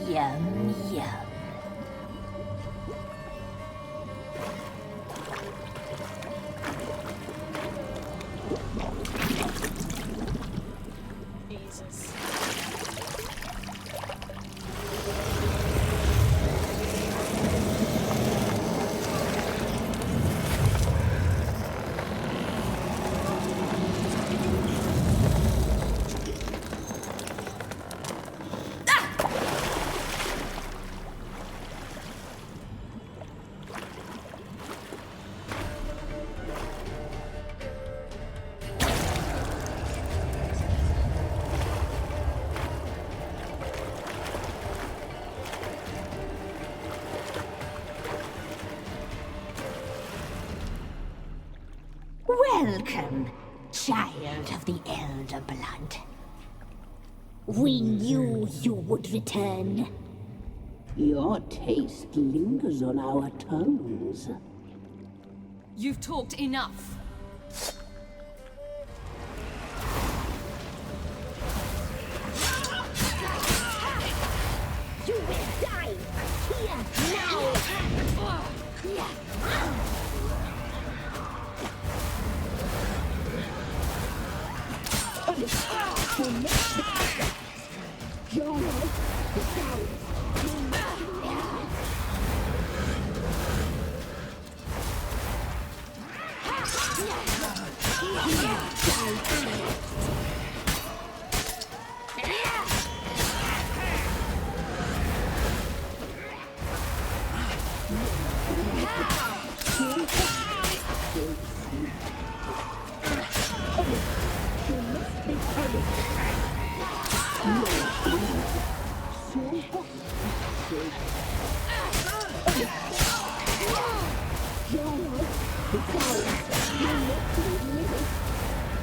Yum, yum. Jesus. Welcome, child of the Elder Blood. We knew you would return. Your taste lingers on our tongues. You've talked enough. You will die here now!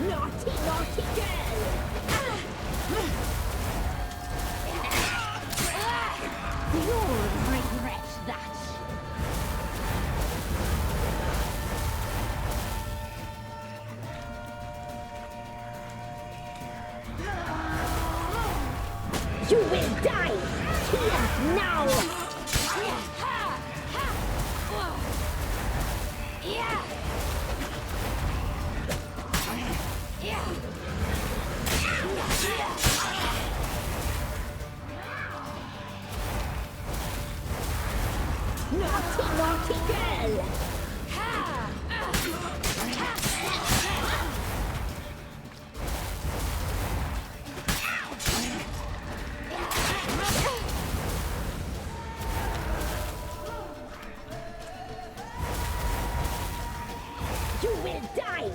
Naughty, naughty girl! You'll regret that. You will die here now! Naughty, naughty girl! You will die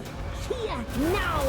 here now!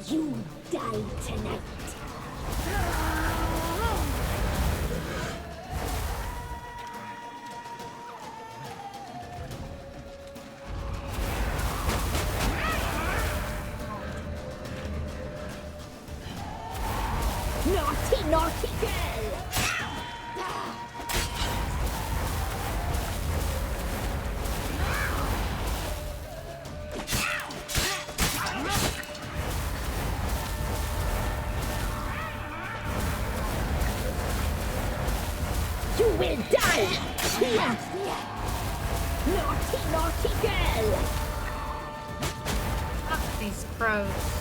You die tonight. Naughty, naughty girl! You will die! Here! Naughty, naughty girl! Fuck these crows.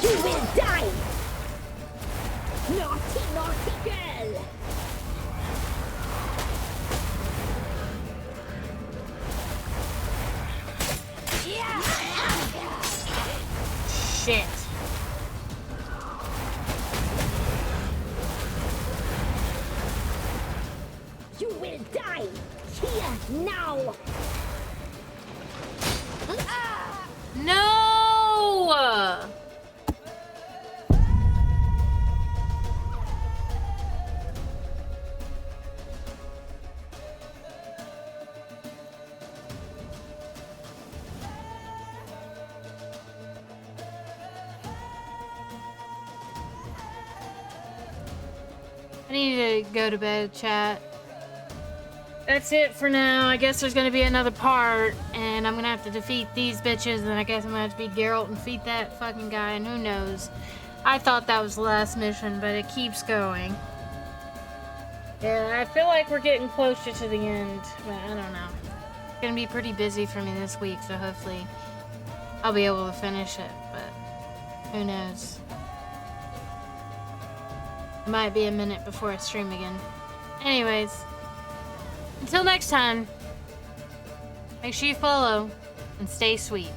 You will die! Naughty, naughty girl! Shit. You will die! Here, now! No! I need to go to bed, chat. That's it for now. I guess there's gonna be another part, and I'm gonna have to defeat these bitches, and I guess I'm gonna have to beat Geralt and defeat that fucking guy, and who knows. I thought that was the last mission, but it keeps going. Yeah, I feel like we're getting closer to the end, but I don't know. It's gonna be pretty busy for me this week, so hopefully I'll be able to finish it, but who knows. It might be a minute before I stream again. Anyways, until next time, make sure you follow and stay sweet.